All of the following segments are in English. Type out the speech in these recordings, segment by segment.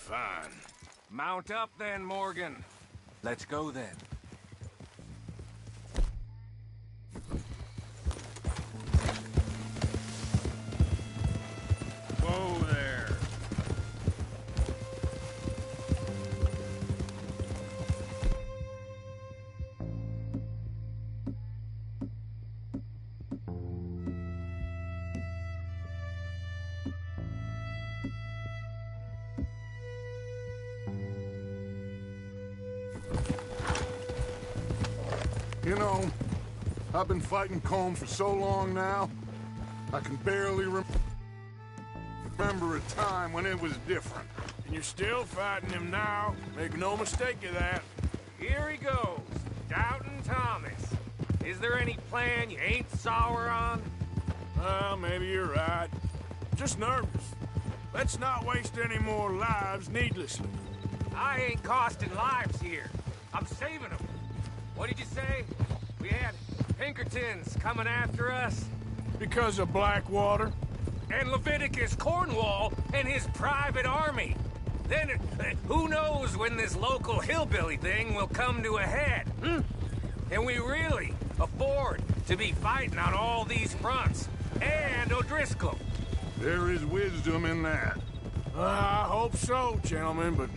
fine. Mount up then, Morgan. Let's go then. Whoa there. You know, I've been fighting Colm for so long now, I can barely remember a time when it was different. And you're still fighting him now. Make no mistake of that. Here he goes, Doubting Thomas. Is there any plan you ain't sour on? Well, maybe you're right. Just nervous. Let's not waste any more lives needlessly. I ain't costing lives here. I'm saving them. What did you say? We had Pinkertons coming after us? Because of Blackwater? And Leviticus Cornwall and his private army. Then, who knows when this local hillbilly thing will come to a head, Can we really afford to be fighting on all these fronts? And O'Driscoll. There is wisdom in that. I hope so, gentlemen, but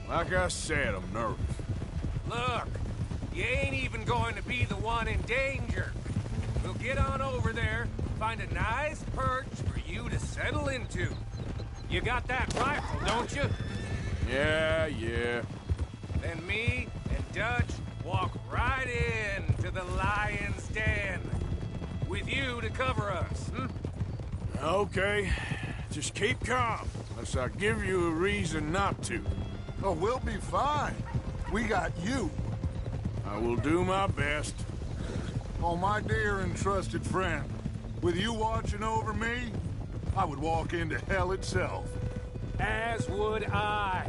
like I said, I'm nervous. Look, you ain't even going to be the one in danger. We'll get on over there, find a nice perch for you to settle into. You got that rifle, don't you? Yeah. Then me and Dutch walk right in to the lion's den. With you to cover us, Okay. Just keep calm, unless I give you a reason not to. Oh, we'll be fine. We got you. I will do my best. Oh, my dear and trusted friend. With you watching over me, I would walk into hell itself. As would I.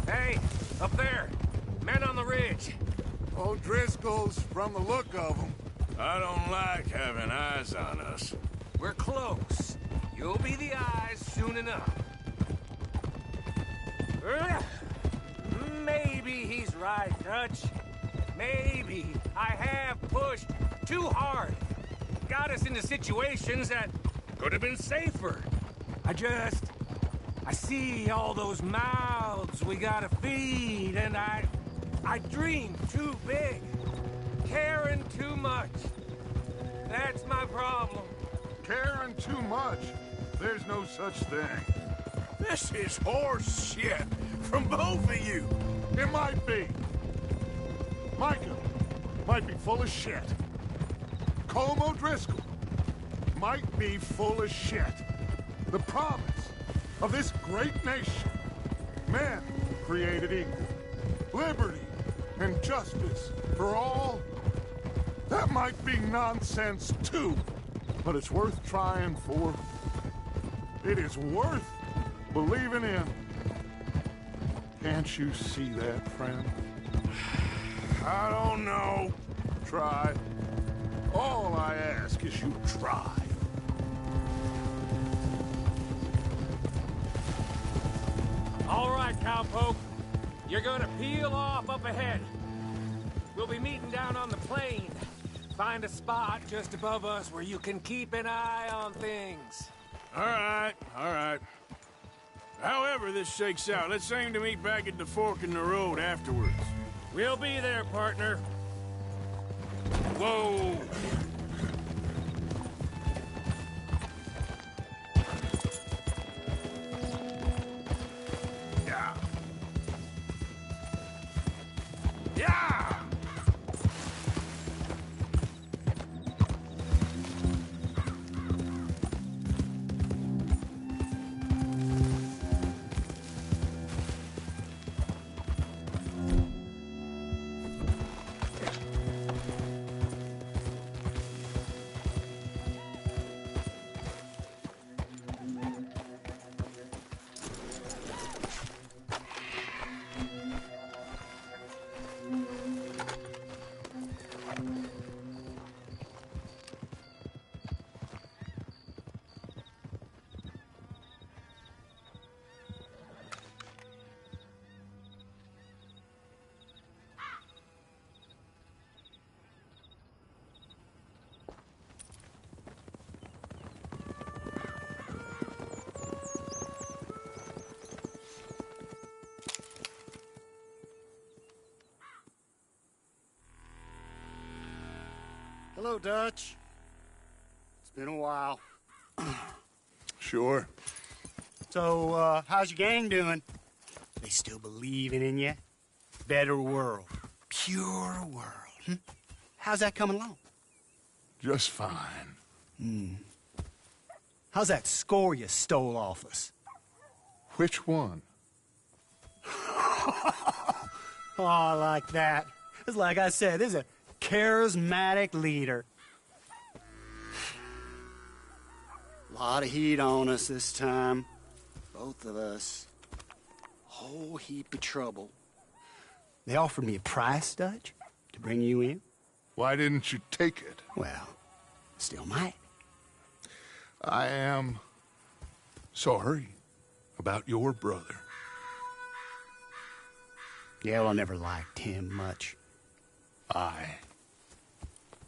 Hey, up there. Men on the ridge. O'Driscoll's from the look of them. I don't like having eyes on us. We're close. You'll be the eyes soon enough. Maybe he's right, Dutch. Maybe I have pushed too hard. Got us into situations that could have been safer. I see all those mouths we gotta feed, and I dream too big. Caring too much. That's my problem. Caring too much. There's no such thing. This is horse shit from both of you. It might be. Micah might be full of shit. Colm O'Driscoll might be full of shit. The promise of this great nation. Men created equal. Liberty and justice for all. That might be nonsense too, but it's worth trying for. It is worth believing in. Can't you see that, friend? I don't know. Try. All I ask is you try. All right, cowpoke. You're gonna peel off up ahead. We'll be meeting down on the plain. Find a spot just above us where you can keep an eye on things. All right. However this shakes out, let's aim to meet back at the fork in the road afterwards. We'll be there, partner. Whoa! Yeah! Yeah! Hello, Dutch. It's been a while. Sure. So, how's your gang doing? They still believing in you? Better world. Pure world. How's that coming along? Just fine. How's that score you stole off us? Which one? Oh, I like that. It's like I said, this is a charismatic leader. A lot of heat on us this time. Both of us. Whole heap of trouble. They offered me a price, Dutch, to bring you in. Why didn't you take it? Well, still might. I am sorry about your brother. Yeah, well, I never liked him much. I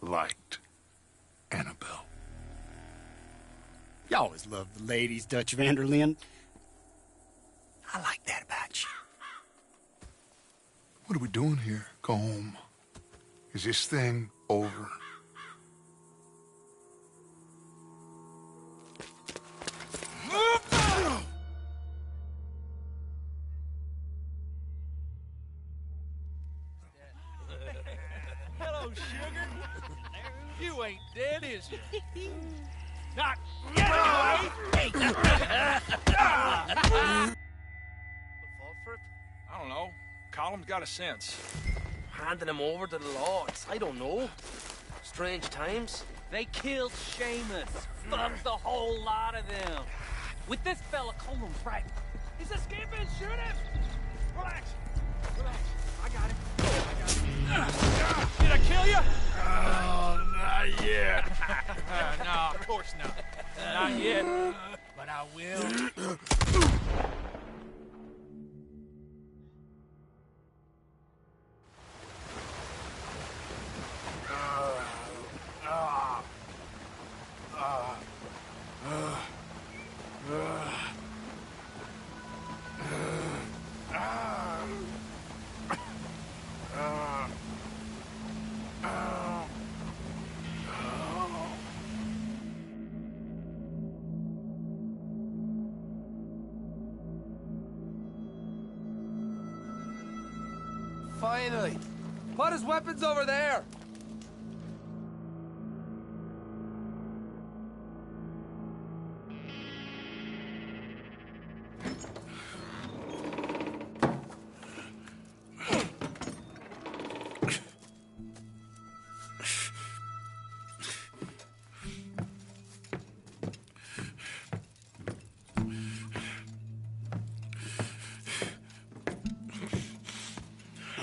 liked Annabelle. You always loved the ladies, Dutch Vanderlyn. I like that about you. What are we doing here, Colm? Is this thing over? Hello, sugar. You ain't dead, is you? Not yet, anyway. Fall for it? I don't know. Colum's got a sense. Handing him over to the law. I don't know. Strange times. They killed Seamus. Fucked the whole lot of them. With this fella, Colum's right. He's escaping. Shoot him. Relax. Relax. I got him. Did I kill you? Oh, not yet. No, of course not. Not yet. But I will. Finally. Put his weapons over there.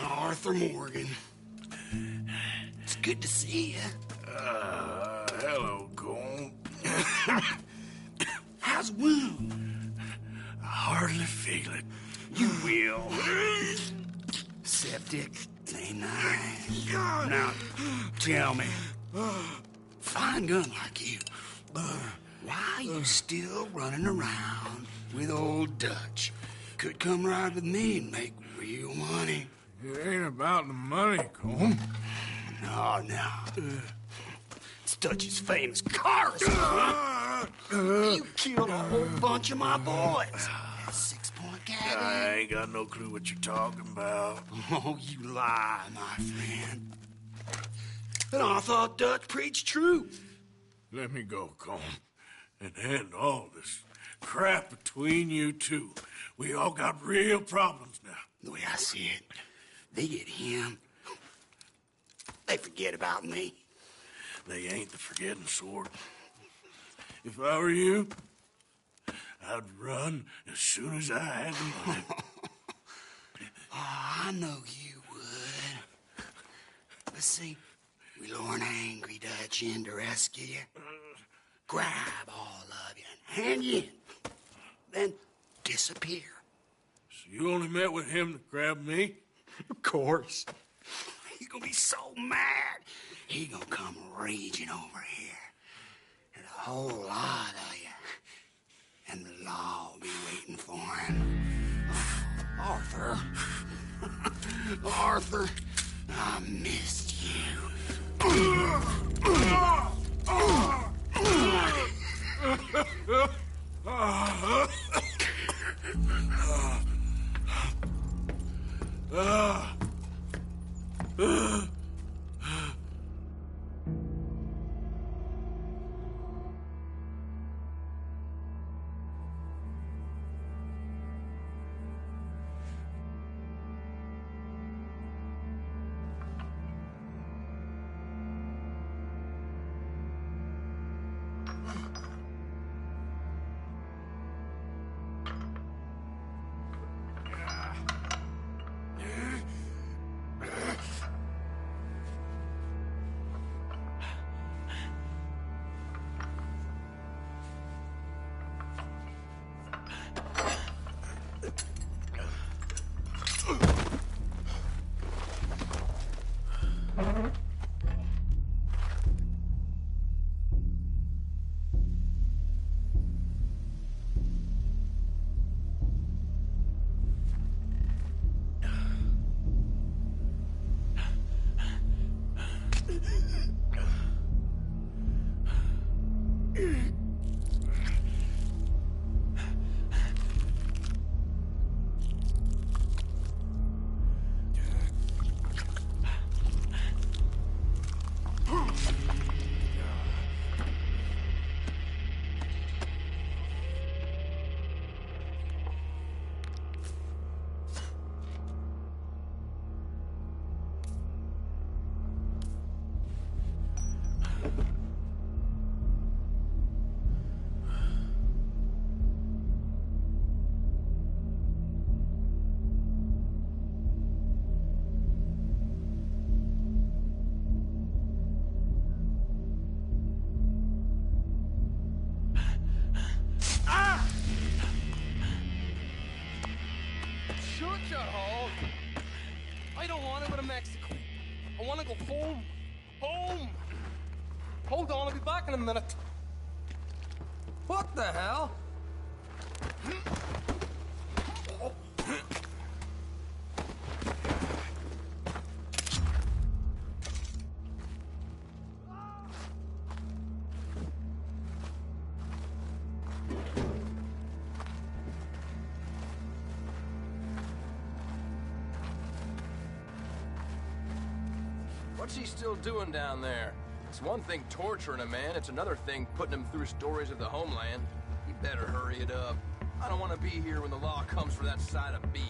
Arthur Morgan. It's good to see you. Hello, Colm. How's the wound? I hardly feel it. You will. Septic. Ain't nice. Now, tell me. Fine gun like you. Why you still running around with old Dutch? Could come right with me and make real money. It ain't about the money, Colm. No. It's Dutch's famous car. You killed a whole bunch of my boys. That 6-point gag. I ain't got no clue what you're talking about. Oh, you lie, my friend. And I thought Dutch preached truth. Let me go, Colm, and end all this crap between you two. We all got real problems now. The way I see it, they get him. They forget about me. They ain't the forgetting sort. If I were you, I'd run as soon as I had the money. Oh, I know you would. Let's see. We lure an angry Dutch in to rescue you. Grab all of you and hand you in. Then disappear. So you only met with him to grab me? Of course. He's gonna be so mad. He gonna come raging over here. And a whole lot of you. And the law will be waiting for him. Arthur. Arthur, I missed you. I don't want to go to Mexico. I want to go home. Home! Hold on, I'll be back in a minute. What the hell? What's he still doing down there? It's one thing torturing a man, it's another thing putting him through stories of the homeland. He better hurry it up. I don't want to be here when the law comes for that side of beef.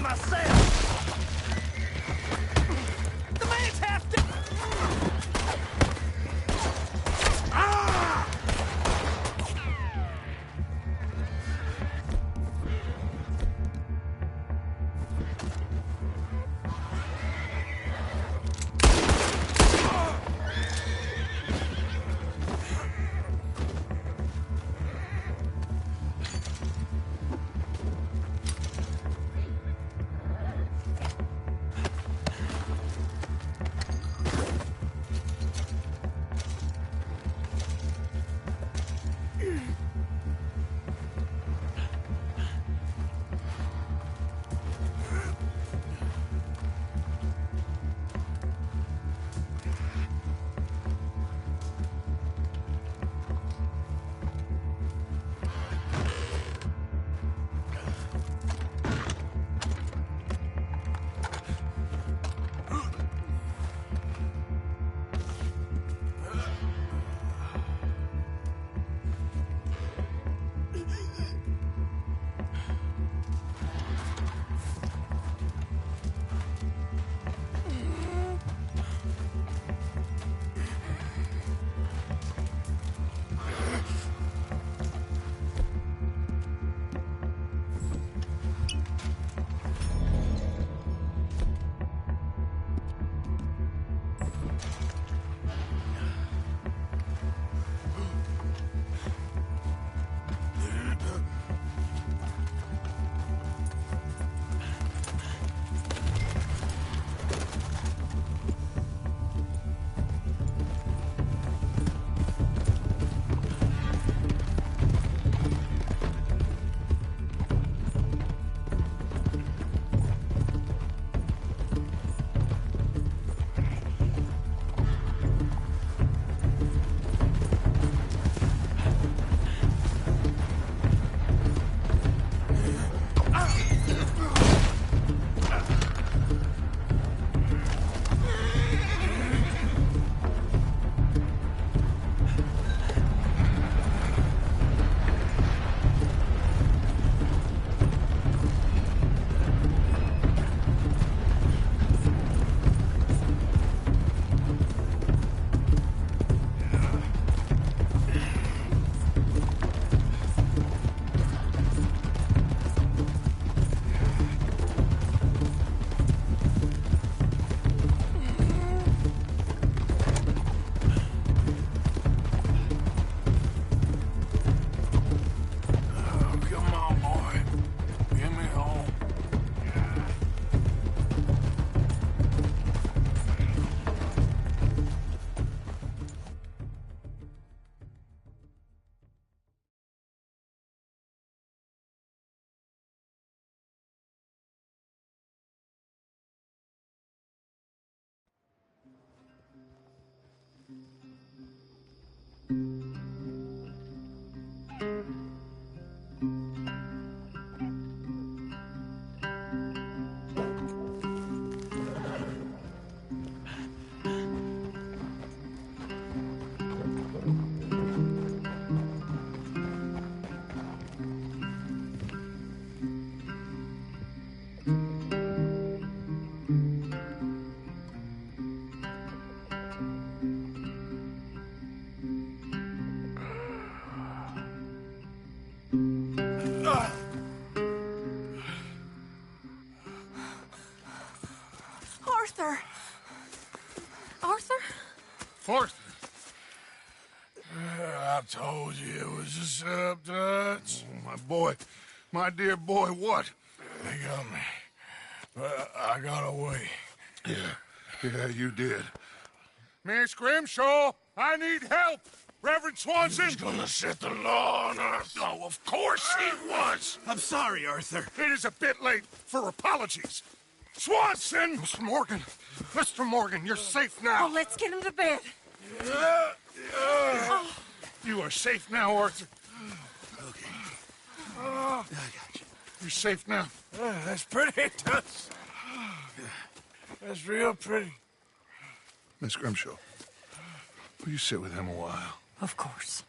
myself! The man's half dead! Arthur! Arthur? Arthur! I told you it was a setup, Dutch. Oh, my boy. My dear boy, what? They got me. But I got away. Yeah, you did. Miss Grimshaw, I need help! Reverend Swanson! He's gonna set the law on us. Oh, of course he was! I'm sorry, Arthur. It is a bit late for apologies. Swanson! Mr. Morgan, you're safe now. Oh, let's get him to bed. You are safe now, Arthur. Okay. I got you. You're safe now. That's pretty, Dutch. That's real pretty. Miss Grimshaw, will you sit with him a while? Of course.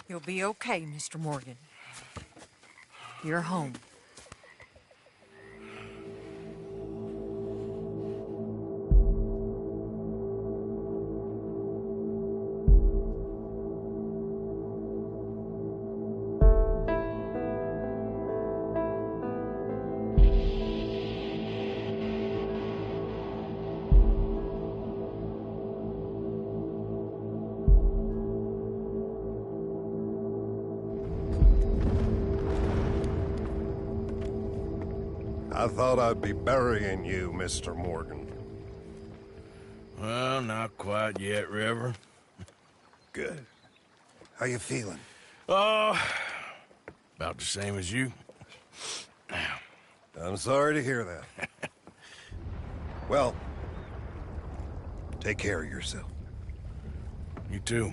You'll be okay, Mr. Morgan. You're home. I thought I'd be burying you, Mr. Morgan. Well, not quite yet, River. Good. How you feeling? About the same as you. I'm sorry to hear that. Well, take care of yourself. You too.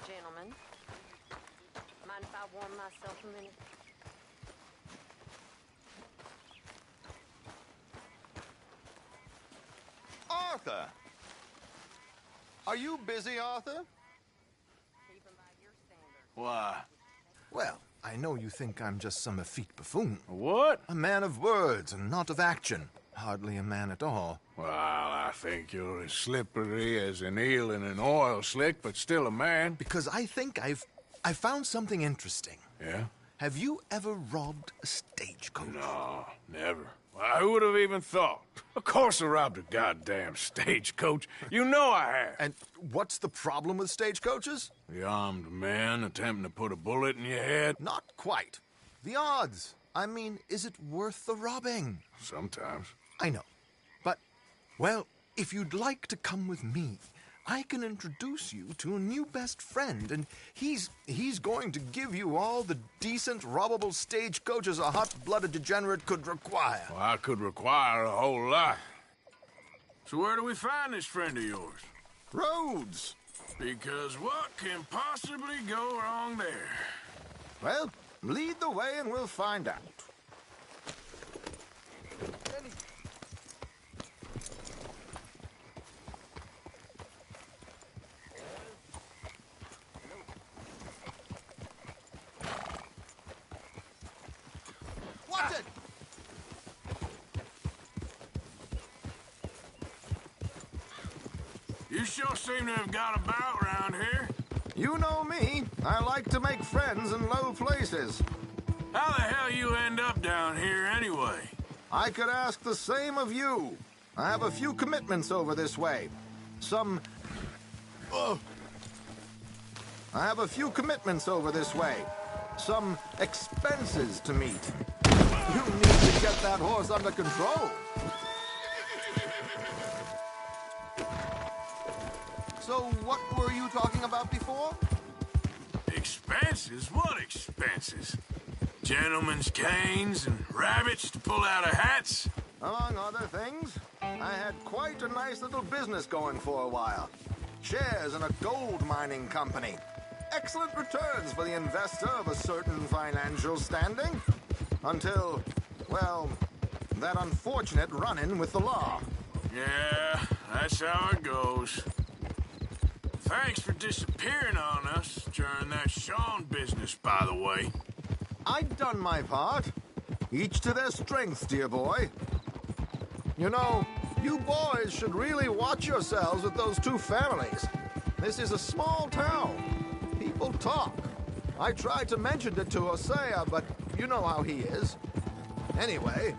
Gentlemen, mind if I warm myself a minute? Arthur! Are you busy, Arthur? Even by your standards. Why? Well, I know you think I'm just some effete buffoon. What? A man of words and not of action. Hardly a man at all. Well, I think you're as slippery as an eel in an oil slick, but still a man. Because I think I found something interesting. Yeah? Have you ever robbed a stagecoach? No, never. I would have even thought. Of course I robbed a goddamn stagecoach. You know I have. And what's the problem with stagecoaches? The armed man attempting to put a bullet in your head? Not quite. The odds. I mean, is it worth the robbing? Sometimes. I know. But, well, if you'd like to come with me, I can introduce you to a new best friend, and he's going to give you all the decent, robbable stagecoaches a hot-blooded degenerate could require. Well, I could require a whole lot. So where do we find this friend of yours? Roads. Because what can possibly go wrong there? Well, lead the way and we'll find out. Watch it! You sure seem to have got about around here. You know me. I like to make friends in low places. How the hell you end up down here anyway? I could ask the same of you. I have a few commitments over this way. I have a few commitments over this way. Some expenses to meet. You need to get that horse under control. So what were you talking about before? Expenses? What expenses? Gentlemen's canes and rabbits to pull out of hats? Among other things, I had quite a nice little business going for a while. Shares in a gold mining company. Excellent returns for the investor of a certain financial standing. Until, well, that unfortunate run-in with the law. Yeah, that's how it goes. Thanks for disappearing on us during that Sean business, by the way. I'd done my part. Each to their strengths, dear boy. You know, you boys should really watch yourselves with those two families. This is a small town. People talk. I tried to mention it to Hosea, but you know how he is. Anyway,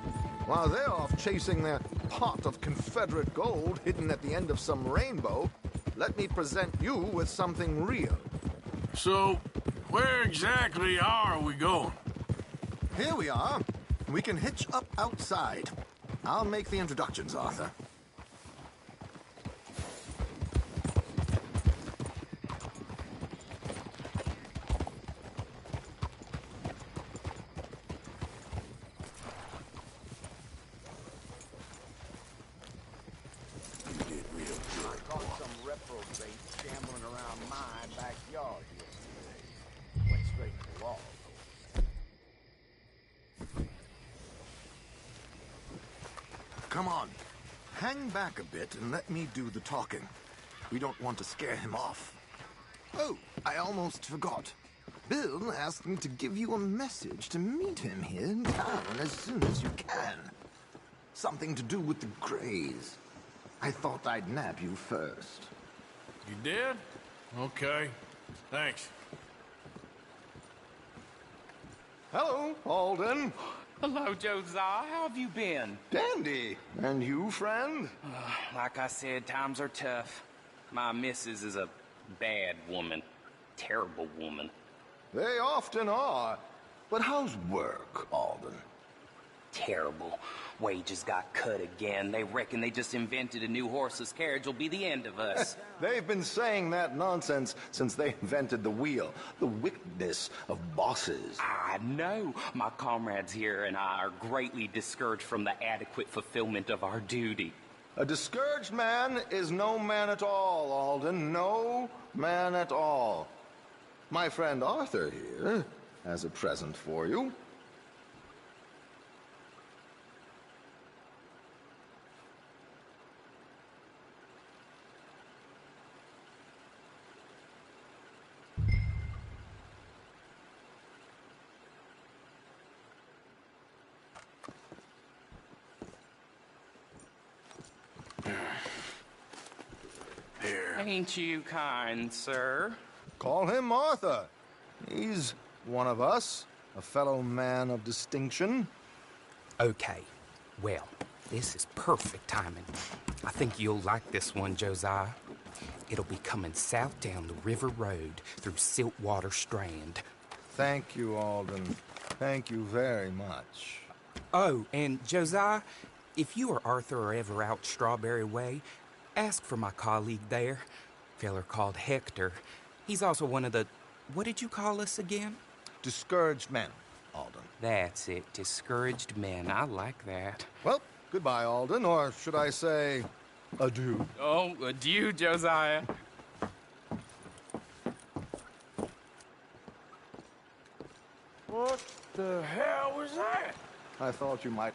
while they're off chasing their pot of Confederate gold hidden at the end of some rainbow, let me present you with something real. So, where exactly are we going? Here we are. We can hitch up outside. I'll make the introductions, Arthur. Come on. Hang back a bit and let me do the talking. We don't want to scare him off. Oh, I almost forgot. Bill asked me to give you a message to meet him here in town as soon as you can. Something to do with the Greys. I thought I'd nab you first. You did? Okay. Thanks. Hello, Alden. Hello, Josiah. How have you been? Dandy. And you, friend? Like I said, times are tough. My missus is a bad woman. Terrible woman. They often are. But how's work, Alden? Terrible. Wages got cut again. They reckon they just invented a new horseless carriage will be the end of us. They've been saying that nonsense since they invented the wheel. The wickedness of bosses. I know. My comrades here and I are greatly discouraged from the adequate fulfillment of our duty. A discouraged man is no man at all, Alden. No man at all. My friend Arthur here has a present for you. Ain't you kind, sir? Call him Arthur. He's one of us, a fellow man of distinction. Okay. Well, this is perfect timing. I think you'll like this one, Josiah. It'll be coming south down the river road through Siltwater Strand. Thank you, Alden. Thank you very much. Oh, and Josiah, if you or Arthur are ever out Strawberry Way, ask for my colleague there, feller called Hector. He's also one of the... What did you call us again? Discouraged men, Alden. That's it, discouraged men. I like that. Well, goodbye, Alden, or should I say, adieu. Oh, adieu, Josiah. What the hell was that? I thought you might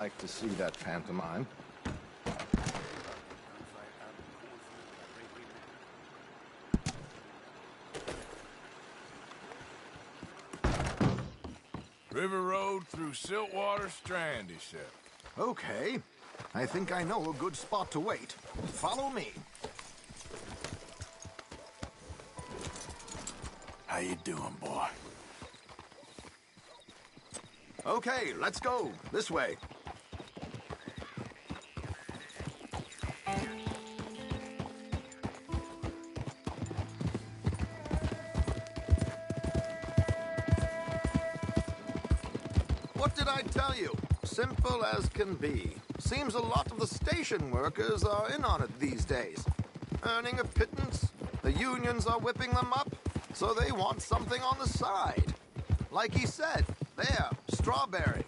like to see that pantomime. River Road through Siltwater Strand, he said. Okay. I think I know a good spot to wait. Follow me. How you doing, boy? Okay, let's go. This way. What did I tell you? Simple as can be. Seems a lot of the station workers are in on it these days. Earning a pittance, the unions are whipping them up, so they want something on the side. Like he said, there, Strawberry.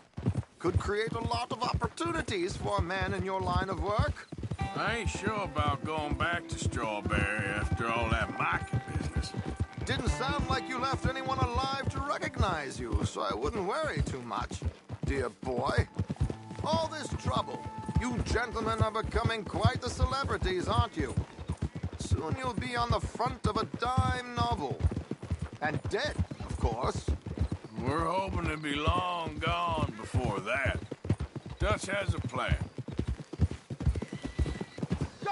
Could create a lot of opportunities for a man in your line of work. I ain't sure about going back to Strawberry after all that market business. Didn't sound like you left anyone alive to recognize you, so I wouldn't worry too much, dear boy. All this trouble. You gentlemen are becoming quite the celebrities, aren't you? Soon you'll be on the front of a dime novel. And dead, of course. We're hoping to be long gone before that. Dutch has a plan. Go!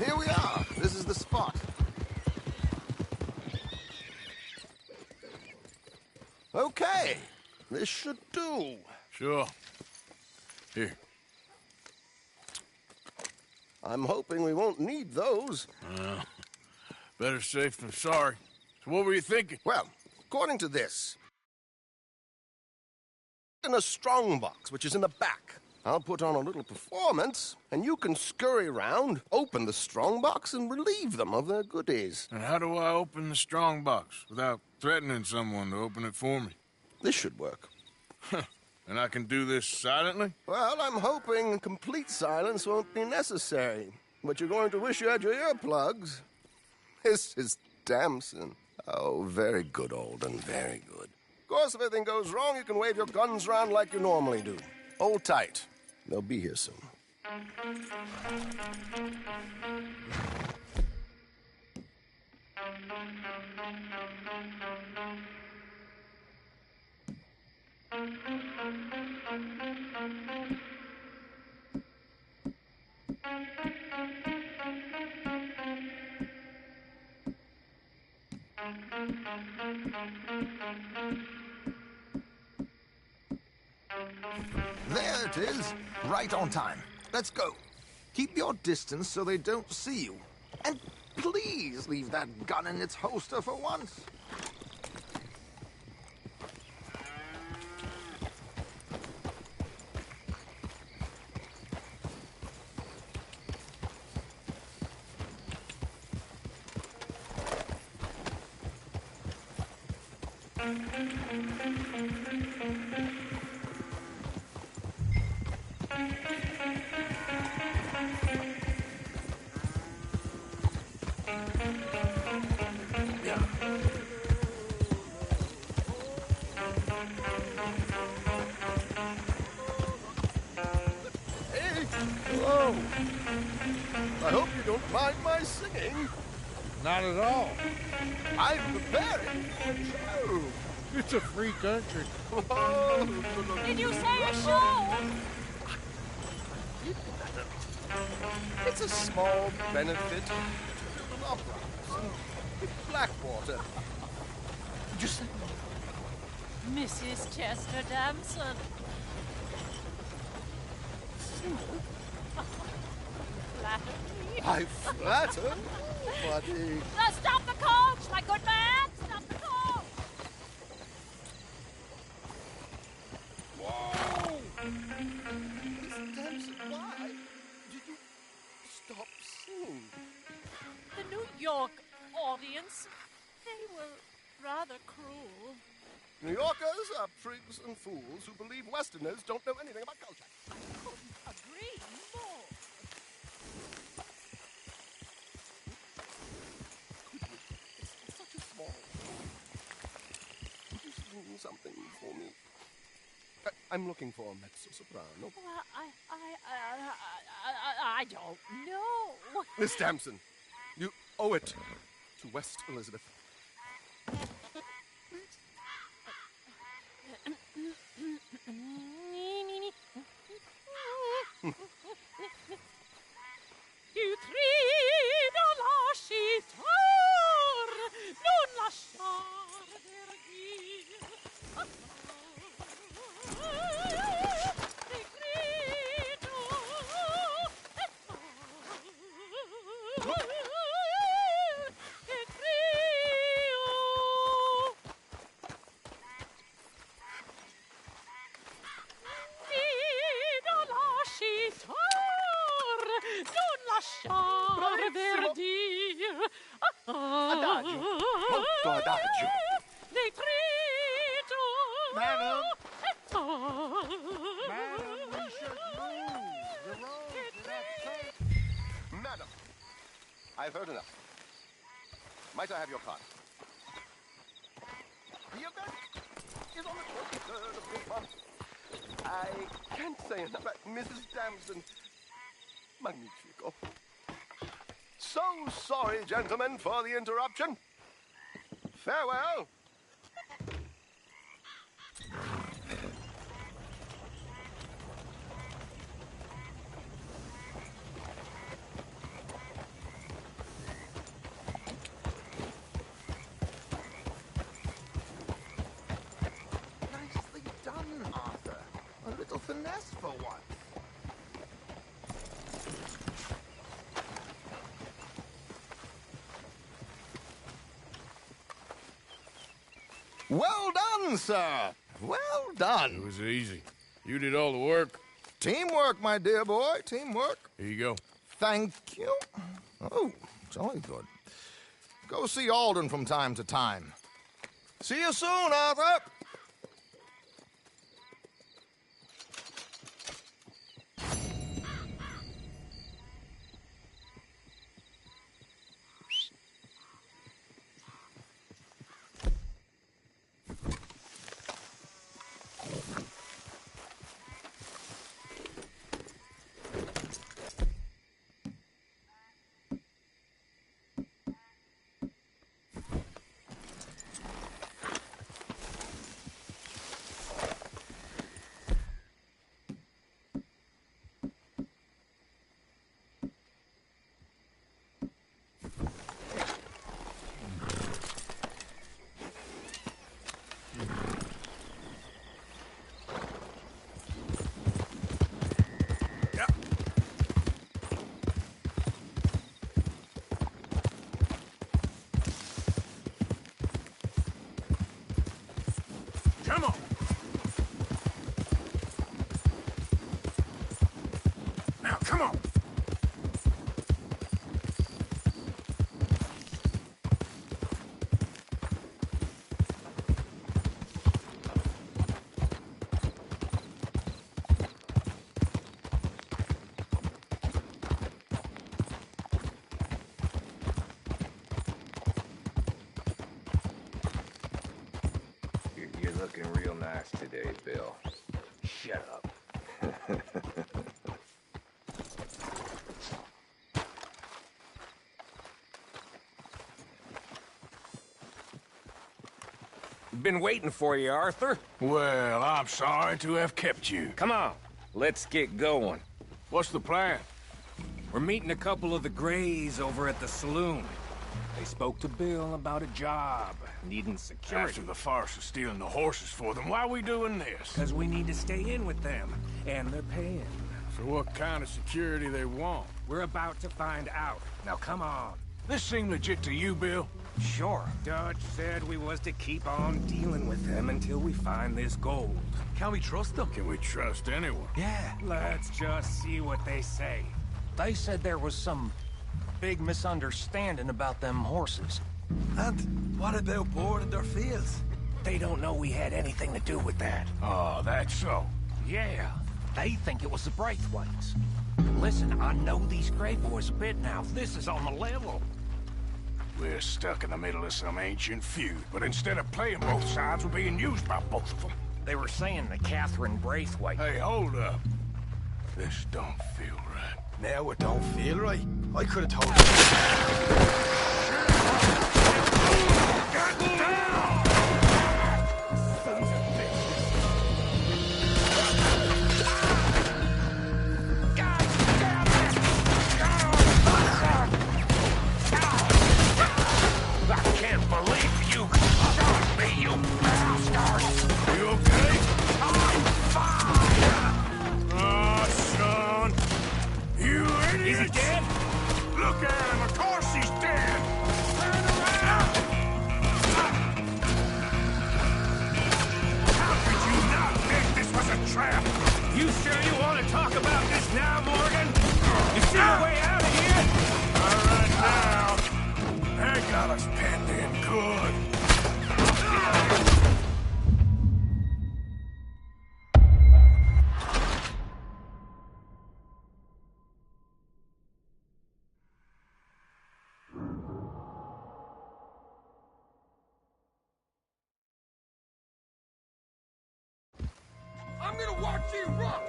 Here we are. This is the spot. Okay. This should do. Sure. Here. I'm hoping we won't need those. Better safe than sorry. So what were you thinking? Well, according to this, in a strong box, which is in the back. I'll put on a little performance, and you can scurry around, open the strong box, and relieve them of their goodies. And how do I open the strong box without threatening someone to open it for me? This should work. And I can do this silently? Well, I'm hoping complete silence won't be necessary. But you're going to wish you had your earplugs. This is Damson. Oh, very good, Alden, very good. Of course, if anything goes wrong, you can wave your guns around like you normally do. Hold tight. They'll be here soon. There it is. Right on time. Let's go. Keep your distance so they don't see you. And please leave that gun in its holster for once. Hey, hello. I hope you don't mind my singing. Not at all. I'm preparing for a show. It's a free country. Did you say a show? It's a small benefit to children opera in Blackwater. Did you say? Mrs. Chester Damson. Flatter me. I flatter, buddy. Stop the coach, my good man! Stop the coach! Whoa! Miss Damson, why did you stop singing? The New York audience, they were rather cruel. New Yorkers are prigs and fools who believe Westerners don't know anything about culture. I couldn't agree more. It's such a small. Could you sing something for me? I'm looking for a mezzo-soprano. Well, I don't know. Miss Damson, you owe it to West Elizabeth. Tu trido lascitar, non lasciar vergir. Ti grido e crio. Grido lascitar, non lasciar verdir. Adagio, molto adagio. Ti grido. Madam! Madam, we should move. The roads are not safe. Madam, I've heard enough. Might I have your card? The event is on the 23rd of this month. I can't say enough about Mrs. Damson. Magnifico. So sorry, gentlemen, for the interruption. Farewell. Nicely done, Arthur. A little finesse for once. Well done, sir. Well done. It was easy. You did all the work. Teamwork, my dear boy. Teamwork. Here you go. Thank you. Oh, jolly good. Go see Alden from time to time. See you soon, Arthur. looking real nice today, Bill. Shut up. Been waiting for you, Arthur. Well, I'm sorry to have kept you. Come on, let's get going. What's the plan? We're meeting a couple of the Greys over at the saloon. They spoke to Bill about a job, needing security. After the farce of stealing the horses for them, why are we doing this? Because we need to stay in with them, and they're paying. For what kind of security they want? We're about to find out. Now come on. This seem legit to you, Bill? Sure. Dutch said we was to keep on dealing with them until we find this gold. Can we trust them? Can we trust anyone? Yeah. Let's just see what they say. They said there was some big misunderstanding about them horses. And what about boarding their fields? They don't know we had anything to do with that. Oh, that's so. Yeah. They think it was the Braithwaites. Listen, I know these Grey boys a bit now. This is on the level. We're stuck in the middle of some ancient feud, but instead of playing both sides, we're being used by both of them. They were saying that Catherine Braithwaite... Hey, hold up. This don't feel right. Now it don't feel right. I could have told you. I'm gonna watch you rock!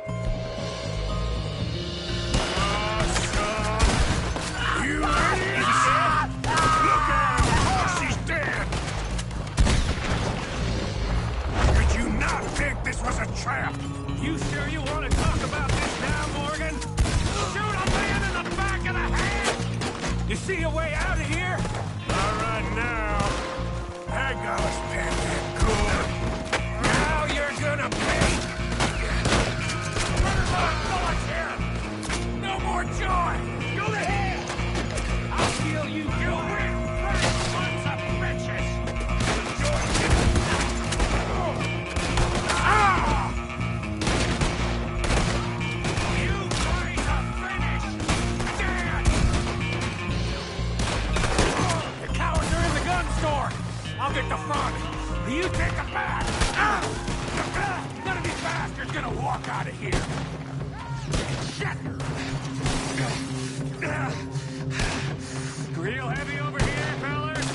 You idiot! Look at him! Of course he's dead! Did you not think this was a trap? You sure you want to talk about this now, Morgan? Shoot a man in the back of the head! You see a way out of here? All right now. That got us pinned in good. Now you're gonna pay! No more joy! Go to hell! I'll kill you, Gilbert! Sons of bitches! You guys are finished! Dead! The cowards are in the gun store! I'll get the front! You take the back! None of these bastards gonna walk out of here! Shit! Real heavy over here, fellas.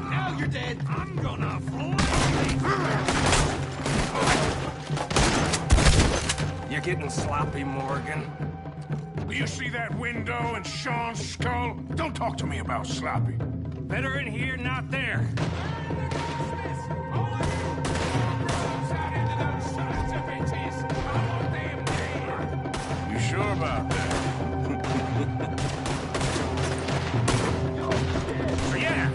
Now you're dead. I'm gonna You're getting sloppy, Morgan. You see that window and Sean's skull? Don't talk to me about sloppy. Better in here, not there. You sure about that? So yeah,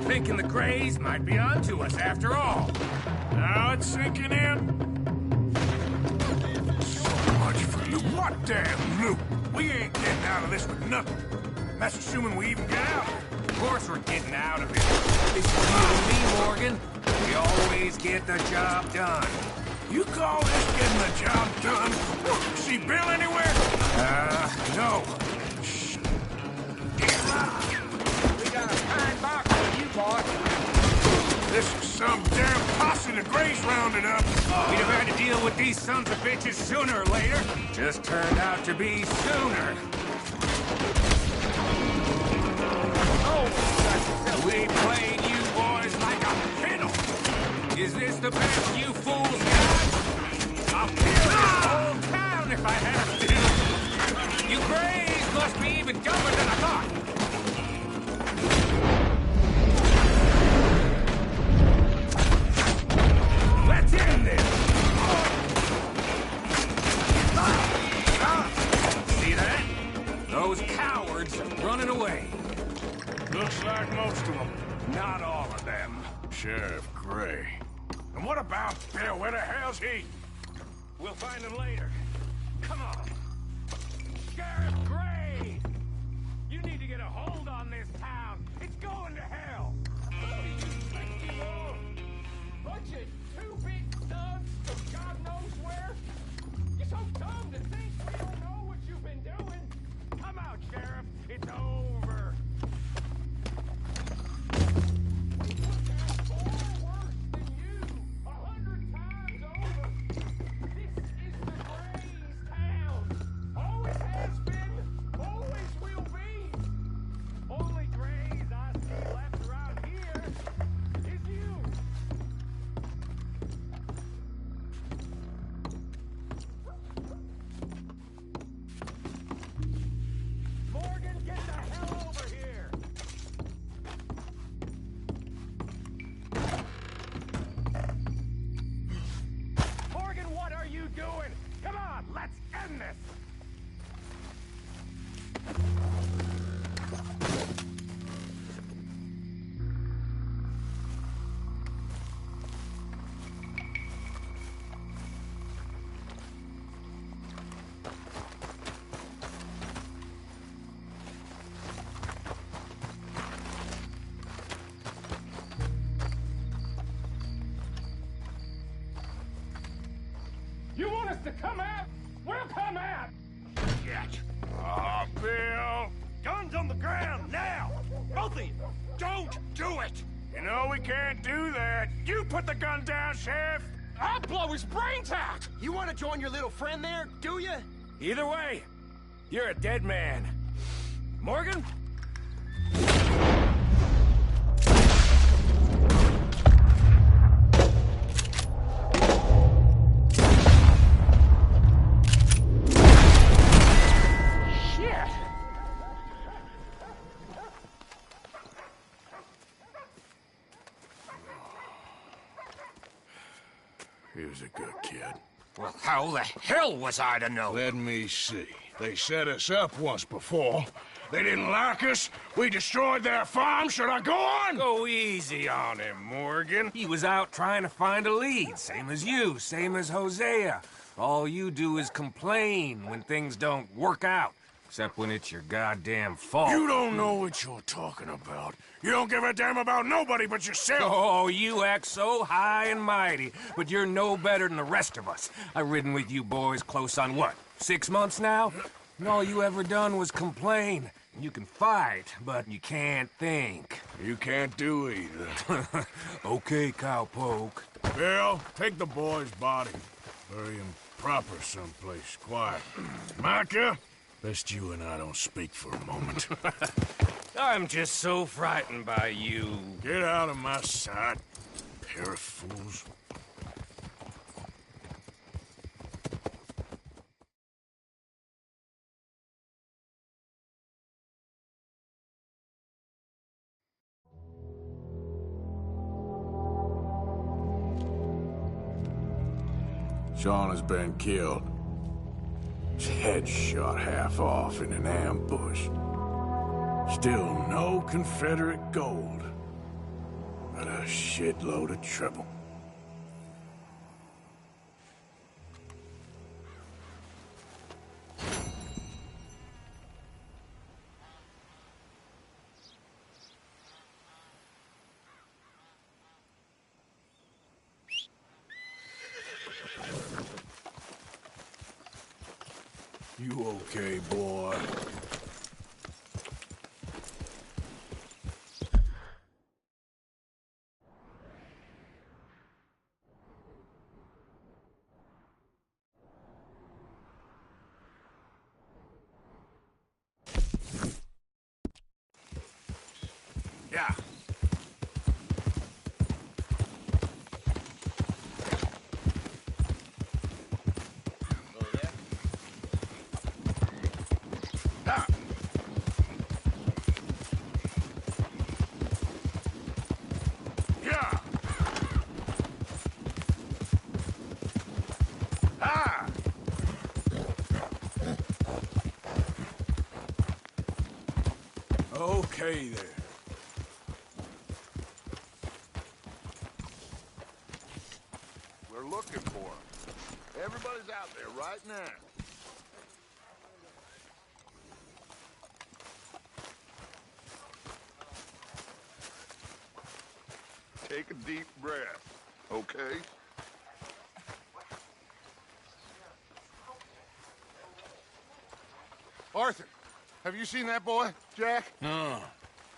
thinking the Greys might be onto us after all. Now it's sinking in. So much for loot. What damn loot? We ain't getting out of this with nothing. That's assuming we even get out. Of course we're getting out of it. It's you and me, Morgan. We always get the job done. You call this getting the job done? See Bill anywhere? No. We got a fine box for you, boy. This is some damn posse the Greys rounded up. We'd have had to deal with these sons of bitches sooner or later. Just turned out to be sooner. Oh, we played you boys like the best you fools got? I'll kill this whole town if I have to. You Grays must be even dumber than I thought. Let's end this! See that? Those cowards are running away. Looks like most of them. Not all of them. Sheriff Gray. And what about Bill? Where the hell's he? We'll find him later. Come on. Sheriff Gray! You need to get a hold on this town. It's going to hell. Bunch of two big thugs from God knows where. You're so dumb to think we don't know what you've been doing. Come out, Sheriff. It's over. We took out far worse than you, 100 times over. This is the Grays town. Always has been, always will be. Only Grays I see left around here is you. Morgan, get the hell over here! Morgan, what are you doing? Come on, let's end this! You want us to come out? We'll come out! Shit. Oh, Bill. Guns on the ground, now! Both of you! Don't do it! You know we can't do that. You put the gun down, Sheriff! I'll blow his brains out! You want to join your little friend there, do you? Either way, you're a dead man. Morgan? Shit! He was a good kid. Well, how the hell was I to know? Let me see. They set us up once before. They didn't like us. We destroyed their farm. Should I go on? Go easy on him, Morgan. He was out trying to find a lead. Same as you, same as Hosea. All you do is complain when things don't work out. Except when it's your goddamn fault. You don't know what you're talking about. You don't give a damn about nobody but yourself. Oh, you act so high and mighty, but you're no better than the rest of us. I've ridden with you boys close on what, 6 months now? And all you ever done was complain. You can fight, but you can't think. You can't do either. Okay, cowpoke. Bill, take the boy's body. Bury him proper someplace quiet. Micah, best you and I don't speak for a moment. I'm just so frightened by you. Get out of my sight, pair of fools. Sean has been killed. His head shot half off in an ambush. Still no Confederate gold, but a shitload of trouble. You okay, boy? Yeah. okay there? We're looking for him. Everybody's out there right now. Take a deep breath, okay? Arthur, have you seen that boy, Jack? No.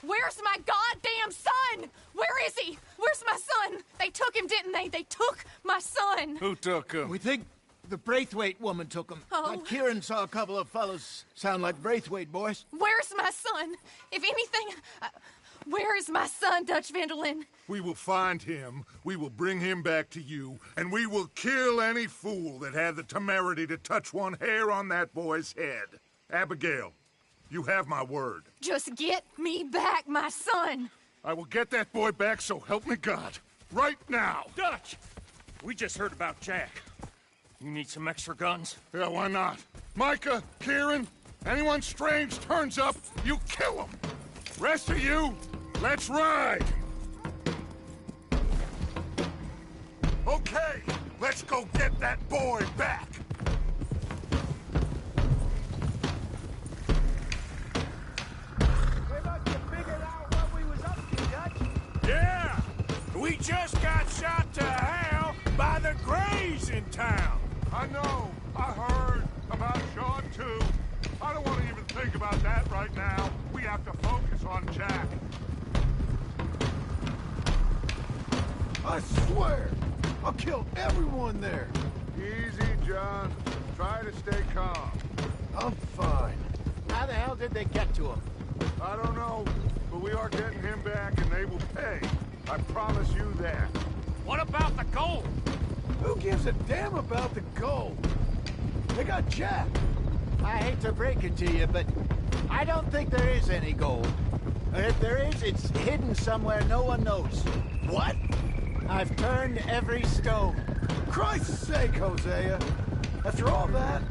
Where's my goddamn son? Where is he? Where's my son? They took him, didn't they? They took my son. Who took him? We think the Braithwaite woman took him. Oh. Kieran saw a couple of fellows sound like Braithwaite boys. Where's my son? If anything, where is my son, Dutch Vanderlyn? We will find him, we will bring him back to you, and we will kill any fool that had the temerity to touch one hair on that boy's head. Abigail, you have my word. Just get me back, my son. I will get that boy back, so help me God. Right now. Dutch! We just heard about Jack. You need some extra guns? Yeah, why not? Micah, Kieran, anyone strange turns up, you kill him. Rest of you, let's ride. Okay, let's go get that boy back. Yeah! We just got shot to hell by the Greys in town. I know. I heard about Sean, too. I don't want to even think about that right now. We have to focus on Jack. I swear, I'll kill everyone there. Easy, John. Try to stay calm. I'm fine. How the hell did they get to him? I don't know, but we are getting him back and they will pay. I promise you that. What about the gold? Who gives a damn about the gold? They got Jack. I hate to break it to you, but I don't think there is any gold. If there is, it's hidden somewhere no one knows. What? I've turned every stone. Christ's sake, Hosea. After all that,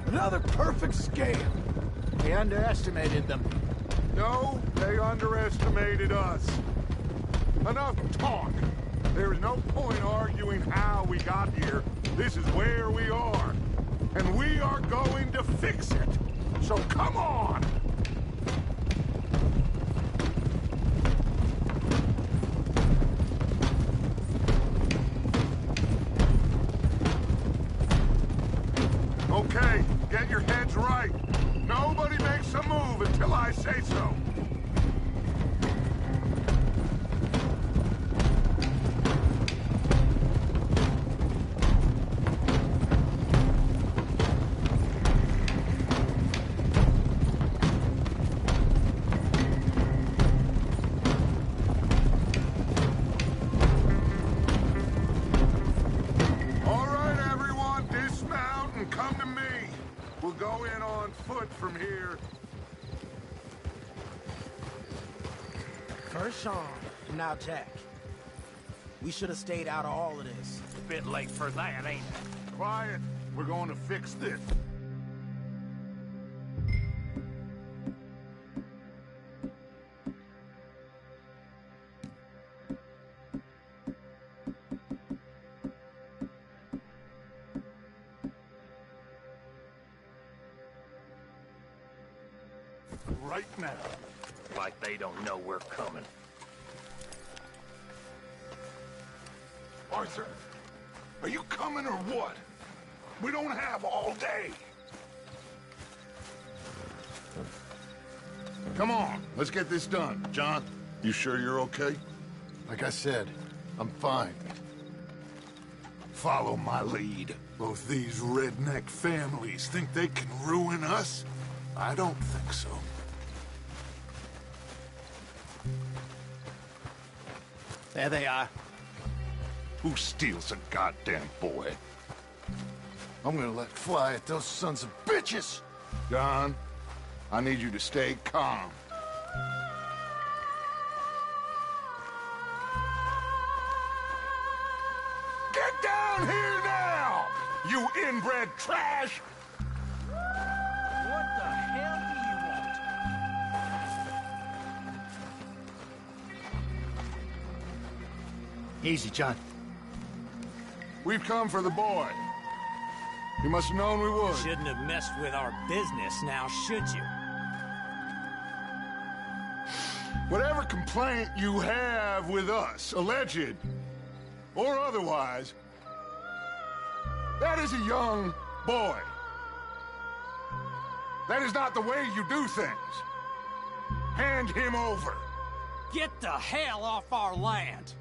another perfect scam. We underestimated them. No, they underestimated us. Enough talk. There is no point arguing how we got here. This is where we are. And we are going to fix it. So come on! Okay, get your heads right. Nobody makes a move until I say so. All right, everyone, dismount and come to me. We'll go in on foot from here. First Sean, now Jack. We should have stayed out of all of this. A bit late for that, ain't it? Quiet. We're going to fix this. Right now. Like they don't know we're coming. Arthur, are you coming or what? We don't have all day. Come on, let's get this done. John, you sure you're okay? Like I said, I'm fine. Follow my lead. Both these redneck families think they can ruin us? I don't think so. There they are. Who steals a goddamn boy? I'm gonna let fly at those sons of bitches! John, I need you to stay calm. Get down here now, you inbred trash! What the hell do you want? Easy, John. We've come for the boy. You must have known we would. Shouldn't have messed with our business now, should you? Whatever complaint you have with us, alleged or otherwise, that is a young boy. That is not the way you do things. Hand him over. Get the hell off our land!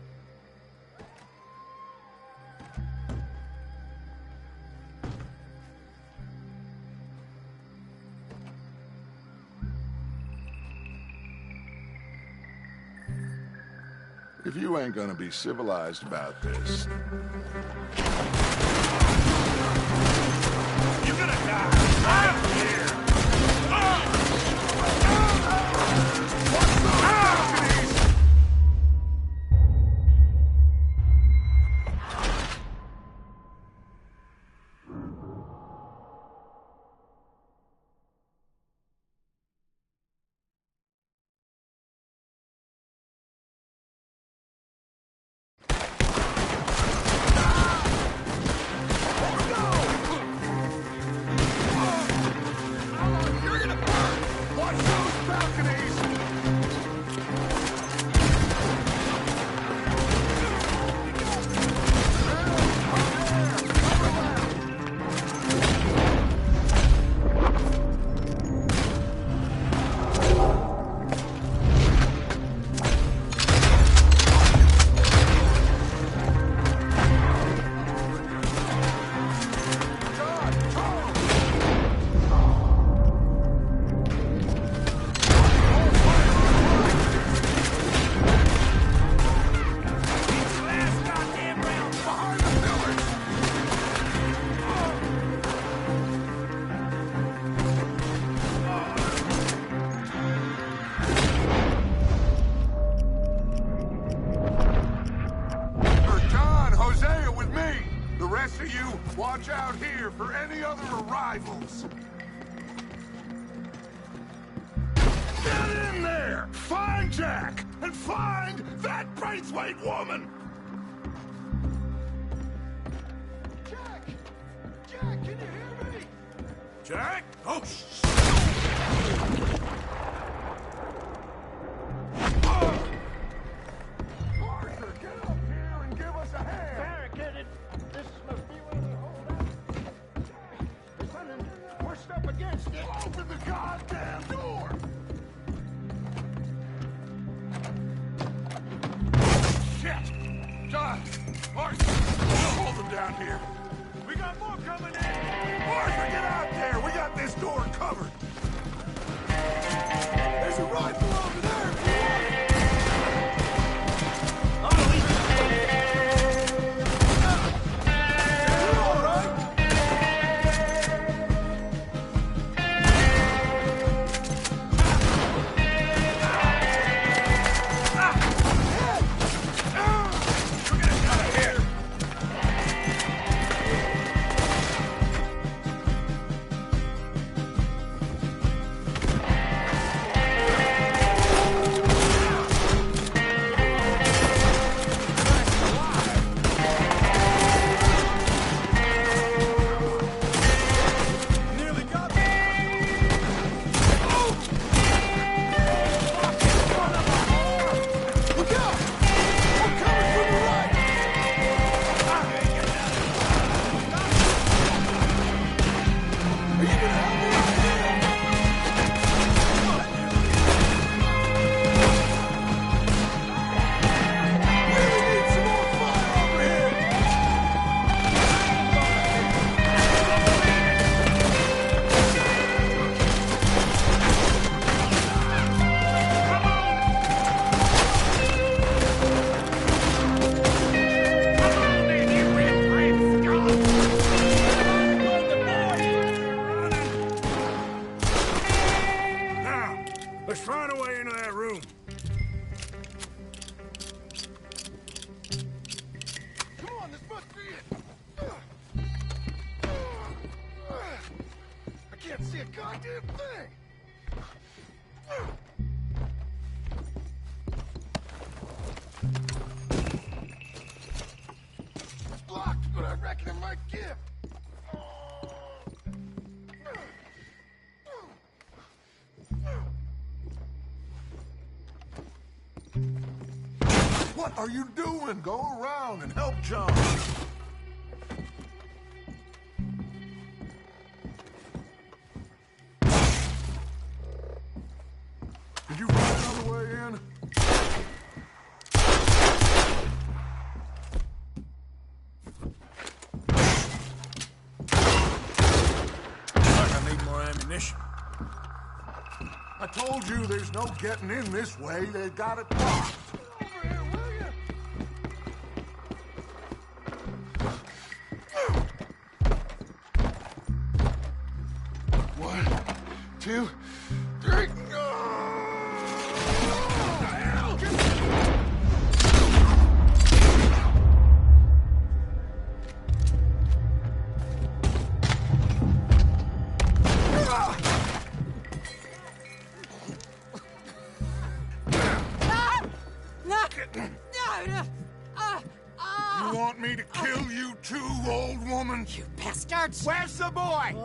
If you ain't gonna be civilized about this... You're gonna die right here! Watch out here for any other arrivals. Get in there! Find Jack! And find that Braithwaite woman! Jack! Jack, can you hear me? Jack? Oh, Arthur, get up here and give us a hand! Barricaded. This must be where they hold up. There's something pushed up against it. Open the goddamn door! Shit! John! Arthur! We'll hold them down here. We got more coming in! Arthur, get out there! We got this door covered! There's a rifle over there if you want it! let's find a way into that room. Come on, this must be it! I can't see a goddamn thing! What are you doing? Go around and help John. Did you find another way in? Like I need more ammunition. I told you there's no getting in this way. They got it locked. One, two, three. You want me to kill you too, old woman? You bastards! Where's the boy?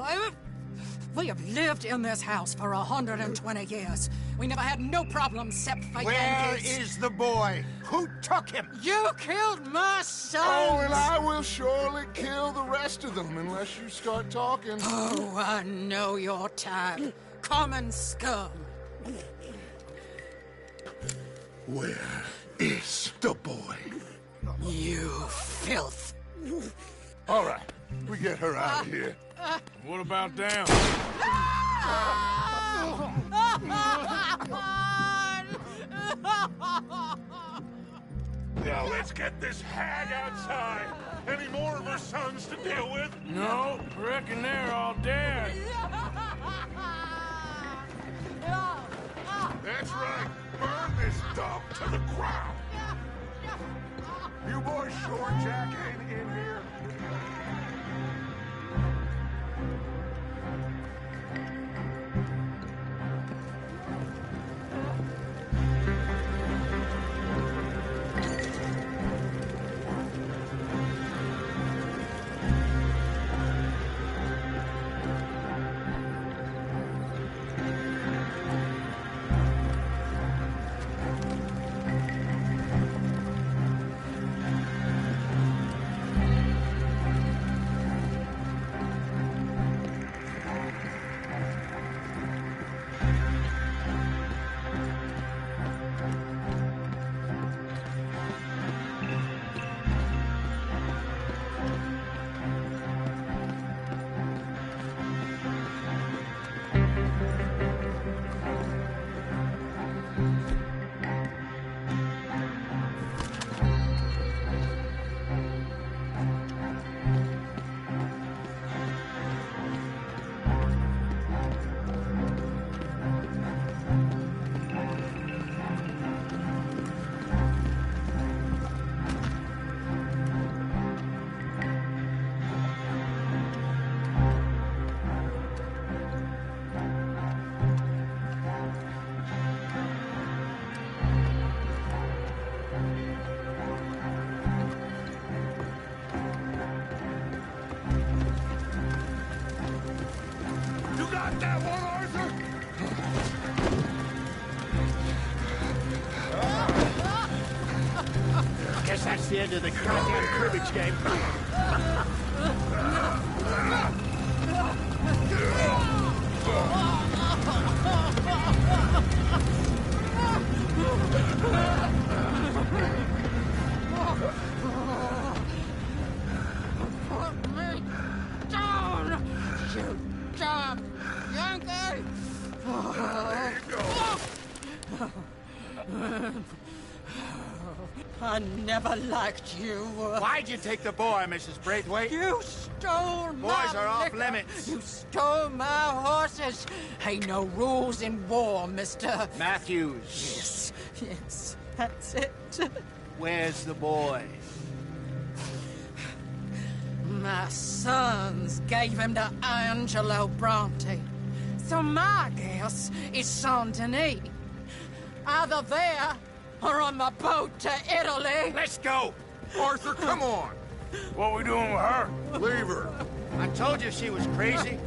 We have lived in this house for 120 years. We never had no problems except for Where Yankees. is the boy? Who took him? You killed my son! Oh, and I will surely kill the rest of them unless you start talking. Oh, I know your type. Common scum. Where is the boy? You filth. All right, we get her out of here. What about down? Now let's get this hag outside. Any more of her sons to deal with? No, reckon they're all dead. That's right. Burn this dump to the ground. You boys sure Jack ain't in here? You got that one, Arthur? I guess that's the end of the goddamn cribbage game. Put me down, you damn Yankee! There you go. I never liked you. Why'd you take the boy, Mrs. Braithwaite? You stole my Boys are off liquor. limits. You stole my horses. Ain't no rules in war, mister. Matthews. Yes, that's it. Where's the boy? My sons gave him to Angelo Bronte. So my guess is Saint-Denis. Either there or on the boat to Italy. Let's go. Arthur, come on. What we doing with her? Leave her. I told you she was crazy.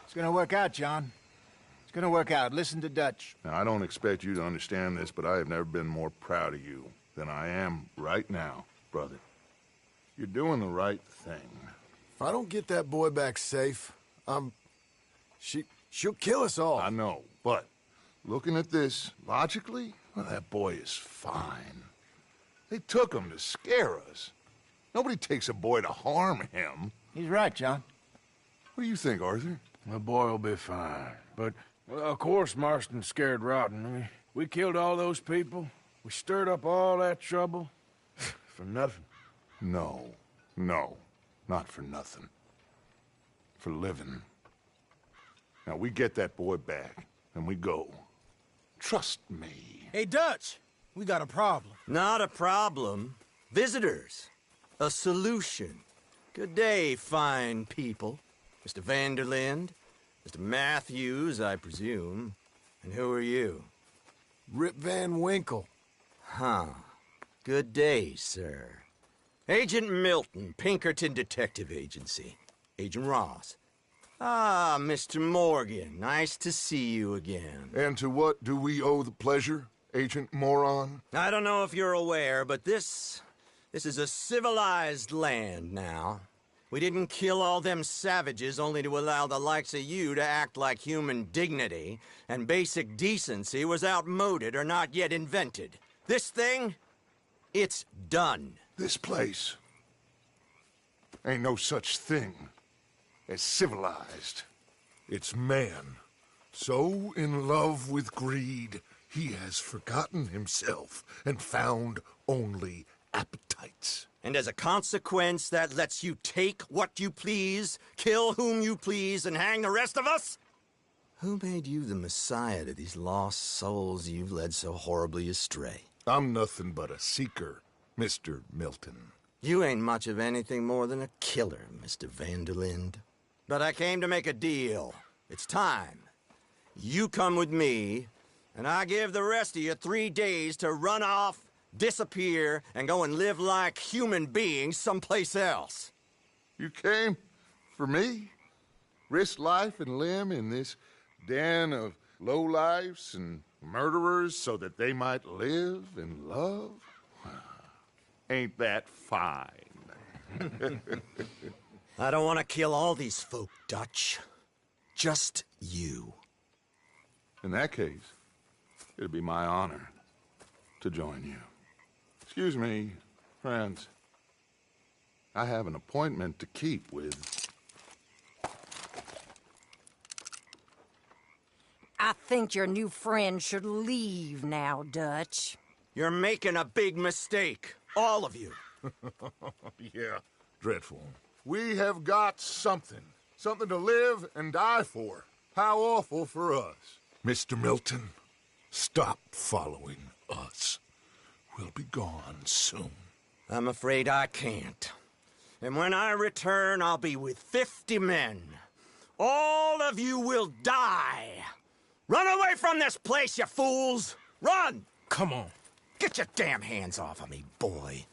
It's gonna work out, John. It's gonna work out. Listen to Dutch. Now, I don't expect you to understand this, but I have never been more proud of you than I am right now, brother. You're doing the right thing. If I don't get that boy back safe, she'll kill us all. I know, but looking at this logically, well, that boy is fine. They took him to scare us. Nobody takes a boy to harm him. He's right, John. What do you think, Arthur? The boy will be fine. But, well, of course, Marston's scared rotten. We killed all those people. We stirred up all that trouble. For nothing. No, not for nothing. For living. Now, we get that boy back, and we go. Trust me. Hey, Dutch, we got a problem. Not a problem. Visitors. A solution. Good day, fine people. Mr. Vanderlind, Mr. Matthews, I presume. And who are you? Rip Van Winkle. Huh. Good day, sir. Agent Milton, Pinkerton Detective Agency. Agent Ross. Ah, Mr. Morgan, nice to see you again. And to what do we owe the pleasure, Agent Moron? I don't know if you're aware, but this is a civilized land now. We didn't kill all them savages only to allow the likes of you to act like human dignity, and basic decency was outmoded or not yet invented. This thing, it's done. This place ain't no such thing as civilized. It's man, so in love with greed, he has forgotten himself and found only appetites. And as a consequence, that lets you take what you please, kill whom you please, and hang the rest of us? Who made you the messiah to these lost souls you've led so horribly astray? I'm nothing but a seeker, Mr. Milton. You ain't much of anything more than a killer, Mr. Vanderlind. But I came to make a deal. It's time. You come with me, and I give the rest of you 3 days to run off, disappear, and go and live like human beings someplace else. You came for me? Risk life and limb in this den of lowlifes and murderers so that they might live and love? Ain't that fine? I don't want to kill all these folk, Dutch. Just you. In that case, it'd be my honor to join you. Excuse me, friends. I have an appointment to keep with... I think your new friend should leave now, Dutch. You're making a big mistake. All of you. Yeah, dreadful. We have got something. Something to live and die for. How awful for us. Mr. Milton, stop following us. We'll be gone soon. I'm afraid I can't. And when I return, I'll be with 50 men. All of you will die. Run away from this place, you fools! Run! Come on. Get your damn hands off of me, boy.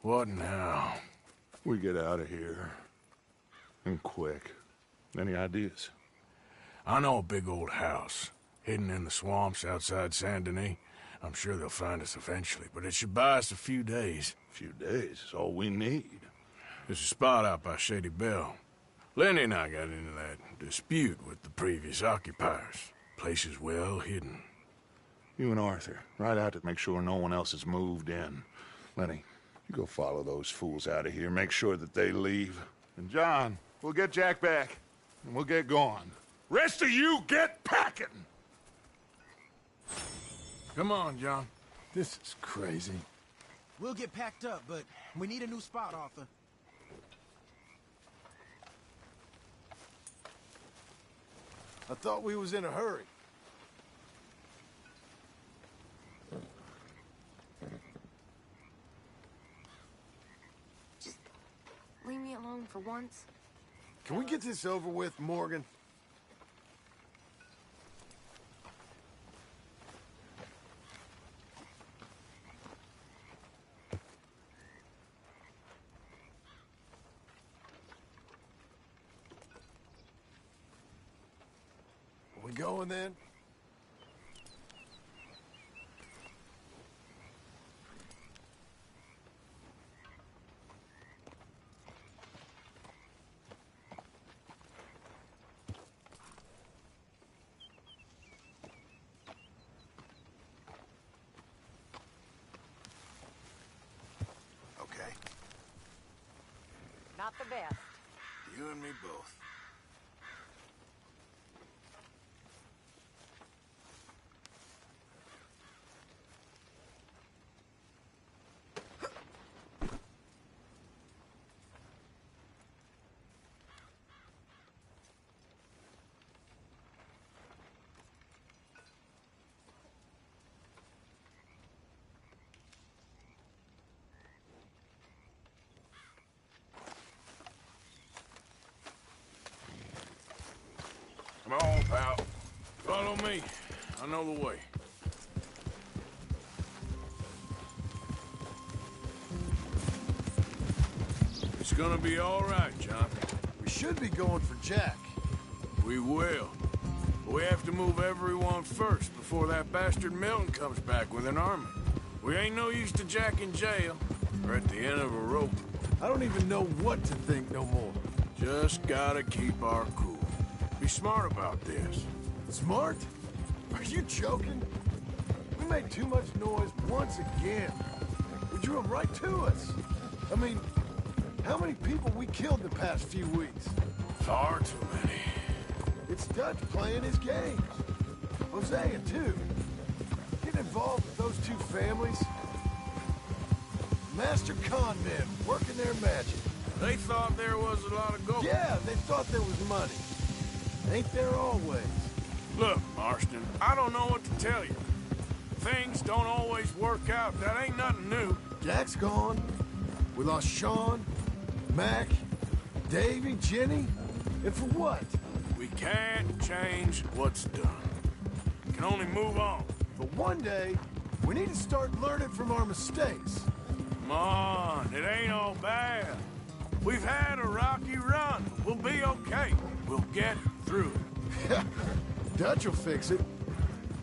What now? We get out of here. And quick. Any ideas? I know a big old house, hidden in the swamps outside Saint Denis. I'm sure they'll find us eventually, but it should buy us a few days. A few days is all we need. There's a spot out by Shady Bell. Lenny and I got into that dispute with the previous occupiers. Place is well hidden. You and Arthur, ride out to make sure no one else has moved in. Lenny, you go follow those fools out of here. Make sure that they leave. And John, we'll get Jack back, and we'll get going. Rest of you, get packing! Come on, John. This is crazy. We'll get packed up, but we need a new spot, Arthur. I thought we was in a hurry. Just leave me alone for once. Can we get this over with, Morgan? We going then? Okay. Not the best. You and me both. Come on, pal. Follow me. I know the way. It's gonna be all right, John. We should be going for Jack. We will. But we have to move everyone first before that bastard Milton comes back with an army. We ain't no use to Jack in jail or at the end of a rope. I don't even know what to think no more. Just gotta keep our cool. Be smart about this. Smart? Are you joking? We made too much noise once again. We drew them right to us. I mean, how many people we killed the past few weeks? Far too many. It's Dutch playing his games. Hosea, too. Getting involved with those two families. Master con men working their magic. They thought there was a lot of gold. Yeah, they thought there was money. Ain't there always? Look, Marston, I don't know what to tell you. Things don't always work out. That ain't nothing new. Jack's gone. We lost Sean, Mac, Davy, Jenny. And for what? We can't change what's done. We can only move on. But one day, we need to start learning from our mistakes. Come on, it ain't all bad. We've had a rocky run. We'll be okay. We'll get through it. Dutch will fix it.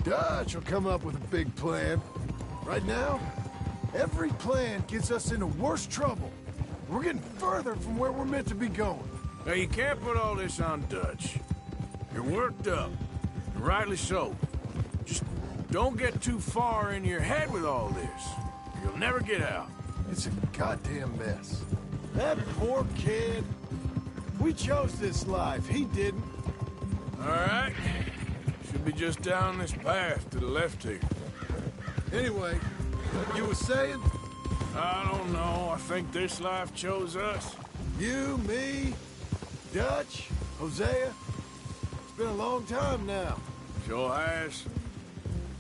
Dutch will come up with a big plan. Right now, every plan gets us into worse trouble. We're getting further from where we're meant to be going. Now, you can't put all this on Dutch. You're worked up, and rightly so. Just don't get too far in your head with all this. You'll never get out. It's a goddamn mess. That poor kid. We chose this life. He didn't. All right. Should be just down this path to the left here. Anyway, you were saying? I don't know. I think this life chose us. You, me, Dutch, Hosea. It's been a long time now. Sure has.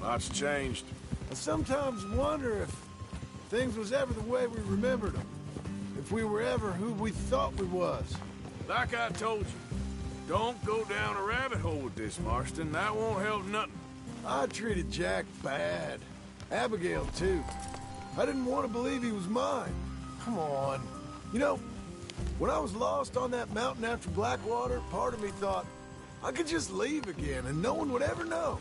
Lots changed. I sometimes wonder if things was ever the way we remembered them. If we were ever who we thought we was. Like I told you, don't go down a rabbit hole with this, Marston. That won't help nothing. I treated Jack bad. Abigail, too. I didn't want to believe he was mine. Come on. You know, when I was lost on that mountain after Blackwater, part of me thought I could just leave again and no one would ever know.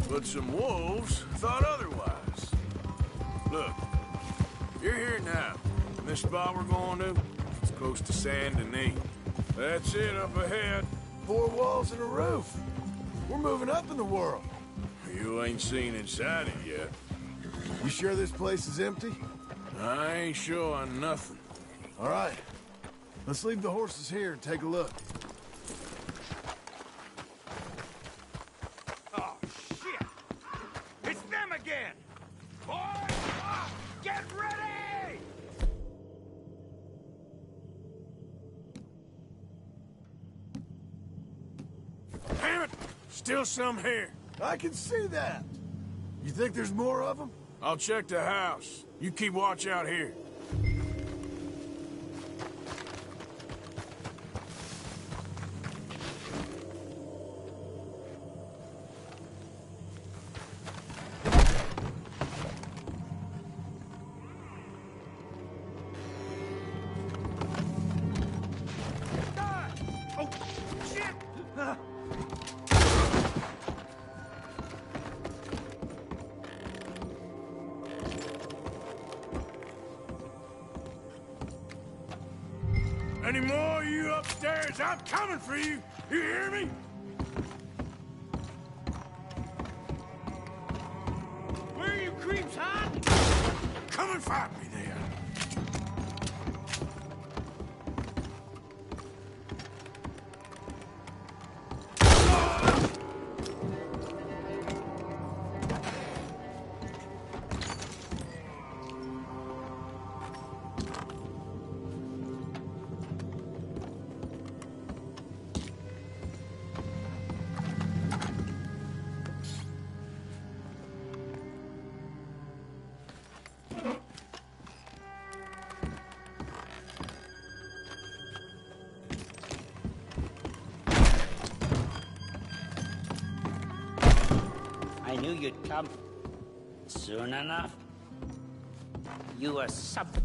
But some wolves thought otherwise. Look, you're here now. This spot we're going to, it's close to Saint Denis. That's it up ahead. 4 walls and a roof. We're moving up in the world. You ain't seen inside it yet. You sure this place is empty? I ain't sure on nothing. All right. Let's leave the horses here and take a look. Oh, shit! It's them again! Boys, get ready! still some here. I can see that. You think there's more of them? I'll check the house. You keep watch out here. Any more of you upstairs? I'm coming for you. You hear me? Where are you creeps, huh? Come and fight me then. I knew you'd come soon enough. You are something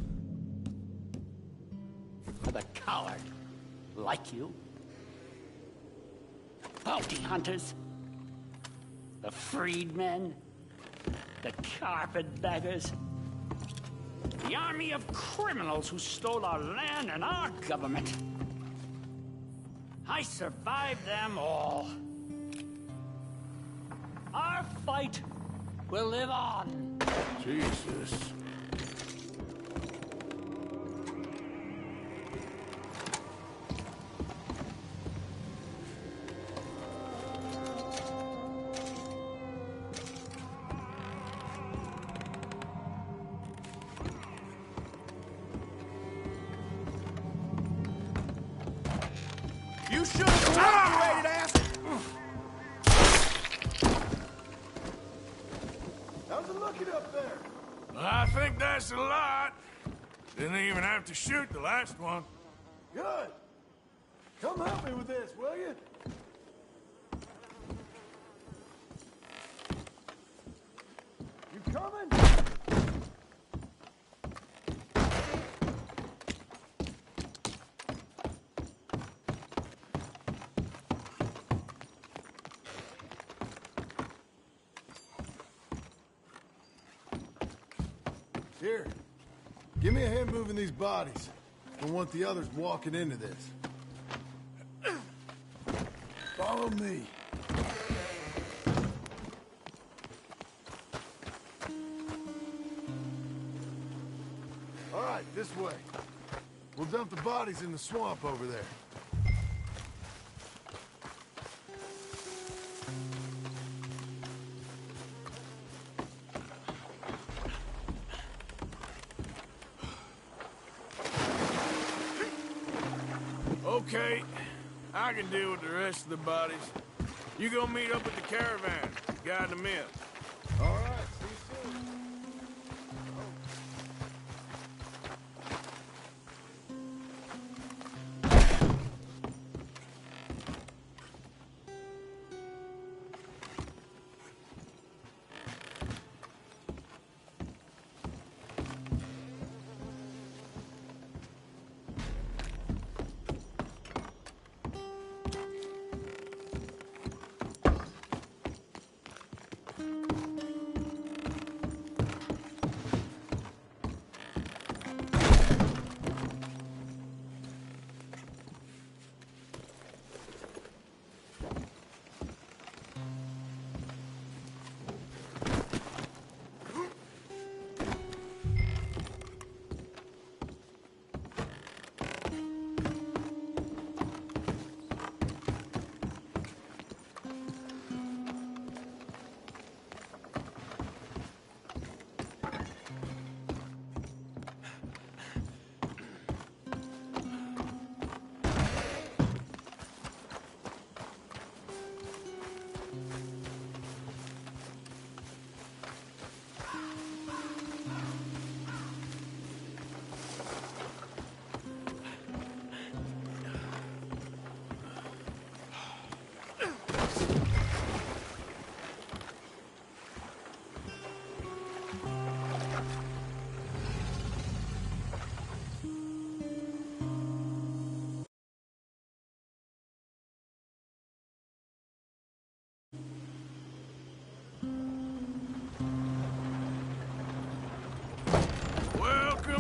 for the coward like you. Bounty hunters, the freedmen, the carpetbaggers, the army of criminals who stole our land and our government. I survived them all. Our fight will live on. Jesus. You should have cooperated, ass! How's it looking up there? I think that's a lot. Didn't even have to shoot the last one. Good. Come help me with this, will you? You coming? Here, give me a hand moving these bodies. Don't want the others walking into this. Follow me. All right, this way. We'll dump the bodies in the swamp over there. Okay, I can deal with the rest of the bodies. You go meet up with the caravan, guide them in. All right, see you soon.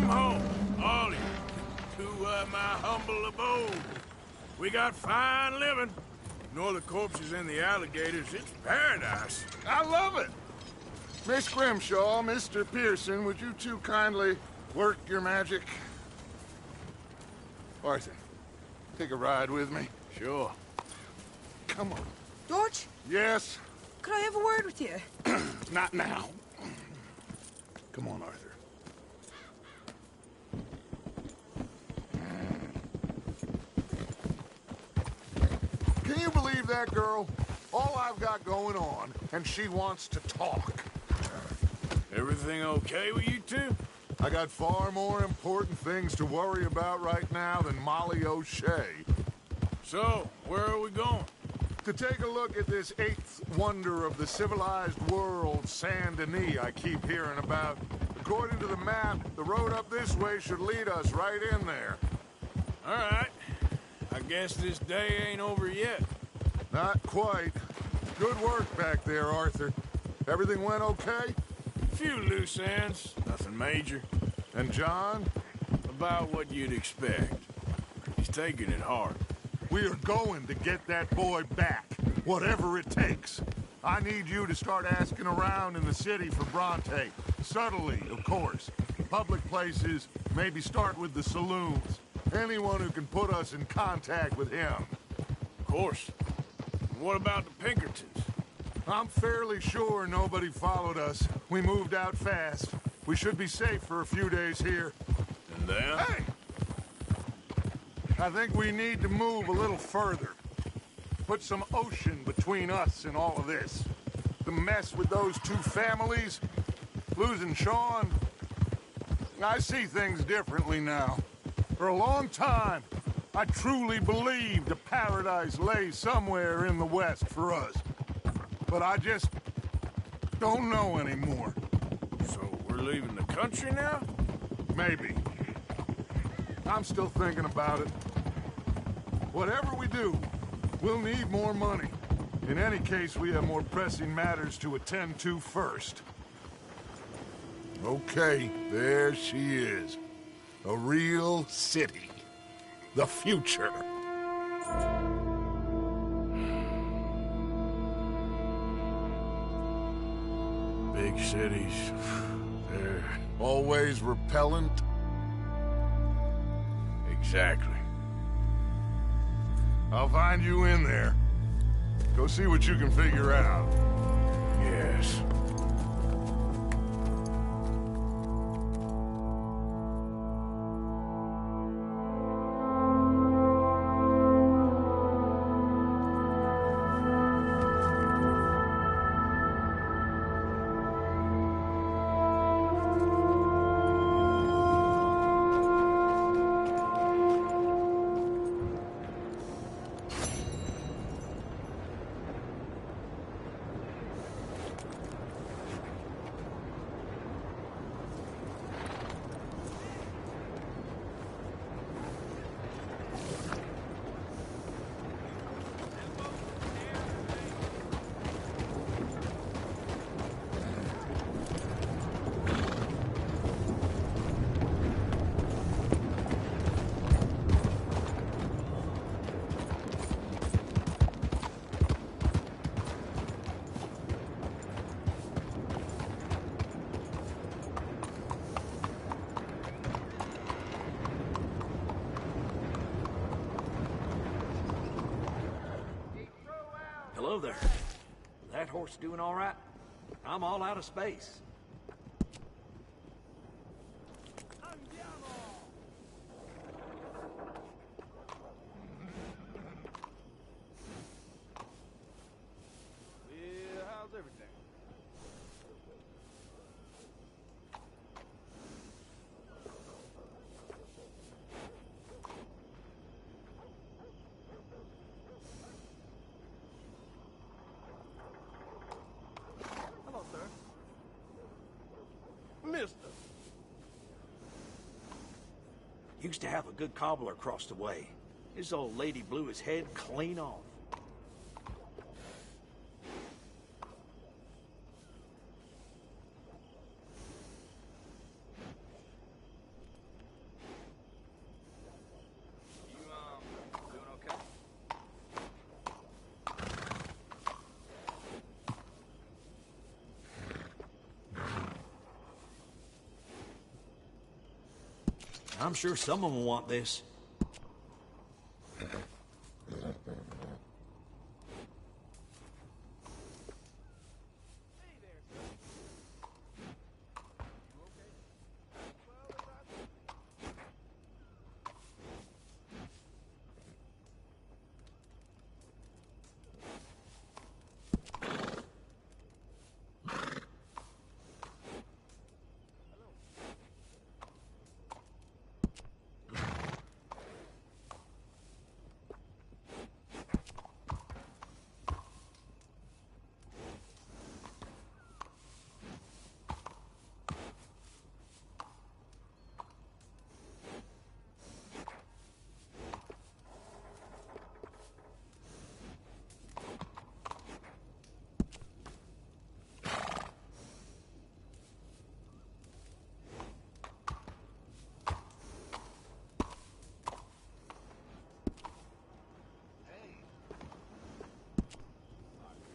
Welcome home, all of you, to my humble abode. We got fine living. Ignore the corpses and the alligators. It's paradise. I love it. Miss Grimshaw, Mr. Pearson, would you two kindly work your magic? Arthur, take a ride with me. Sure. Come on. George? Yes? Could I have a word with you? Not now. Come on, Arthur. Can you believe that girl? All I've got going on, and she wants to talk. Everything okay with you two? I got far more important things to worry about right now than Molly O'Shea. So, where are we going? To take a look at this eighth wonder of the civilized world, Saint Denis, I keep hearing about. According to the map, the road up this way should lead us right in there. All right. I guess this day ain't over yet. Not quite. Good work back there, Arthur. Everything went okay? Few loose ends, nothing major. And John? About what you'd expect. He's taking it hard. We are going to get that boy back, whatever it takes. I need you to start asking around in the city for Bronte. Subtly, of course. Public places, maybe start with the saloons. Anyone who can put us in contact with him. Of course. What about the Pinkertons? I'm fairly sure nobody followed us. We moved out fast. We should be safe for a few days here. And then? Hey! I think we need to move a little further. Put some ocean between us and all of this. The mess with those two families, losing Sean. I see things differently now. For a long time, I truly believed a paradise lay somewhere in the West for us. But I just don't know anymore. So we're leaving the country now? Maybe. I'm still thinking about it. Whatever we do, we'll need more money. In any case, we have more pressing matters to attend to first. Okay, there she is. A real city. The future. Big cities. They're always repellent. Exactly. I'll find you in there. Go see what you can figure out. Yes. Hello there. That horse doing all right? I'm all out of space. Yeah, how's everything? Hello, sir. Mister. Used to have a good cobbler across the way. His old lady blew his head clean off. I'm sure someone will want this.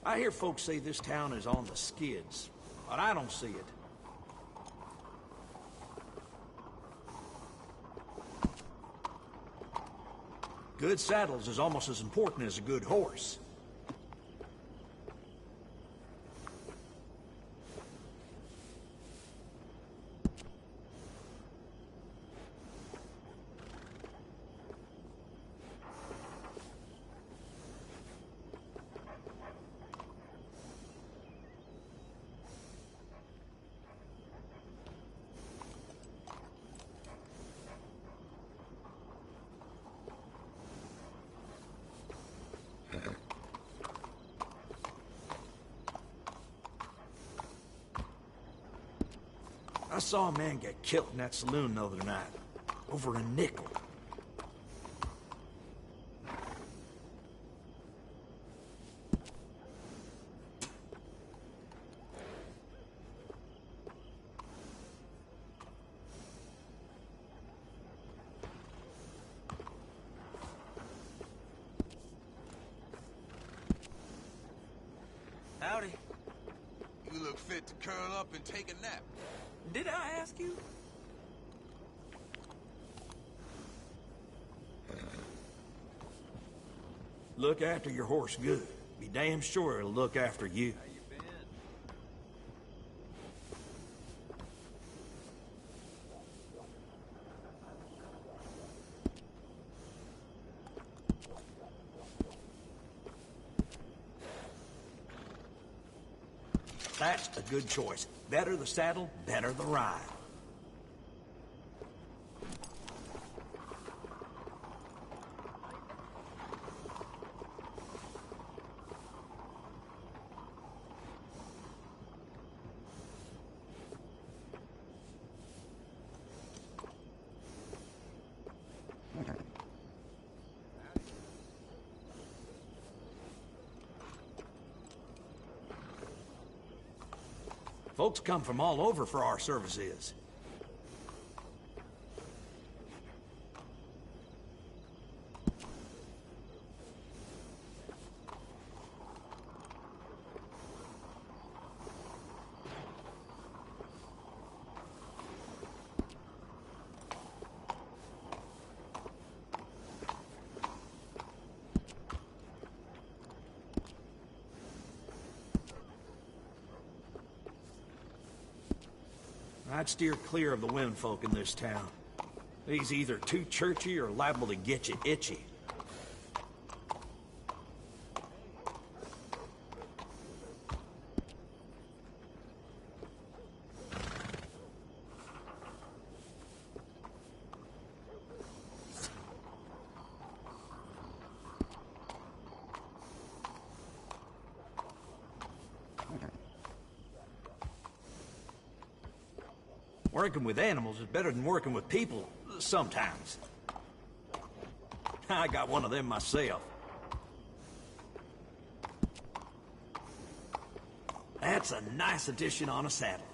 I hear folks say this town is on the skids, but I don't see it. Good saddles is almost as important as a good horse. I saw a man get killed in that saloon the other night. Over a nickel. Howdy. You look fit to curl up and take a nap. Did I ask you? Look after your horse good. Be damn sure it'll look after you. That's a good choice. Better the saddle, better the ride. Folks come from all over for our services. I'd steer clear of the womenfolk in this town. He's either too churchy or liable to get you itchy. Working with animals is better than working with people, sometimes. I got one of them myself. That's a nice addition on a saddle.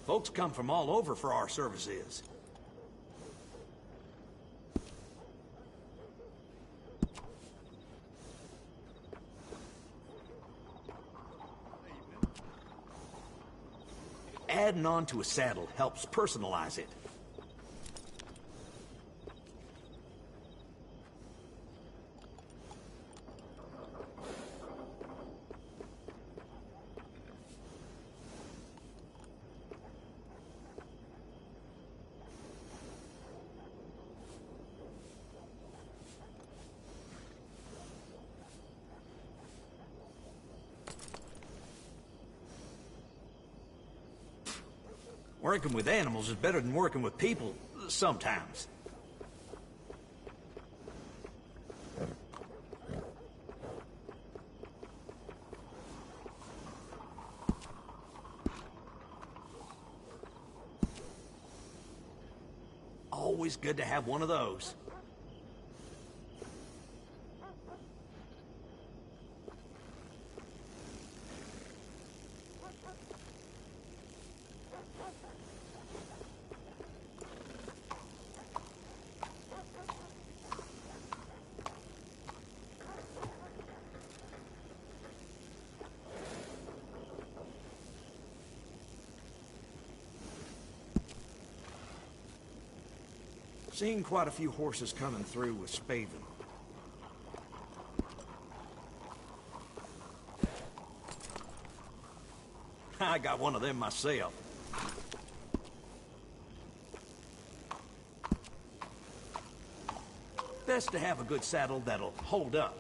Folks come from all over for our services. Adding on to a saddle helps personalize it. Working with animals is better than working with people, sometimes. Always good to have one of those. Seen quite a few horses coming through with Spaven. I got one of them myself. Best to have a good saddle that'll hold up.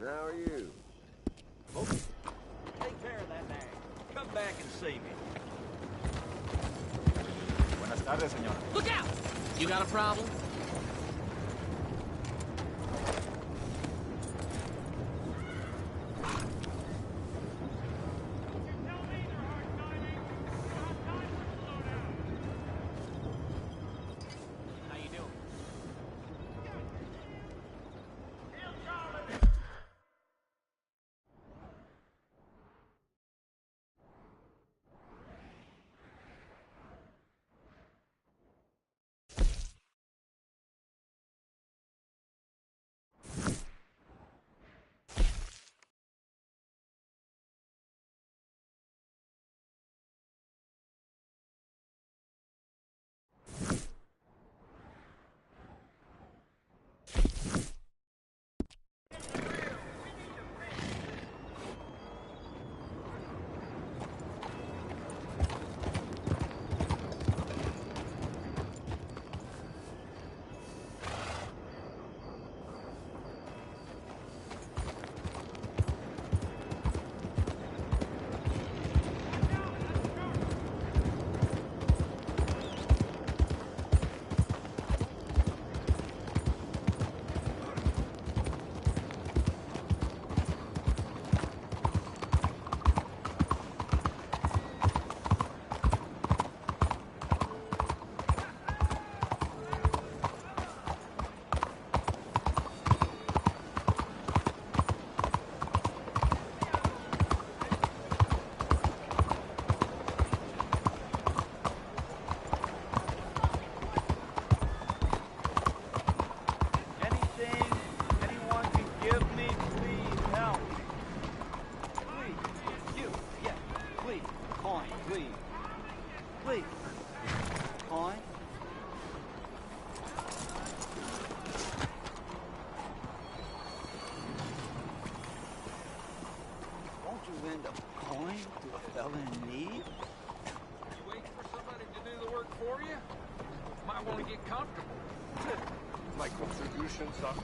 How are you? Oh, take care of that nag. Come back and see me. Buenas tardes, señora. Look out! You got a problem?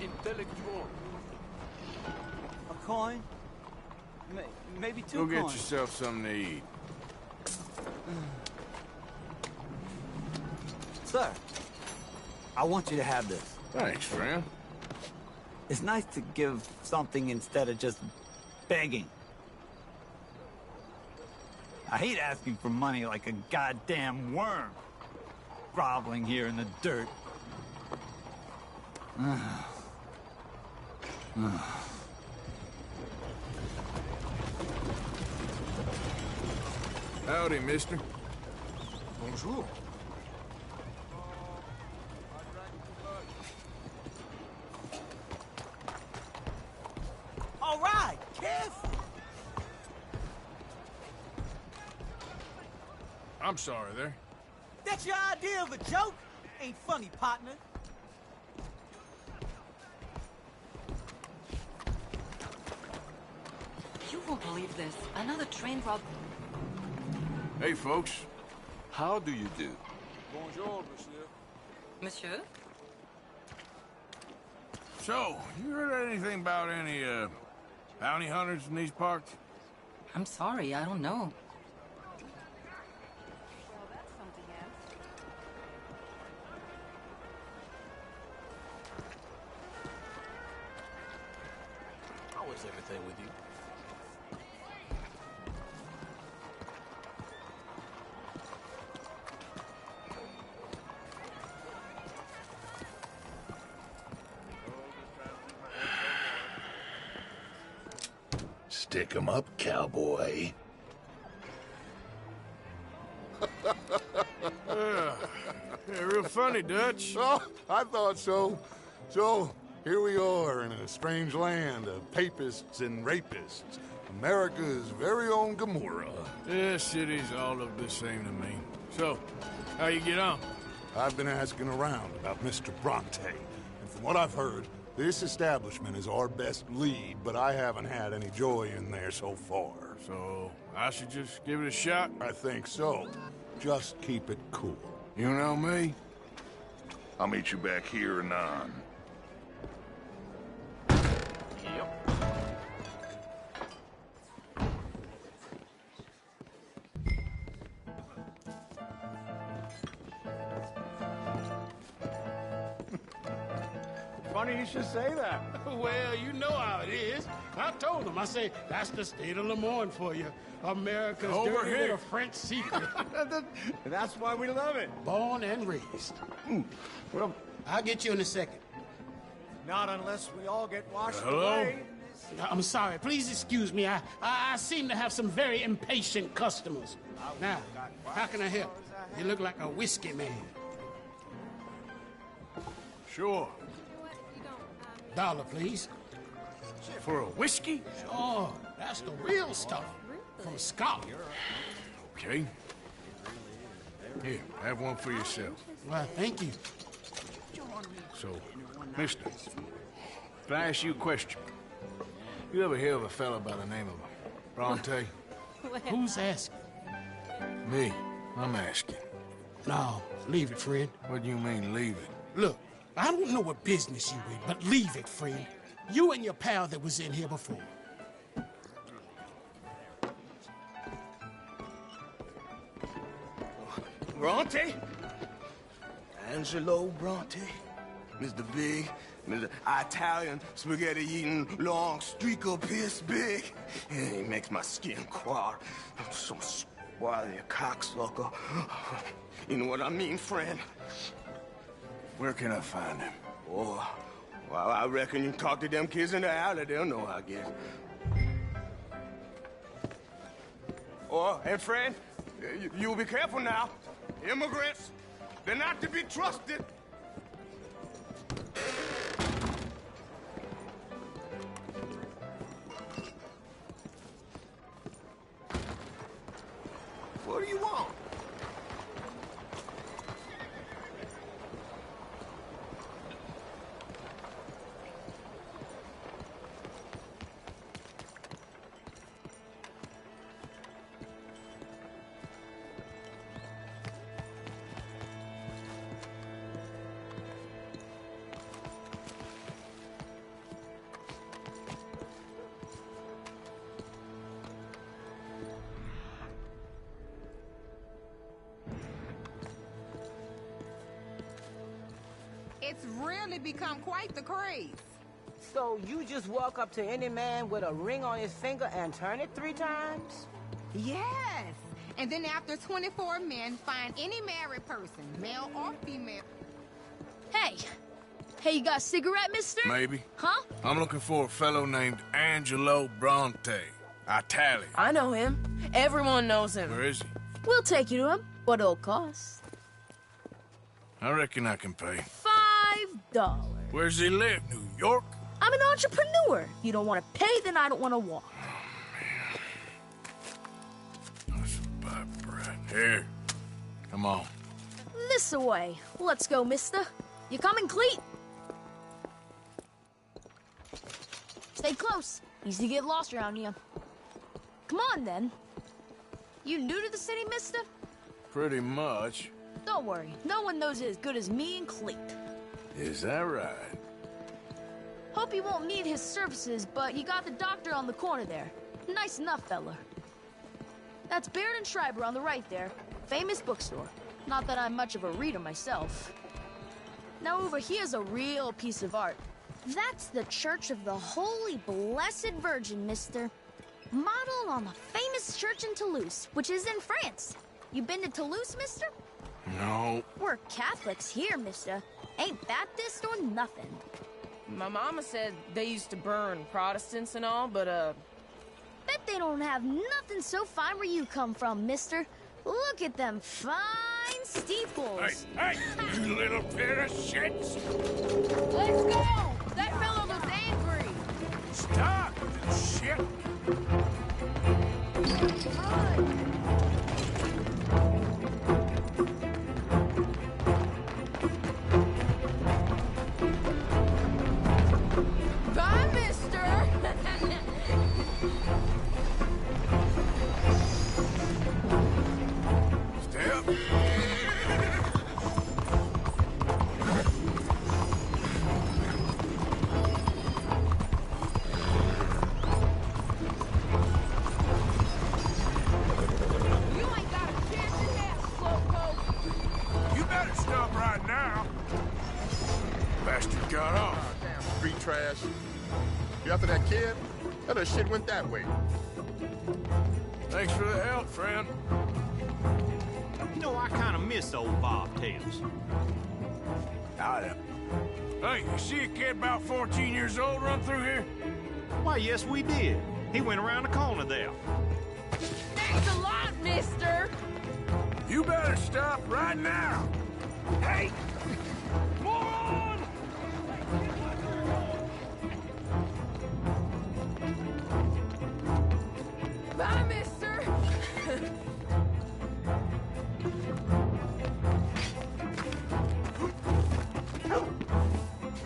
Intellectual. A coin? Maybe two Go get coins. yourself something to eat. Sir, I want you to have this. Thanks, friend. It's nice to give something instead of just begging. I hate asking for money like a goddamn worm, groveling here in the dirt. Howdy, mister. Bonjour. All right, careful. I'm sorry there. That's your idea of a joke? Ain't funny, partner. You won't believe this. Another train rob... Hey, folks. How do you do? Bonjour, monsieur. Monsieur? So, you heard anything about any, bounty hunters in these parts? I'm sorry, I don't know. How is everything with you? Stick 'em up, cowboy. Yeah, real funny, Dutch. Oh, I thought so. So, here we are in a strange land of papists and rapists. America's very own Gomorrah. This city's all look the same to me. So, how you get on? I've been asking around about Mr. Bronte, and from what I've heard, this establishment is our best lead, but I haven't had any joy in there so far. So, I should just give it a shot? I think so. Just keep it cool. You know me? I'll meet you back here anon. Funny you should say that. Well, you know how it is. I told him. I said, that's the state of Lemoyne for you. America's Over dirty here. little French secret. That's why we love it. Born and raised. Well, I'll get you in a second. not unless we all get washed Hello? away. I'm sorry. Please excuse me. I seem to have some very impatient customers. Now, how can I help? You look like a whiskey man. Sure. $1, please. For a whiskey? Sure. That's the real stuff. From Scotland. Okay. Here, have one for yourself. Well, thank you. So, mister, can I ask you a question? You ever hear of a fella by the name of Bronte? Who's asking? Me. I'm asking. No, leave it, friend. What do you mean, leave it? Look, I don't know what business you in, but leave it, friend. You and your pal that was in here before. Bronte? Angelo Bronte? Mr. Big, Mr. Italian spaghetti-eating long streaker piss big. He makes my skin crawl. I'm so squally a cocksucker. You know what I mean, friend? Where can I find him? Oh, well, I reckon you talk to them kids in the alley, they'll know, I guess. Oh, and friend, you be careful now. Immigrants, they're not to be trusted. What do you want? It's really become quite the craze. So you just walk up to any man with a ring on his finger and turn it 3 times? Yes. And then after 24 men, find any married person, male or female. Hey. Hey, you got a cigarette, mister? Maybe. Huh? I'm looking for a fellow named Angelo Bronte. Italian. I know him. Everyone knows him. Where is he? We'll take you to him. What it'll cost? I reckon I can pay. $5. Where's he live? New York? I'm an entrepreneur. If you don't want to pay, then I don't want to walk. That's a bad bread. Here. Come on. This away. Let's go, mister. You coming, Cleet? Stay close. Easy to get lost around here. Come on, then. You new to the city, mister? Pretty much. Don't worry. No one knows it as good as me and Cleet. Is that right? Hope you won't need his services, but you got the doctor on the corner there. Nice enough, fella. That's Baird and Schreiber on the right there. Famous bookstore. Not that I'm much of a reader myself. Now over here's a real piece of art. That's the Church of the Holy Blessed Virgin, mister. Modeled on the famous church in Toulouse, which is in France. You been to Toulouse, mister? No. We're Catholics here, mister. Ain't Baptist or nothing. My mama said they used to burn Protestants and all, but, Bet they don't have nothing so fine where you come from, mister. Look at them fine steeples. Hey, you little pair of shits! Let's go! That fellow looks angry. Stop with this shit! Bye, mister! Stay up. You better stop right now. Bastard got off. Damn street trash. You after that kid? That shit went that way. Thanks for the help, friend. You know, I kind of miss old bobtails. Hey, you see a kid about 14 years old run through here? Why, yes, we did. He went around the corner there. Thanks a lot, mister! You better stop right now. Hey! Moron! Bye, mister!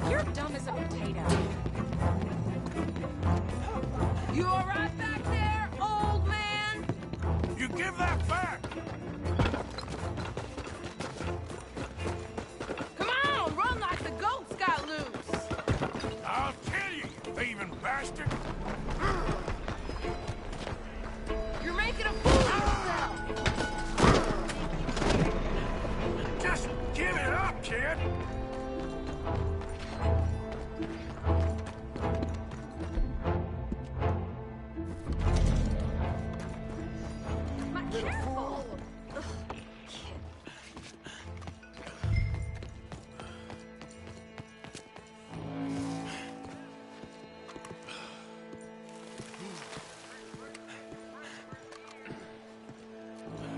You're dumb as a potato. You all right back there, old man? You give that back! Come on, run like the goats got loose! I'll tell you, you thieving bastard! You're making a fool of yourself! Just give it up, kid! Careful!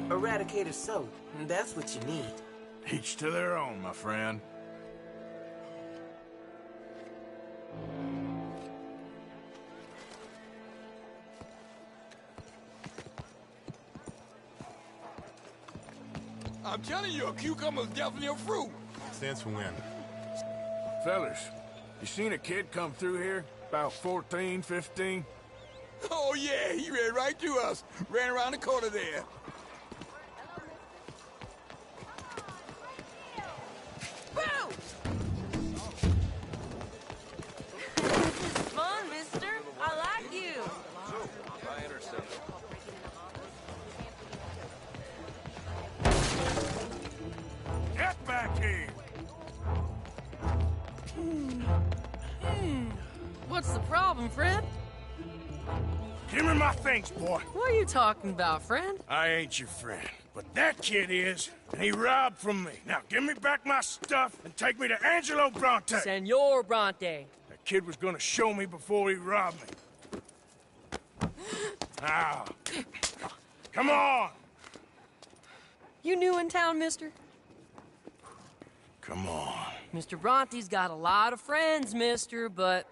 Eradicator soap. That's what you need. Each to their own, my friend. I'm telling you, a cucumber's definitely a fruit. Since when? Fellas, you seen a kid come through here? About 14, 15? Oh, yeah, he ran right to us. Ran around the corner there. Boo! This is fun, mister. I like you. I intercept. Get back here! What's the problem, friend? Give me my things, boy. What are you talking about, friend? I ain't your friend, but that kid is, and he robbed from me. Now, give me back my stuff and take me to Angelo Bronte. Senor Bronte. That kid was gonna show me before he robbed me. Now, come on. You new in town, mister? Come on. Mr. Bronte's got a lot of friends, mister, but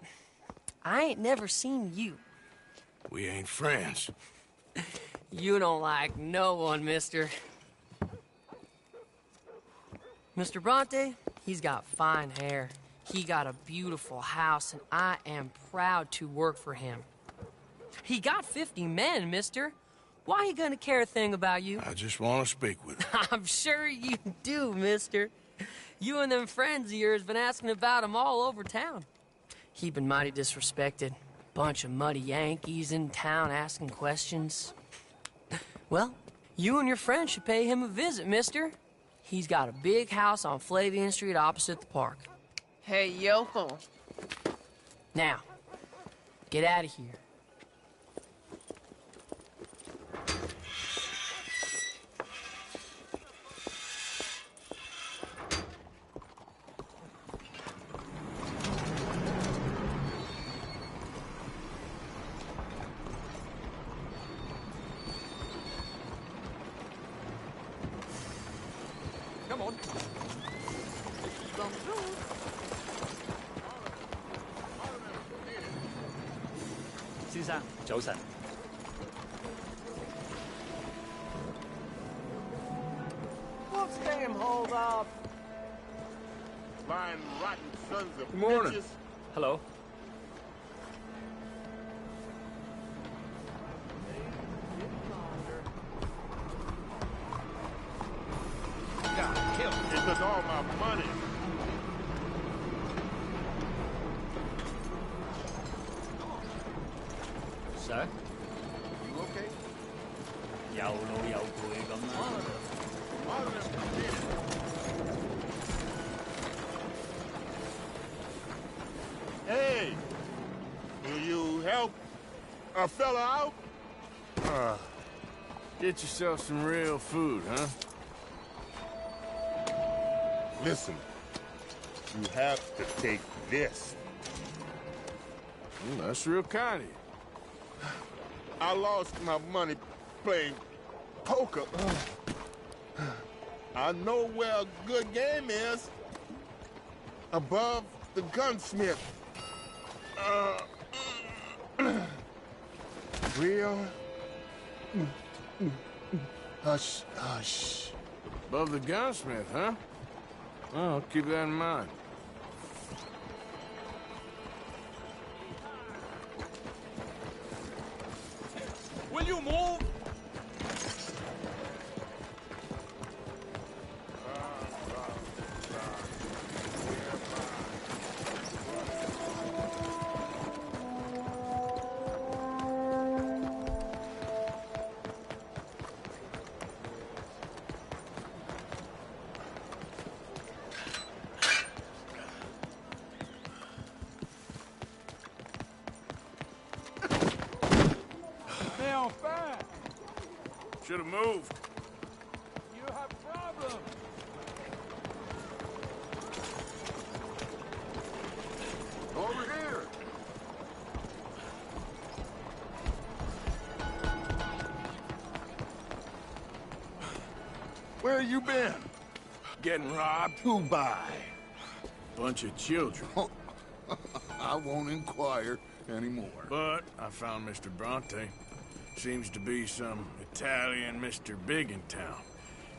I ain't never seen you. We ain't friends. You don't like no one, mister. Mr. Bronte, he's got fine hair. He got a beautiful house, and I am proud to work for him. He got 50 men, mister. Why he gonna care a thing about you? I just want to speak with him. I'm sure you do, mister. You and them friends of yours been asking about him all over town. He been mighty disrespected. Bunch of muddy Yankees in town asking questions. Well, you and your friend should pay him a visit, mister. He's got a big house on Flavian Street opposite the park. Hey, yokel. Now, get out of here. Come on. What's damn hold up? Lying rotten sons of Good morning. bitches. Hello. Got killed. It took all my money. Sir? You okay? 有老有背咁啦。Hey, will you help a fella out? Get yourself some real food, huh? Listen, you have to take this. Well, that's real kind of you. I lost my money playing poker. I know where a good game is. Above the gunsmith. Real. Hush, hush. Above the gunsmith, huh? Well, I'll keep that in mind. Will you move? Should have moved. You have problems. Over here. Where you been? Getting robbed? Who by? Bunch of children. I won't inquire anymore. But I found Mr. Bronte. Seems to be some Italian Mr. Big in town.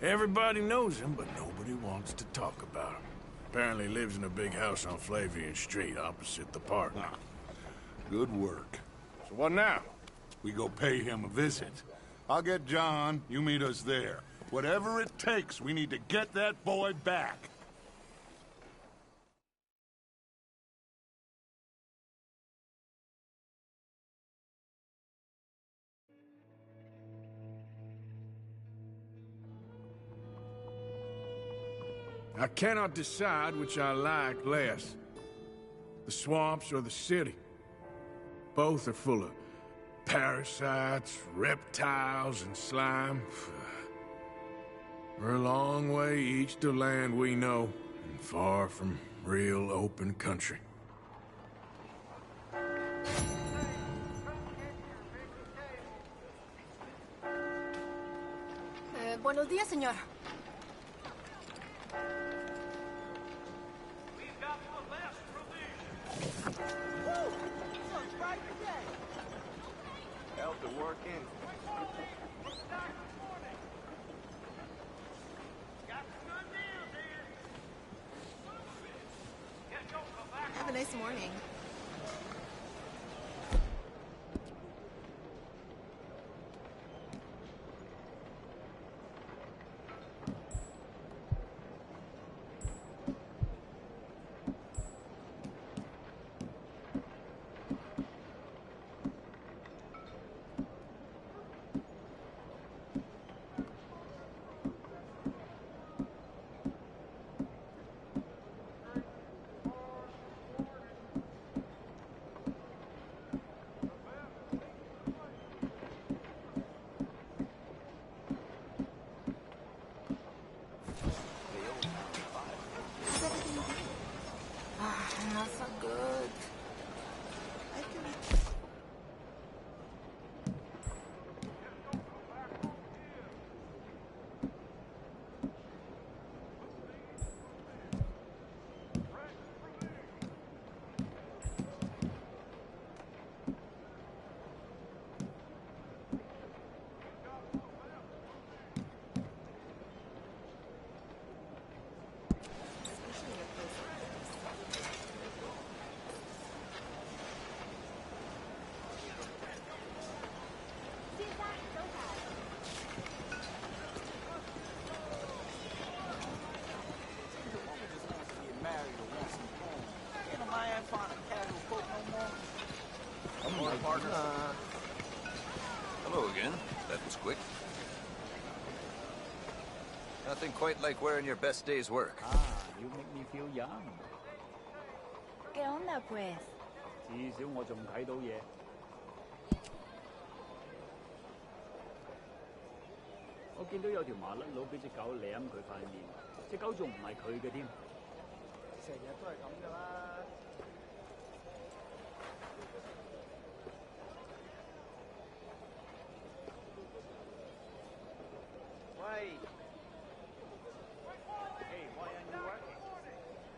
Everybody knows him, but nobody wants to talk about him. Apparently lives in a big house on Flavian Street opposite the park. Good work. So what now? We go pay him a visit. I'll get John, you meet us there. Whatever it takes, we need to get that boy back. I cannot decide which I like less. the swamps or the city. Both are full of parasites, reptiles, and slime. We're a long way east of land we know, and far from real open country. Buenos días, señor. Help to work in. Have a nice morning. Not so good. Hello again. That was quick. Nothing quite like wearing your best day's work. You make me feel young. ¿Qué onda, pues? 至少我仲睇到嘢。我見到有條麻甩佬俾隻狗舐佢塊面，隻狗仲唔係佢嘅添。成日都係咁噶啦。喂。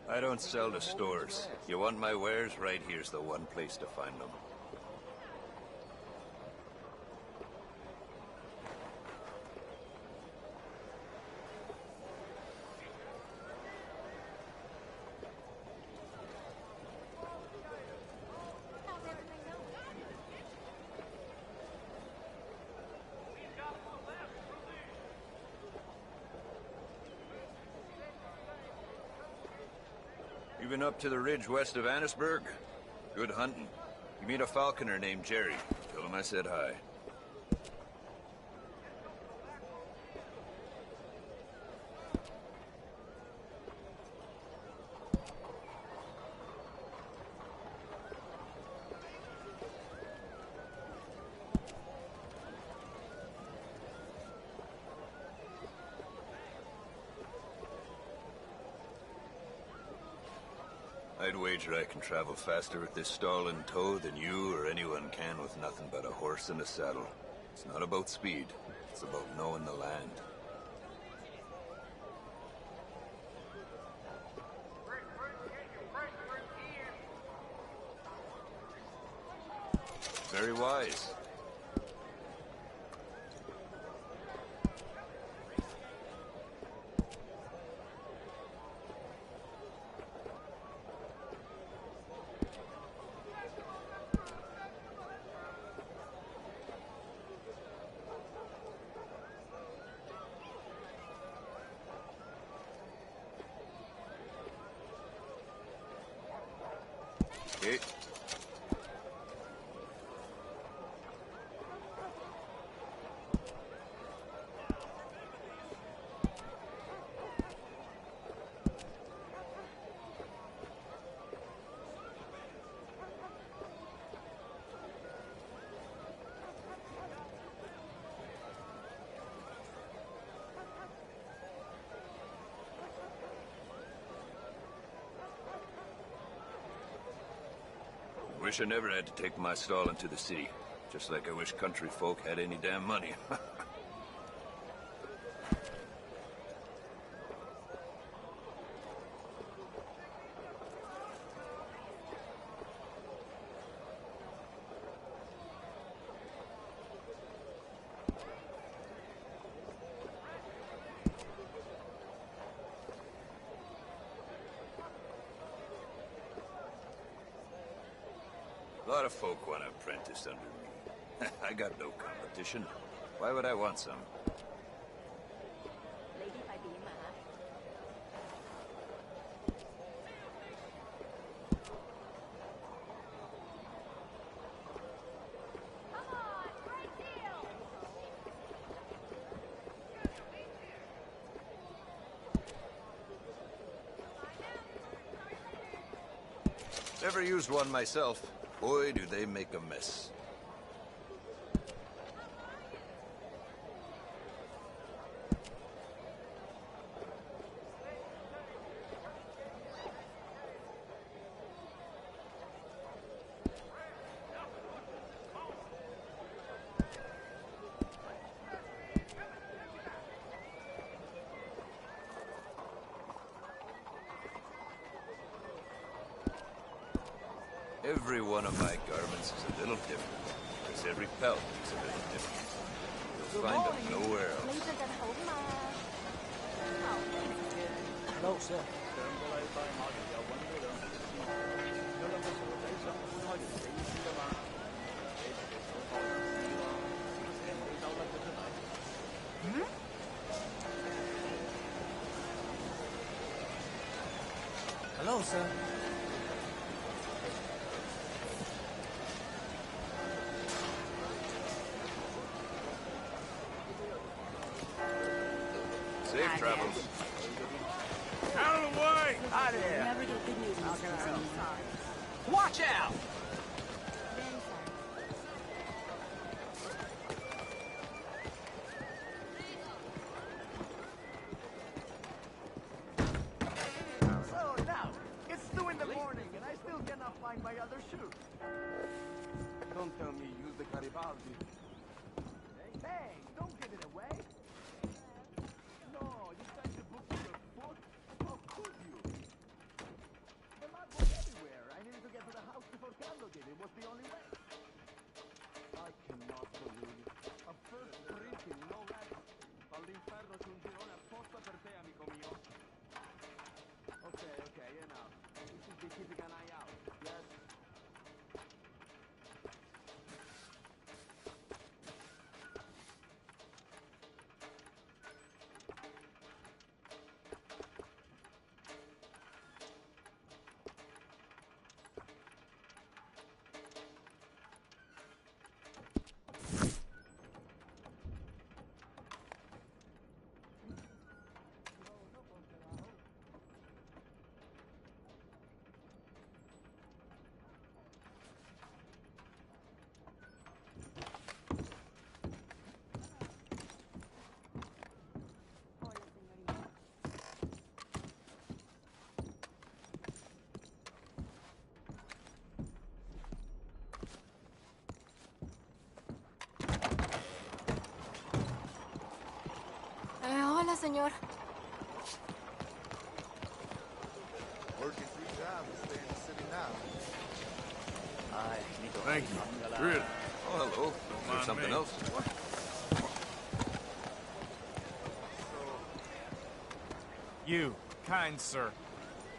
I don't sell to stores. You want my wares? Right here's the one place to find them. You been up to the ridge west of Annisburg? Good hunting. You meet a falconer named Jerry. Tell him I said hi. I'd wager I can travel faster with this stall in tow than you or anyone can with nothing but a horse and a saddle. It's not about speed, it's about knowing the land. Very wise. Okay. Wish I never had to take my stall into the city. Just like I wish country folk had any damn money. A lot of folk want to apprentice under me. I got no competition. Why would I want some? Never used one myself. Boy, do they make a mess. Every one of my garments is a little different, because every pelt is a little different. You'll find them nowhere else. Hello, sir. Hello, sir. Safe travels. Out of the way! Hi there. Never get good news. How can I help? Watch out! So now, it's 2 in the morning and I still cannot find my other shoe. Don't tell me you use the Garibaldi. Hey, don't give it away. No, you tried to book your foot? How could you? The mud was everywhere. I needed to get to the house before Carlo did. It was the only way. I cannot believe it. A first printing, no less. All'inferno c'è un girone apposta per te, amico mio. Okay, enough. You should be keeping an eye out, yes? Hola, señor. Working 3 jobs to stay in the city now. Thank you. Really? Oh, hello. Is there something else? You, kind sir,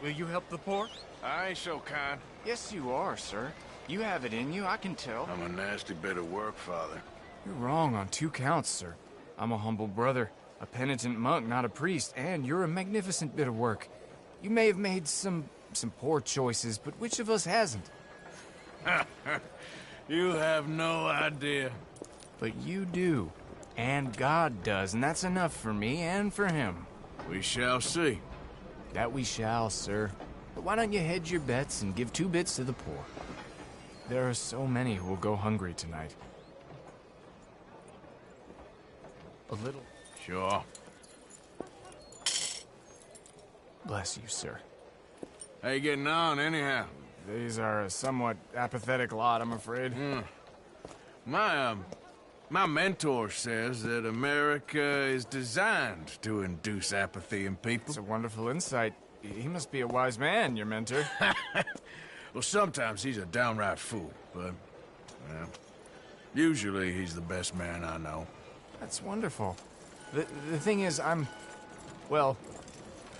will you help the poor? I ain't so kind. Yes, you are, sir. You have it in you, I can tell. I'm a nasty bit of work, Father. You're wrong on 2 counts, sir. I'm a humble brother, a penitent monk, not a priest, and you're a magnificent bit of work. You may have made some poor choices, but which of us hasn't? You have no idea. But you do. And God does, and that's enough for me and for him. We shall see. That we shall, sir. But why don't you hedge your bets and give 2 bits to the poor? There are so many who will go hungry tonight. A little. Sure. Bless you, sir. How you getting on, anyhow? These are a somewhat apathetic lot, I'm afraid. My mentor says that America is designed to induce apathy in people. It's a wonderful insight. He must be a wise man, your mentor. Well, sometimes he's a downright fool, but, well, usually he's the best man I know. That's wonderful. The thing is, well,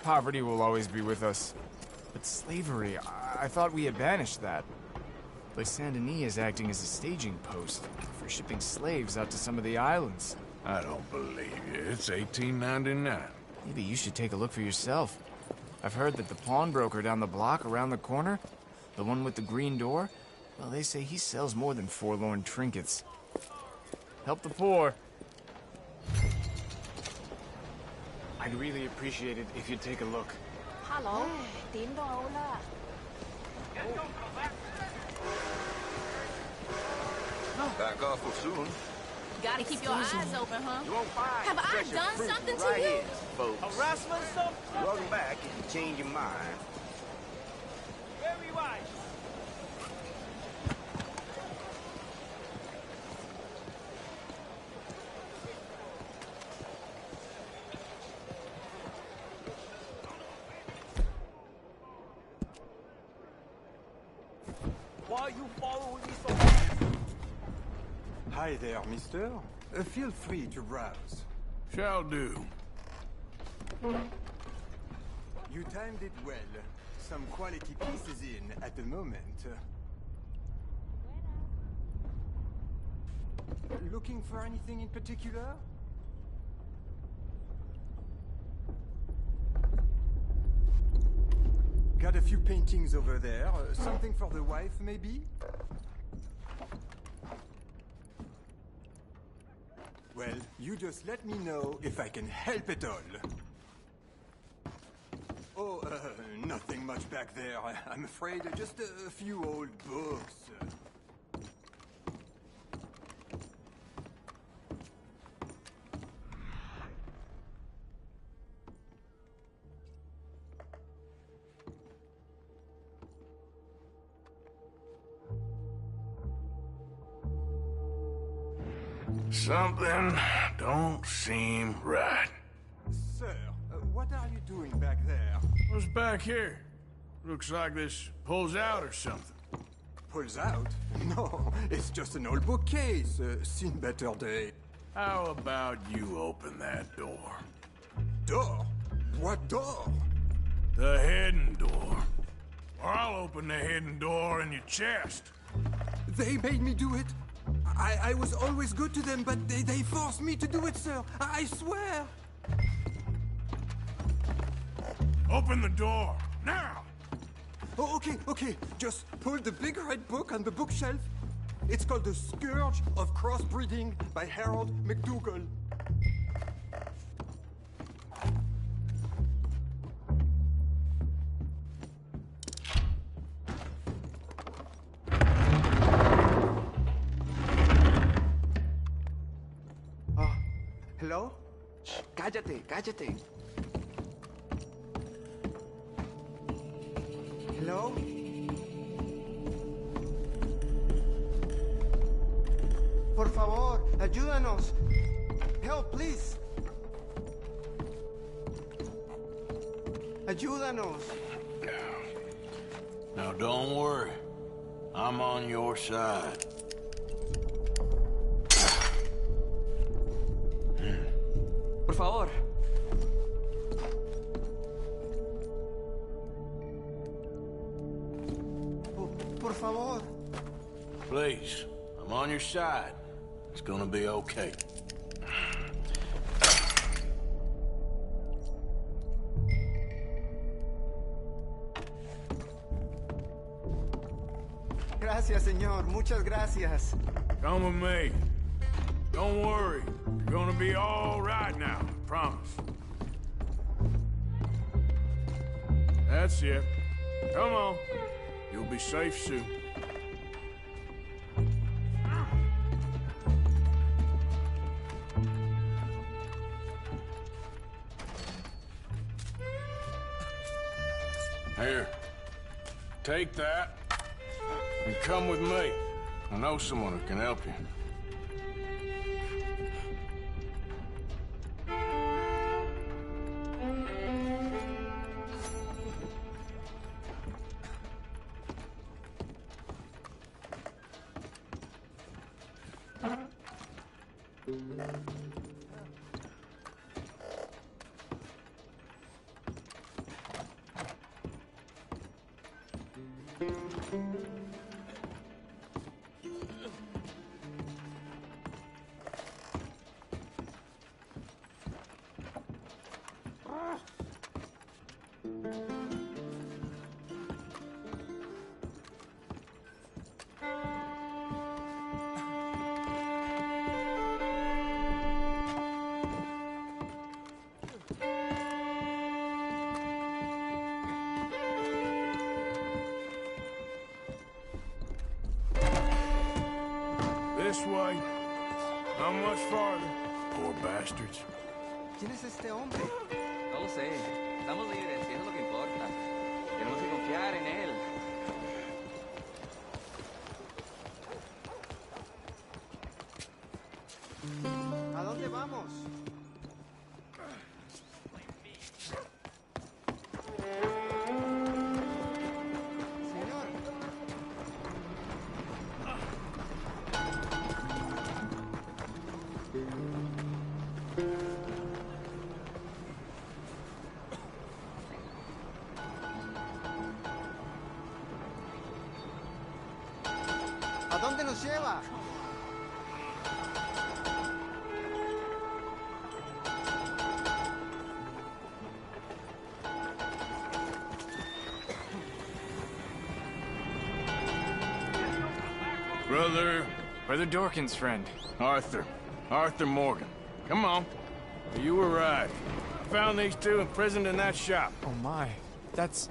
poverty will always be with us. But slavery, I thought we had banished that. Like Saint Denis is acting as a staging post for shipping slaves out to some of the islands. I don't believe you. It's 1899. Maybe you should take a look for yourself. I've heard that the pawnbroker down the block around the corner, the one with the green door, well, they say he sells more than forlorn trinkets. Help the poor. I'd really appreciate it if you'd take a look. Hello. 點都好啦。 Back off soon. Gotta keep your eyes open, huh? You won't find Have I fresher done fruit something to right you? here, folks. Harassment or something? Welcome back if you change your mind. Very wise. Why are you following me so fast? Hi there, mister. Feel free to browse. Shall do. You timed it well. Some quality pieces in at the moment. Looking for anything in particular? Got a few paintings over there. Something for the wife, maybe? Well, you just let me know if I can help at all. Oh, nothing much back there. I'm afraid just a few old books. Something don't seem right. Sir, what are you doing back there? What's back here? Looks like this pulls out or something. Pulls out? No, it's just an old bookcase. Seen better days. How about you open that door? Door? What door? The hidden door. Or I'll open the hidden door in your chest. They made me do it. I was always good to them, but they forced me to do it, sir. I swear. Open the door, now! Oh, okay. Just pull the big red book on the bookshelf. It's called The Scourge of Crossbreeding by Harold McDougall. Hello? Shh, cállate. Hello? Por favor, ayúdanos. Help, please. Ayúdanos. Now don't worry. I'm on your side. Por favor. Por favor. Please, I'm on your side. It's gonna be okay. Gracias, señor. Muchas gracias. Come with me. Don't worry. You're gonna be all right now. I promise. That's it. Come on. You'll be safe soon. Here. Take that. then come with me. I know someone who can help you. This way. Not much farther. Poor bastards. ¿Quién es este hombre? No lo sé. Estamos libres, y eso es lo que importa. Tenemos que confiar en él. ¿A dónde vamos? Señor. ¿A dónde nos lleva? Brother Dorkin's friend. Arthur Morgan. Come on. You were right. I found these two imprisoned in that shop. Oh my. That's...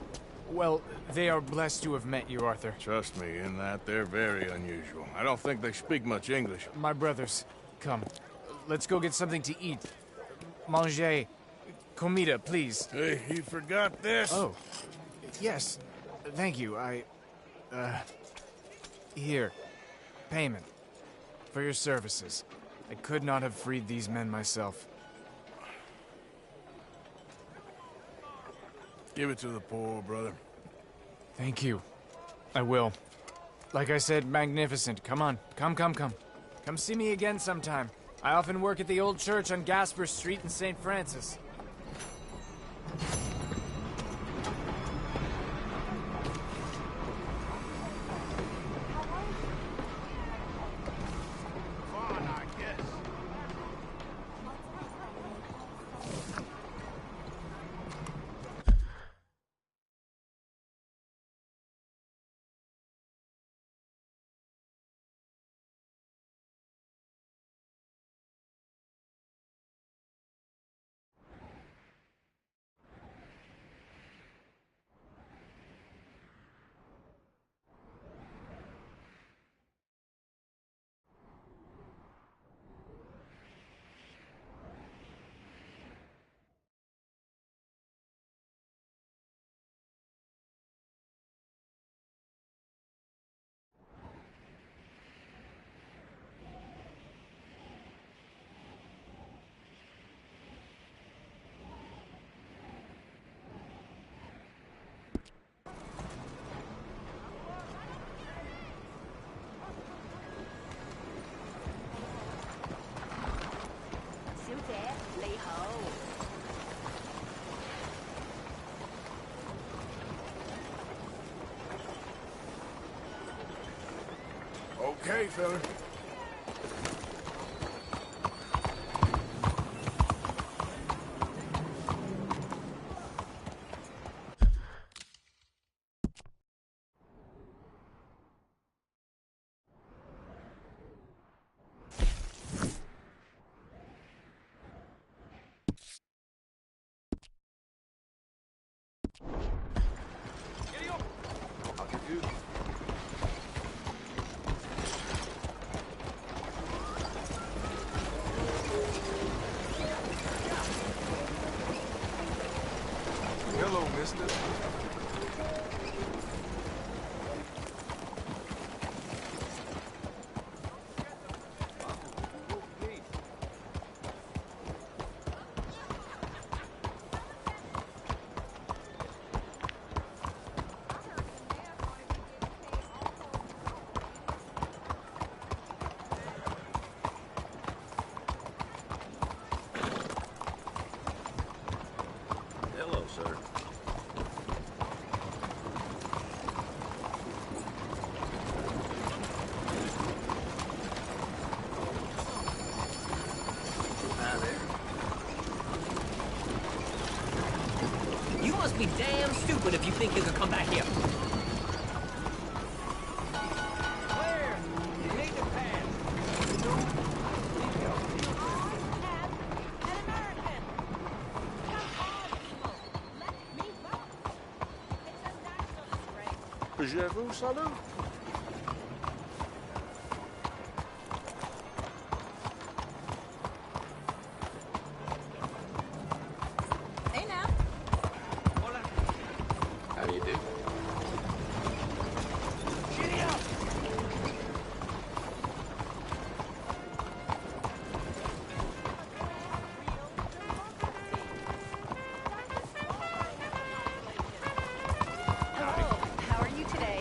Well, they are blessed to have met you, Arthur. Trust me, in that they're very unusual. I don't think they speak much English. My brothers, come. Let's go get something to eat. Manger. Comida, please. Hey, you forgot this? Oh. Yes. Thank you. Here. Payment. For your services. I could not have freed these men myself. Give it to the poor, brother. Thank you. I will. Like I said, magnificent. Come on. Come. Come see me again sometime. I often work at the old church on Gasper Street in St. Francis. Okay, fella. Hello, mister. be damn stupid if you think you could come back here. Clear! You need to pass. Je vous salue. Hey now. How do you do? Giddy up! Hello. How are you today?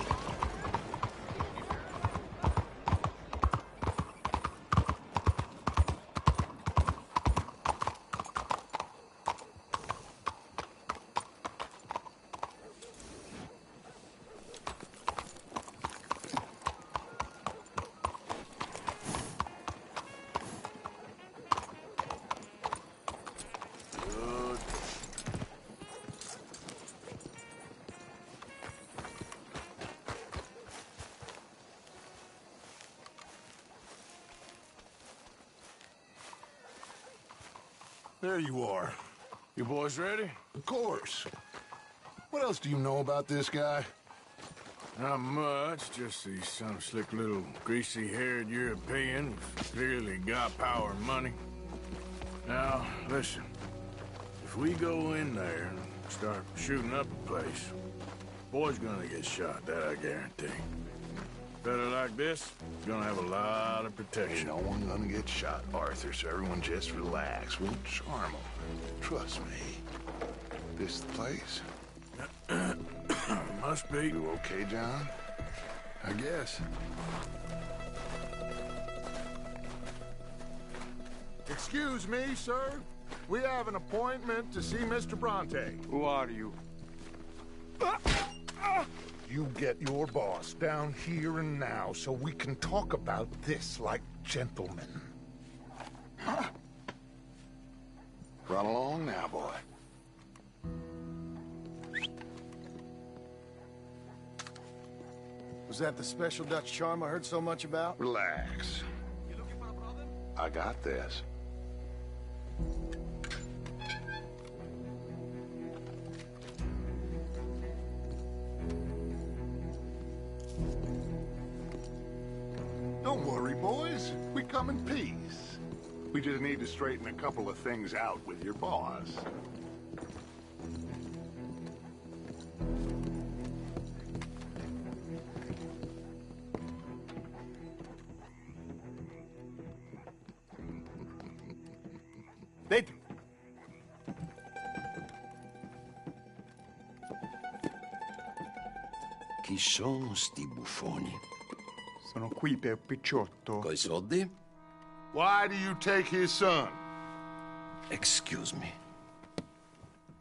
There you are. You boys ready? Of course. What else do you know about this guy? Not much, just he's some slick little greasy-haired European who's clearly got power and money. Now, listen. If we go in there and start shooting up the place, boy's gonna get shot, that I guarantee. Better like this, is gonna have a lot of protection. Ain't no one gonna get shot, Arthur, so everyone just relax. We'll charm them. Trust me. This the place? Must be. You okay, John? I guess. Excuse me, sir. We have an appointment to see Mr. Bronte. Who are you? You get your boss down here and now so we can talk about this like gentlemen. Run along now, boy. Was that the special Dutch charm I heard so much about? Relax. You looking for a problem? I got this. Don't worry, boys. We come in peace. We just need to straighten a couple of things out with your boss. Dentro. Chi sono sti buffoni? Sono qui per Picciotto. Coi soldi? Why do you take his son? Excuse me.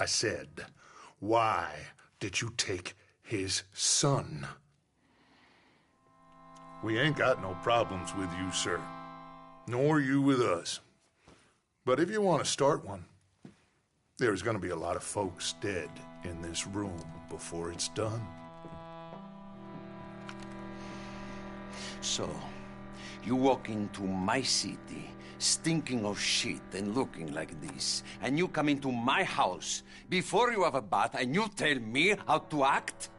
I said, why did you take his son? We ain't got no problems with you, sir. Nor you with us. But if you want to start one, there's gonna be a lot of folks dead in this room before it's done. So, you walk into my city, stinking of shit and looking like this, and you come into my house before you have a bath and you tell me how to act?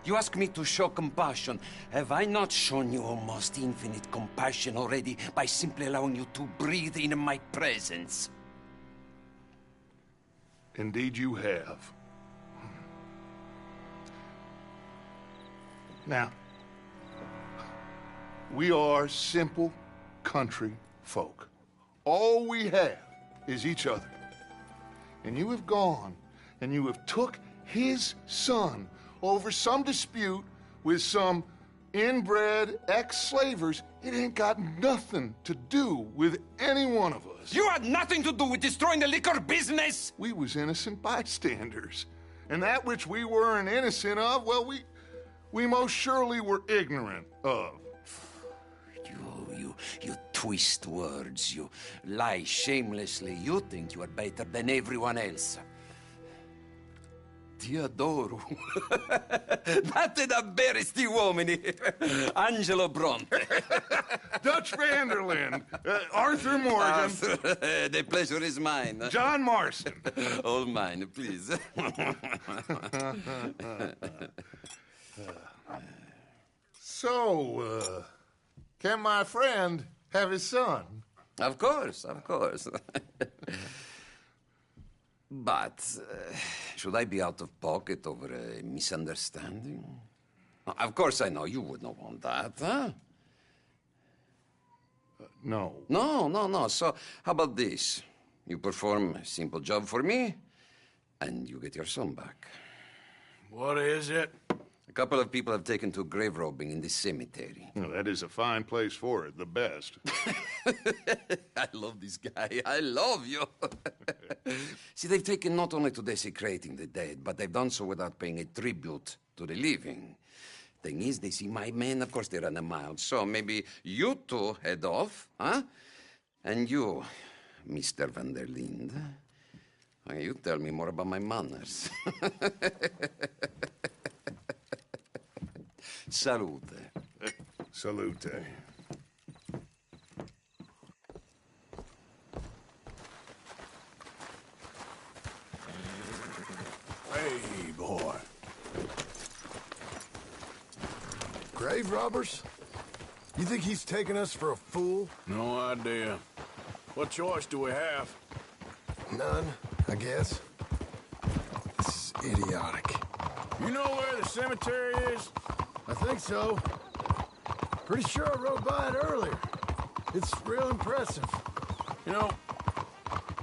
You ask me to show compassion. Have I not shown you almost infinite compassion already by simply allowing you to breathe in my presence? Indeed you have. Now, we are simple country folk. All we have is each other. And you have gone and you have took his son over some dispute with some inbred ex-slavers. It ain't got nothing to do with any one of us. You had nothing to do with destroying the liquor business! We was innocent bystanders. And that which we weren't innocent of, well, we most surely were ignorant of. You twist words, you lie shamelessly, you think you are better than everyone else. ti adoro. Batte davvero sti uomini. Angelo Bronte. Dutch Vanderlyn. Arthur Morgan. Arthur, the pleasure is mine. John Marston. All mine, please. So, can my friend have his son? Of course, of course. But should I be out of pocket over a misunderstanding? Of course I know you would not want that, huh? No. No. So how about this? You perform a simple job for me, and you get your son back. What is it? A couple of people have taken to grave robbing in the cemetery. Well, that is a fine place for it, the best. I love this guy. I love you. See, they've taken not only to desecrating the dead, but they've done so without paying a tribute to the living. Thing is, they see my men, of course they run a mile. So maybe you two head off, huh? And you, Mr. Van der Linde, you tell me more about my manners. Salute. Salute. Hey, boy. Grave robbers? You think he's taking us for a fool? No idea. What choice do we have? None, I guess. This is idiotic. You know where the cemetery is? I think so. Pretty sure I rode by it earlier. It's real impressive. You know,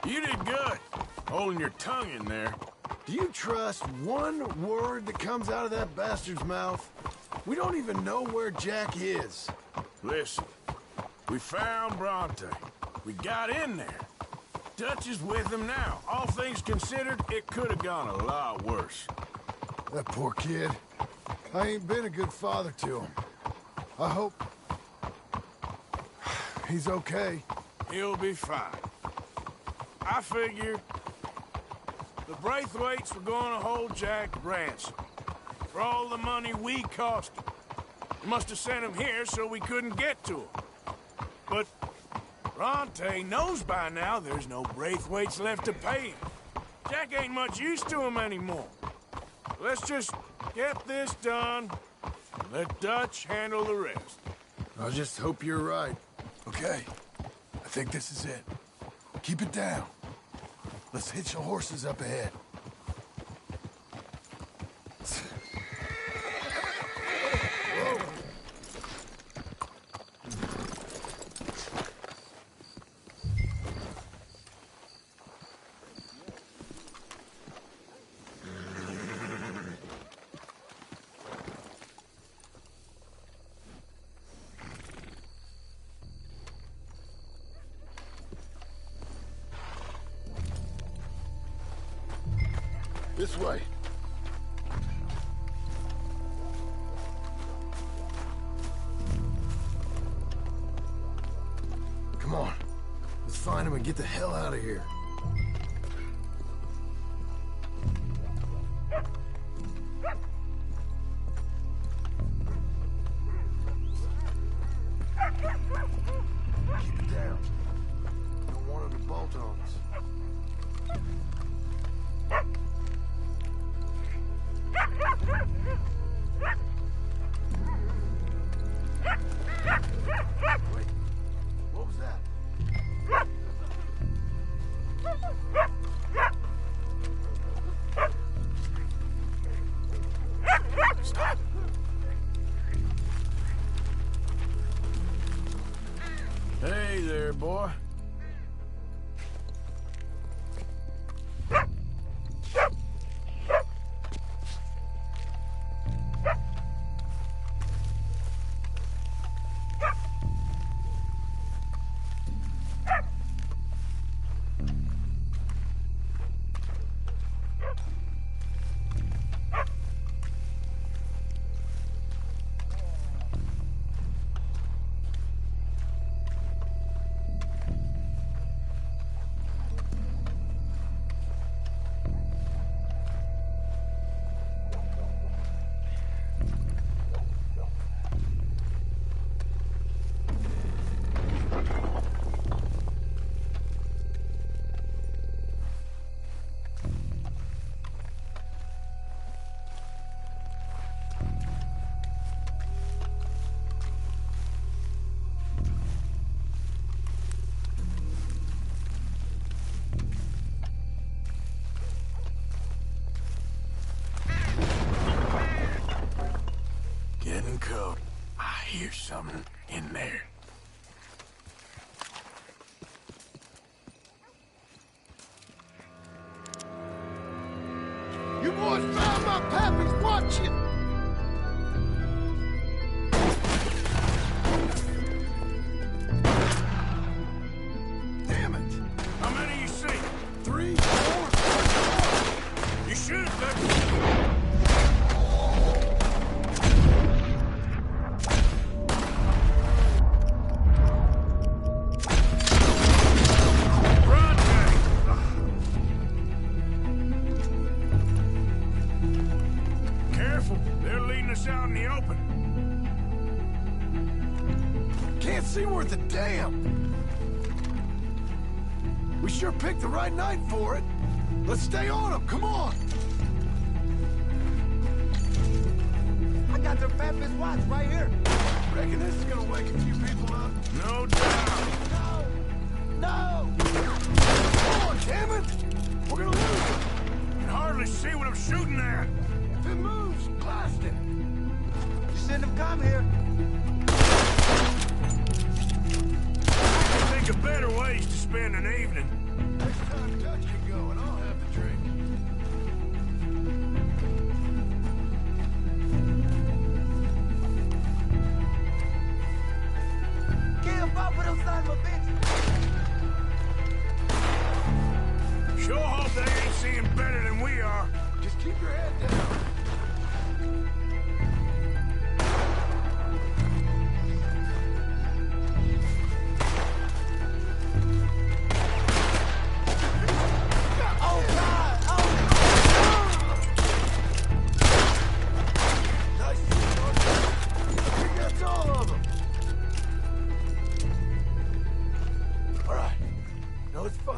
you did good, holding your tongue in there. Do you trust one word that comes out of that bastard's mouth? We don't even know where Jack is. Listen, we found Bronte. We got in there. Dutch is with him now. All things considered, it could have gone a lot worse. That poor kid. I ain't been a good father to him. I hope he's okay. He'll be fine. I figure the Braithwaites were going to hold Jack ransom for all the money we cost him. They must have sent him here so we couldn't get to him. But Bronte knows by now there's no Braithwaites left to pay him. Jack ain't much use to him anymore. Let's just get this done and let Dutch handle the rest. I just hope you're right. Okay, I think this is it. Keep it down. Let's hitch the horses up ahead. This way. Come on. Let's find him and get the hell out of here. Keep it down. Don't want him to bolt on us. Wait, what was that? Stop! Hey there, boy. code. I hear something in there. You boys found my pappy's watching! Damn it! How many you see? 3, 4. You should have out in the open. Can't see worth a damn. We sure picked the right night for it. Let's stay on them, come on. I got their pappy's watch right here. Reckon this is gonna wake a few people up? No doubt. No! Come on, damn it! We're gonna lose them. I can hardly see what I'm shooting at. If it moves, blast it. You shouldn't have come here. I can think of better ways to spend an evening. Next time Dutch can go and I'll have the drink. Can't pop with those son of a bitch. Sure hope they ain't seeing better than we are. Just keep your head down.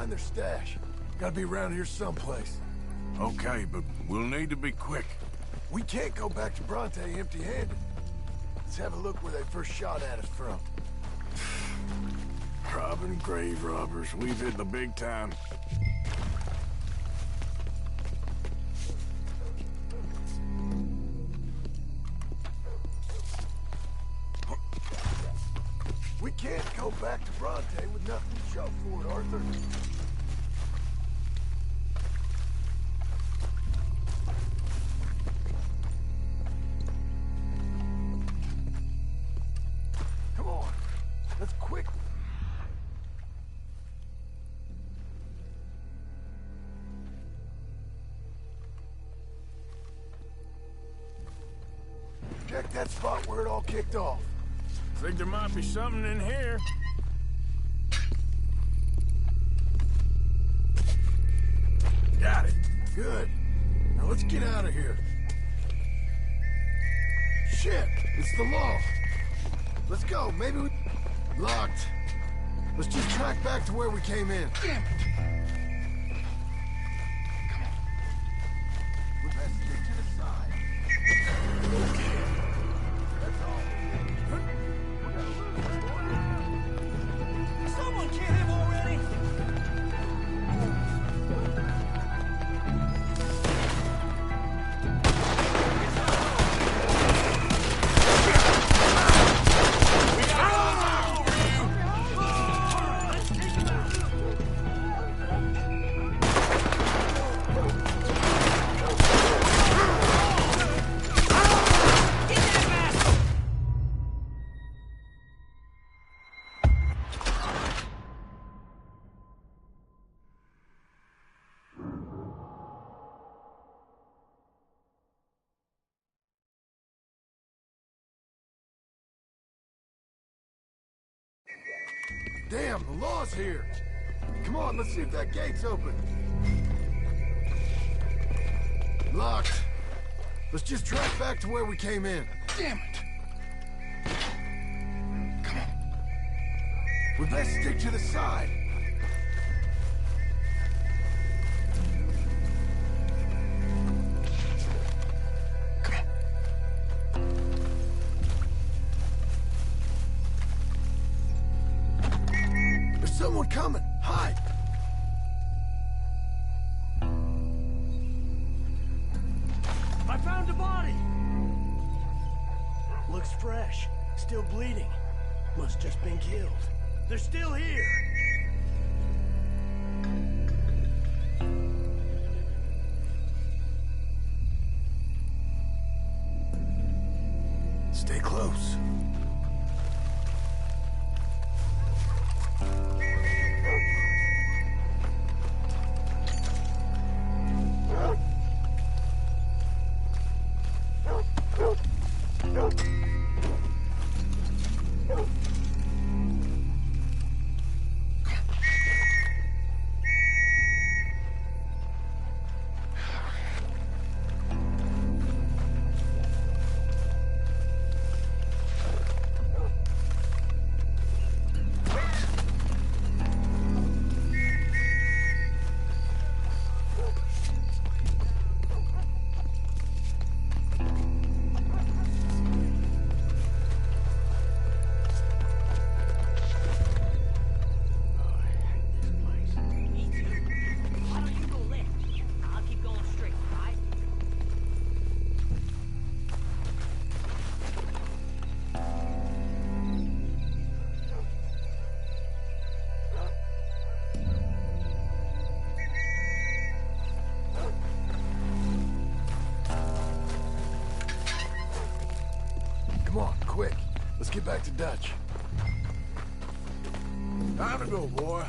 Their stash. Gotta be around here someplace. Okay, but we'll need to be quick. We can't go back to Bronte empty-handed. Let's have a look where they first shot at us from. Robbing grave robbers. We've hit the big time. We can't go back to Bronte with nothing to show for it, Arthur. Come on, let's quick. Check that spot where it all kicked off. Think there might be something in here. Got it. Good. Now let's get out of here. Shit! It's the law. Let's go. Maybe we... Locked. Let's just track back to where we came in. Damn it! Come on. We best stick to the side. Okay. That's all. Someone kill him already! Damn, the law's here. Come on, let's see if that gate's open. Locked. Let's just track back to where we came in. Damn it. Come on. We best stick to the side. Someone coming! Hide! I found a body! Looks fresh. Still bleeding. Must just been killed. They're still here! Stay close. Come on, quick. Let's get back to Dutch. Time to go, boy.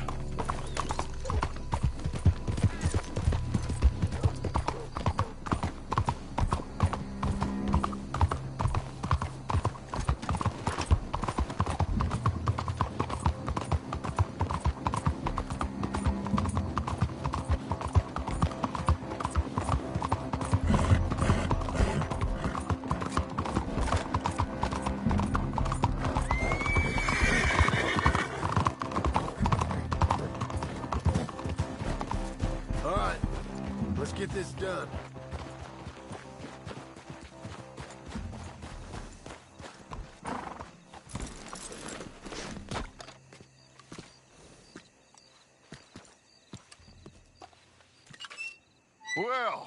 All right, let's get this done. Well,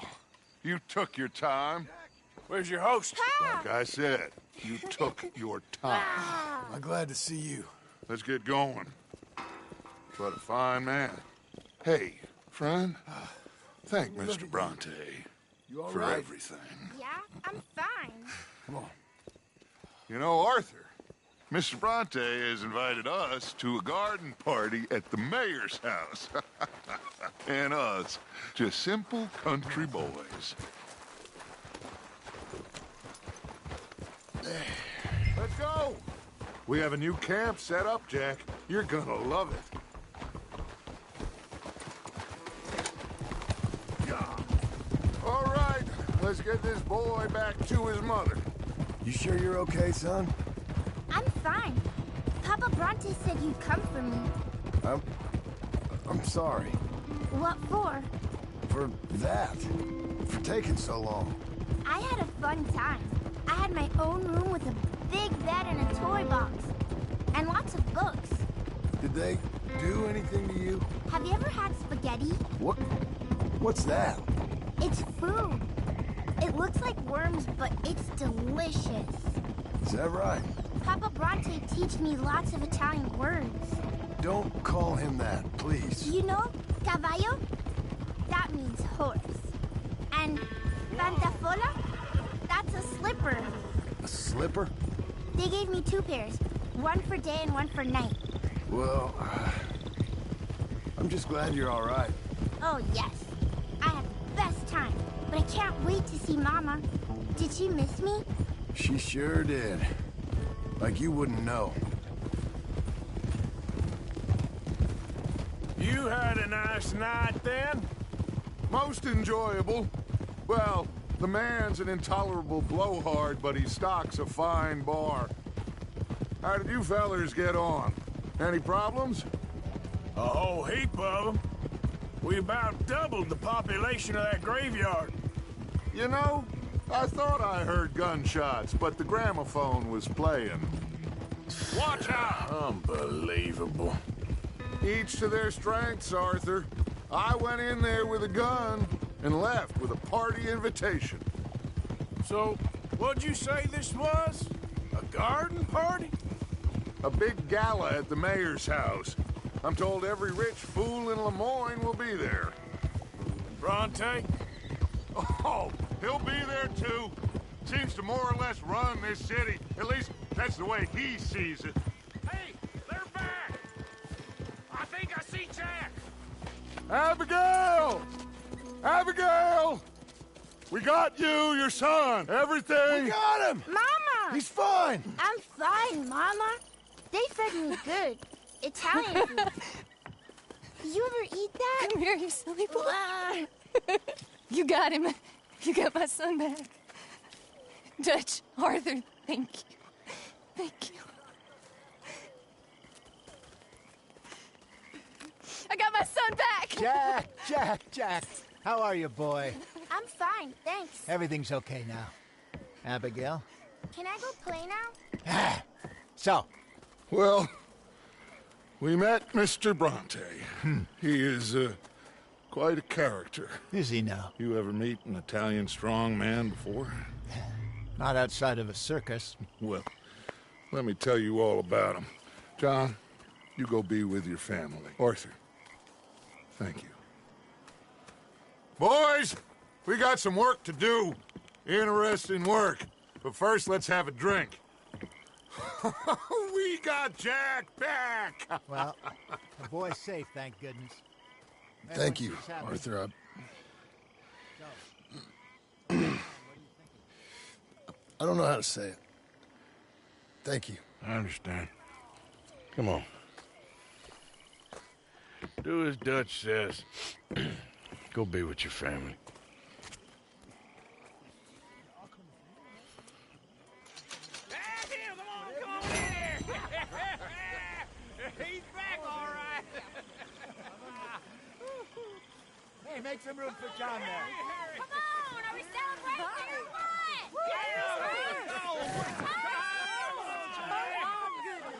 you took your time. Where's your host? Like I said, you took your time. I'm glad to see you. Let's get going. What a fine man. Hey, friend, thank Mr. Bronte You all for right? everything. Yeah, I'm fine. Come on. You know, Arthur, Mr. Bronte has invited us to a garden party at the mayor's house. And us, just simple country boys. Let's go. We have a new camp set up, Jack. You're gonna love it. All right, let's get this boy back to his mother. You sure you're okay, son? I'm fine. Papa Bronte said you'd come for me. I'm sorry. What for? For that. For taking so long. I had a fun time. I had my own room with a big bed and a toy box. And lots of books. Did they do anything to you? Have you ever had spaghetti? What's that? It's food. It looks like worms, but it's delicious. Is that right? Papa Bronte teach me lots of Italian words. Don't call him that, please. You know, cavallo? That means horse. And pantafola? That's a slipper. A slipper? They gave me 2 pairs. One for day and one for night. Well, I'm just glad you're all right. Oh, yes. I had the best time. But I can't wait to see Mama. Did she miss me? She sure did. Like you wouldn't know. You had a nice night then? Most enjoyable. Well, the man's an intolerable blowhard, but he stocks a fine bar. How did you fellers get on? Any problems? A whole heap of them. We about doubled the population of that graveyard. You know, I thought I heard gunshots, but the gramophone was playing. Watch out! Unbelievable. Each to their strengths, Arthur. I went in there with a gun and left with a party invitation. So, what'd you say this was? A garden party? A big gala at the mayor's house. I'm told every rich fool in Lemoyne will be there. Bronte? Oh, he'll be there too. Seems to more or less run this city. At least, that's the way he sees it. Hey, they're back! I think I see Jack! Abigail! Abigail! We got you, your son, everything. We got him! Mama! He's fine! I'm fine, Mama. They fed me good. Italian food. Did you ever eat that? Come here, you silly boy. You got him. You got my son back. Dutch, Arthur, thank you. Thank you. I got my son back! Jack. How are you, boy? I'm fine, thanks. Everything's okay now. Abigail? Can I go play now? So? Well, we met Mr. Bronte. He is, quite a character. Is he now? You ever meet an Italian strongman before? Not outside of a circus. Well, let me tell you all about him. John, you go be with your family. Arthur, thank you. Boys, we got some work to do. Interesting work. But first, let's have a drink. We got Jack back! Well, the boy's safe, thank goodness. Thank you, Arthur. I don't know how to say it. Thank you. I understand. Come on. Do as Dutch says. Go be with your family. He's back, all right. Hey, make some room for John there. Come on, are we celebrating or what?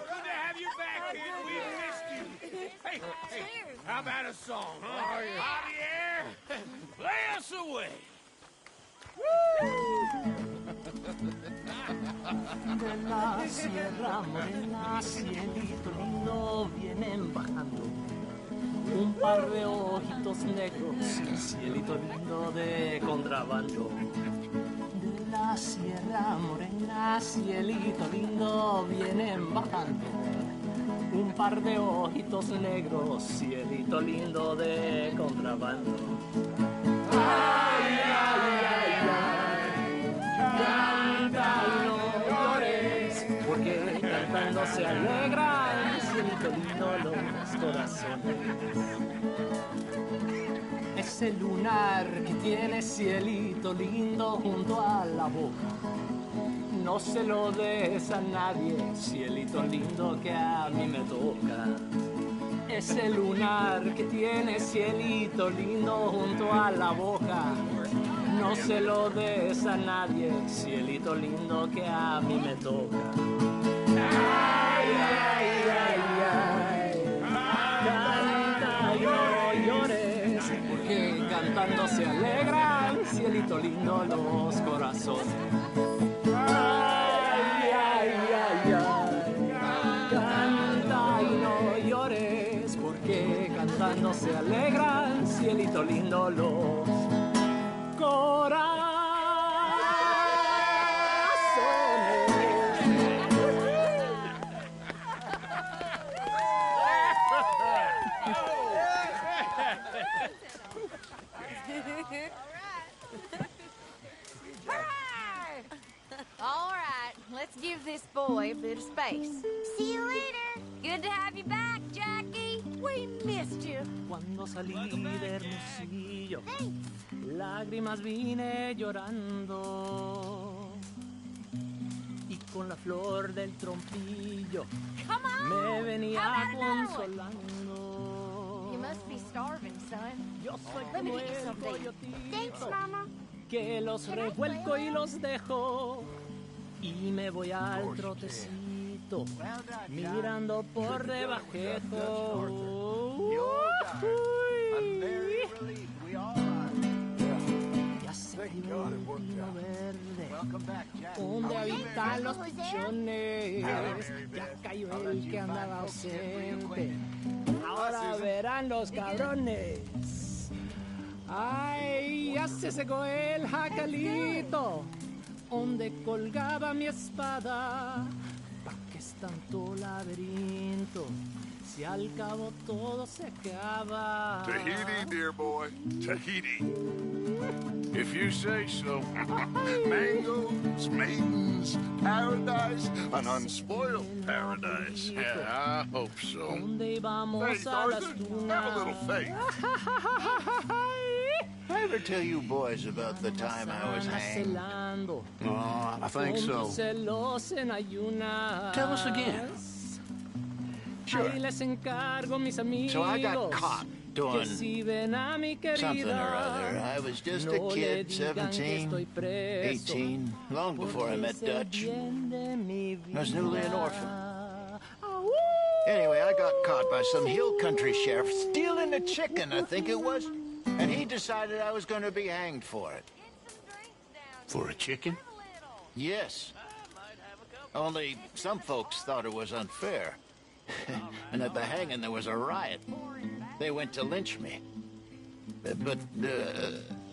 Good to have you back, kid. We missed you. Hey, how about a song, huh? Javier, play us away. De la sierra morena, cielito lindo, vienen bajando un par de ojitos negros, cielito lindo de contrabando. De la sierra morena, cielito lindo, vienen bajando un par de ojitos negros, cielito lindo de contrabando. Ay, ay, ay, ay, canta y no llores, porque cantando se alegran, cielito lindo los corazones. Ese lunar que tiene cielito lindo junto a la boca, no se lo des a nadie, cielito lindo que a mí me toca. Ese lunar que tiene cielito lindo junto a la boca, no se lo des a nadie, cielito lindo que a mí me toca. Ay, ay, ay, ay, canta y no llores, porque cantando se alegran, cielito lindo los corazones. Ay, ay, ay, ay, canta y no llores, porque cantando se alegran, cielito lindo los corazones. All right, let's give this boy a bit of space. See you later. Good to have you back, Jackie. We missed you. Cuando salí de Hermosillo, lágrimas vine llorando, y con la flor del trompillo me venía consolando. You must be starving, son. Yo soy Let me como get you el something. coyotito Thanks, Mama. que los revuelco y los dejo, y me voy al trotecito mirando por debajejo. Ya sé vino verde, donde habitan los pichones. Ya cayó el que andaba ausente, ahora verán los cabrones. Ay, ya se secó el jacalito, donde colgaba mi espada. ¿Pa' qué es tanto laberinto? Si al cabo todo se acaba. Tahiti, dear boy. Tahiti. If you say so. Mangoes, maidens, paradise, an unspoiled paradise. Yeah, I hope so. ¿Dónde vamos Faith, a las Arthur, tunas? have a little faith. I ever tell you boys about the time I was hanged? Celando. Oh, I think so. Celos en ayunas. Tell us again. Sure. Ahí les encargo, mis amigos. So I got caught doing si ven a mi querida, something or other. I was just a kid, 17, 18, long before I met Dutch. I was newly an orphan. Anyway, I got caught by some hill country sheriff stealing a chicken, I think it was. And he decided I was going to be hanged for it. For a chicken? Yes. Only some folks thought it was unfair. And at the hanging, there was a riot. They went to lynch me. But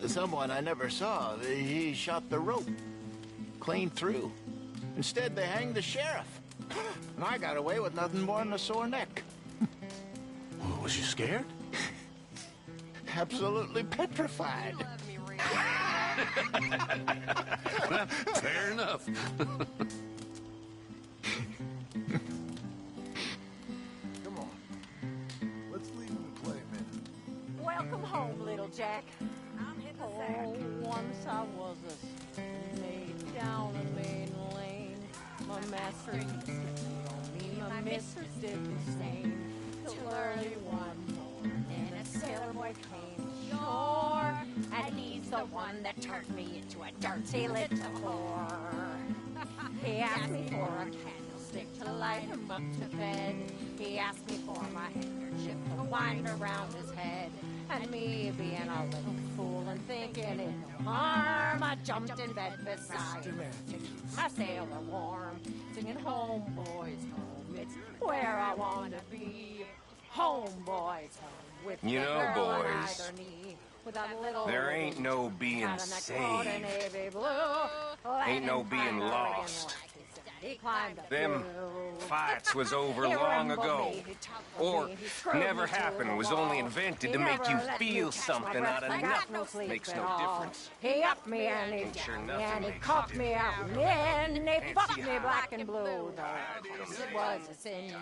someone I never saw, he shot the rope clean through. Instead, they hanged the sheriff. And I got away with nothing more than a sore neck. Well, was you scared? Absolutely petrified. Well, fair enough. Come on. Let's leave him to play a minute. Welcome home, little Jack. I'm hitting the sack. Once I was a maid down a main lane. My master used to be on me, my mistress did the same. Till early one morning, a sailor boy came ashore, and he's the one that turned me into a dirty little whore. He asked me for a candlestick to light him up to bed. He asked me for my handkerchief to wind around his head. And me being a little fool and thinking it no harm, I jumped in bed beside him to keep my sailor warm, singing home, boys, home, it's where I want to be. Home, boys, home, with You the know, girl on boys, either knee, with a little there ain't no being Cadillac saved. coat and navy blue. Ain't no Letting being find lost. He climbed up Them through. fights was over He long rumbled ago. me, he tackled Or me, he screwed never me through happened, the was only wall. invented He to make never you let me feel catch my something breath. out of I got nothing. no sleep Makes at no all. difference. He upped me and he Ain't sure down me nothing and he makes caught you me out and then he fucked me black and blue. Though it was a sin.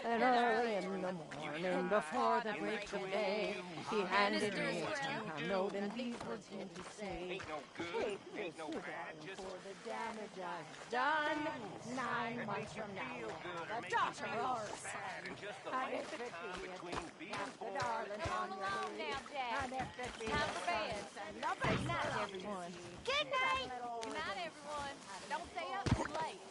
And early in the morning before the break of day, he handed me a 10-pound note and these words him to say, "Take this, you darling, for the damage I've done. 9 months from now, we'll have a daughter or a son. And if it be the darling on your knee, and if it be Time for bed. and the best Good night, of everyone. Good night. Good night, everyone. Don't stay up too late.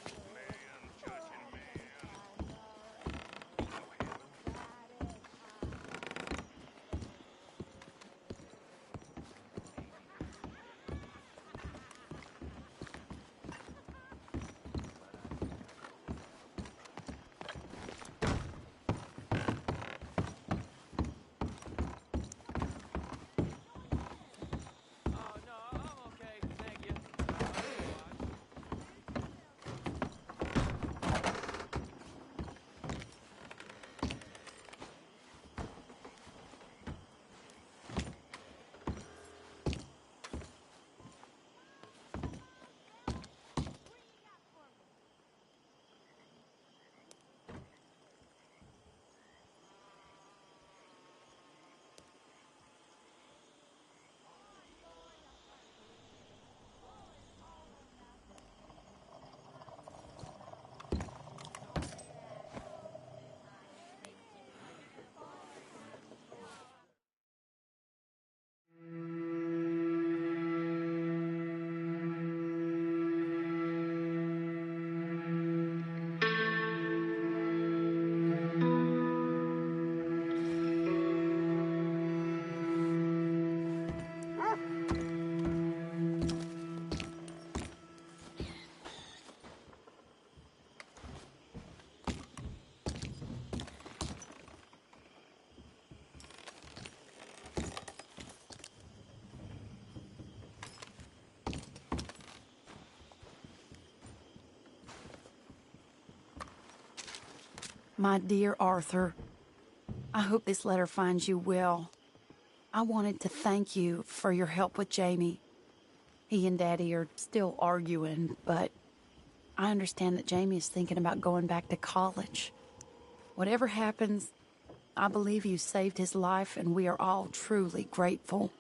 My dear Arthur, I hope this letter finds you well. I wanted to thank you for your help with Jamie. He and Daddy are still arguing, but I understand that Jamie is thinking about going back to college. Whatever happens, I believe you saved his life, and we are all truly grateful.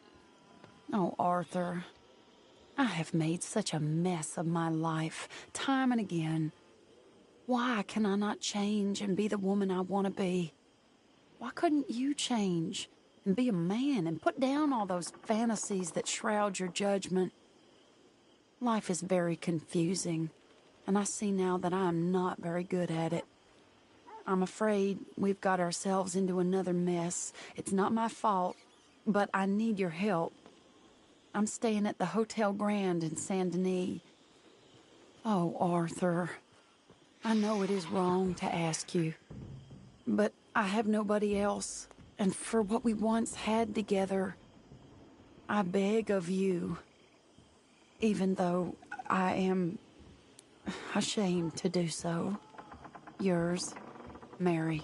Oh, Arthur, I have made such a mess of my life, time and again. Why can I not change and be the woman I want to be? Why couldn't you change and be a man and put down all those fantasies that shroud your judgment? Life is very confusing, and I see now that I am not very good at it. I'm afraid we've got ourselves into another mess. It's not my fault, but I need your help. I'm staying at the Hotel Grand in Saint Denis. Oh, Arthur, I know it is wrong to ask you, but I have nobody else, and for what we once had together, I beg of you, even though I am ashamed to do so. Yours, Mary.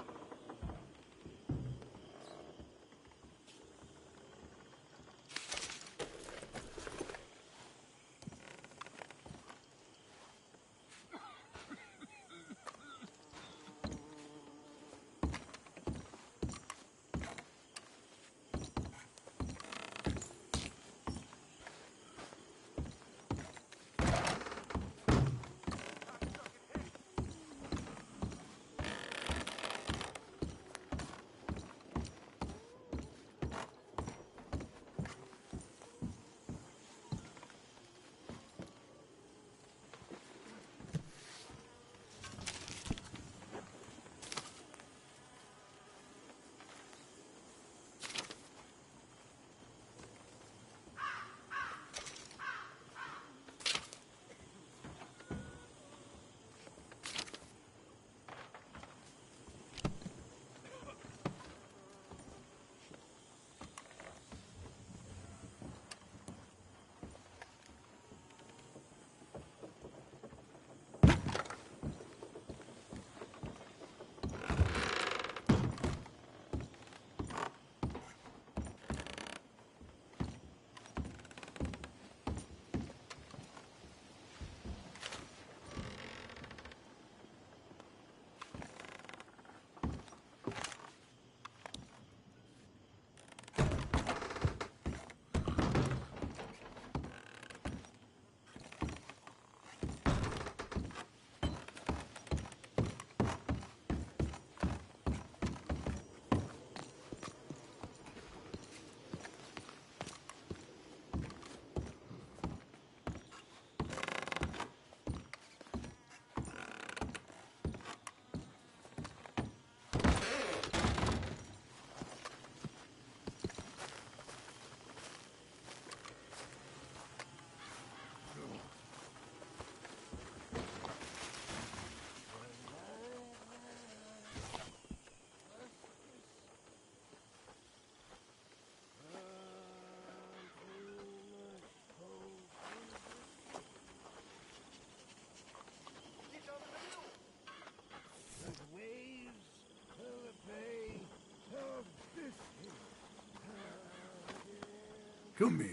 Come here.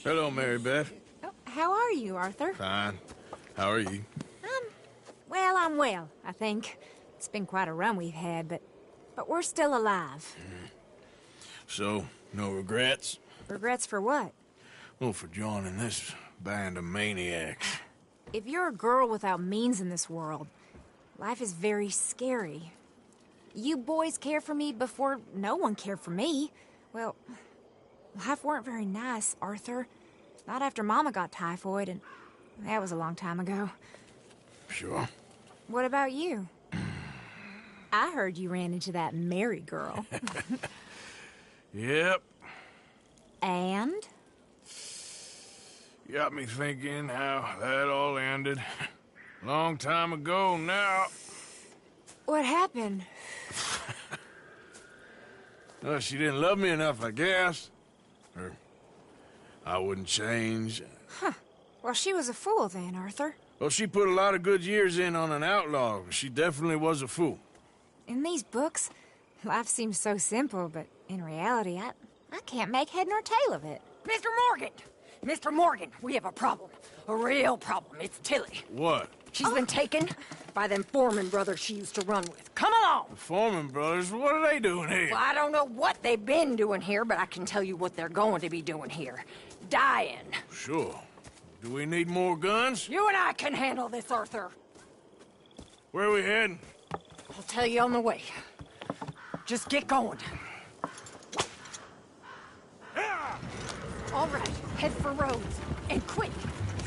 Hello, Mary Beth. Oh, how are you, Arthur? Fine. How are you? Well, I'm well, I think. It's been quite a run we've had, but we're still alive. So, no regrets? Regrets for what? Well, for joining this band of maniacs. If you're a girl without means in this world, life is very scary. You boys cared for me before no one cared for me. Well, life weren't very nice, Arthur. Not after Mama got typhoid, and that was a long time ago. Sure. What about you? I heard you ran into that Mary girl. Yep. And? Got me thinking how that all ended. Long time ago now. What happened? Well, she didn't love me enough, I guess. Or I wouldn't change. Huh. Well, she was a fool then, Arthur. Well, she put a lot of good years in on an outlaw. She definitely was a fool. In these books, life seems so simple, but in reality, I can't make head nor tail of it. Mr. Morgan! Mr. Morgan, we have a problem. A real problem. It's Tilly. What? She's been taken by them Foreman brothers she used to run with. Come along! The Foreman brothers? What are they doing here? Well, I don't know what they've been doing here, but I can tell you what they're going to be doing here. Dying. Sure. Do we need more guns? You and I can handle this, Arthur. Where are we heading? I'll tell you on the way. Just get going. All right, head for Rhodes. And quick.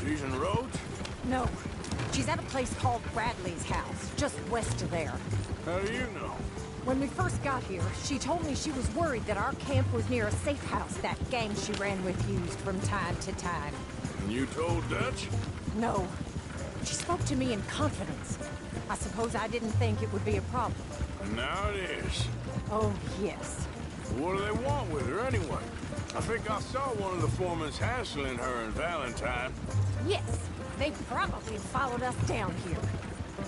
She's in Rhodes? No. She's at a place called Bradley's house, just west of there. How do you know? When we first got here, she told me she was worried that our camp was near a safe house that gang she ran with used from time to time. And you told Dutch? No. She spoke to me in confidence. I suppose I didn't think it would be a problem. And now it is. Oh, yes. What do they want with her anyway? I think I saw one of the foremans hassling her and Valentine. Yes, they probably followed us down here.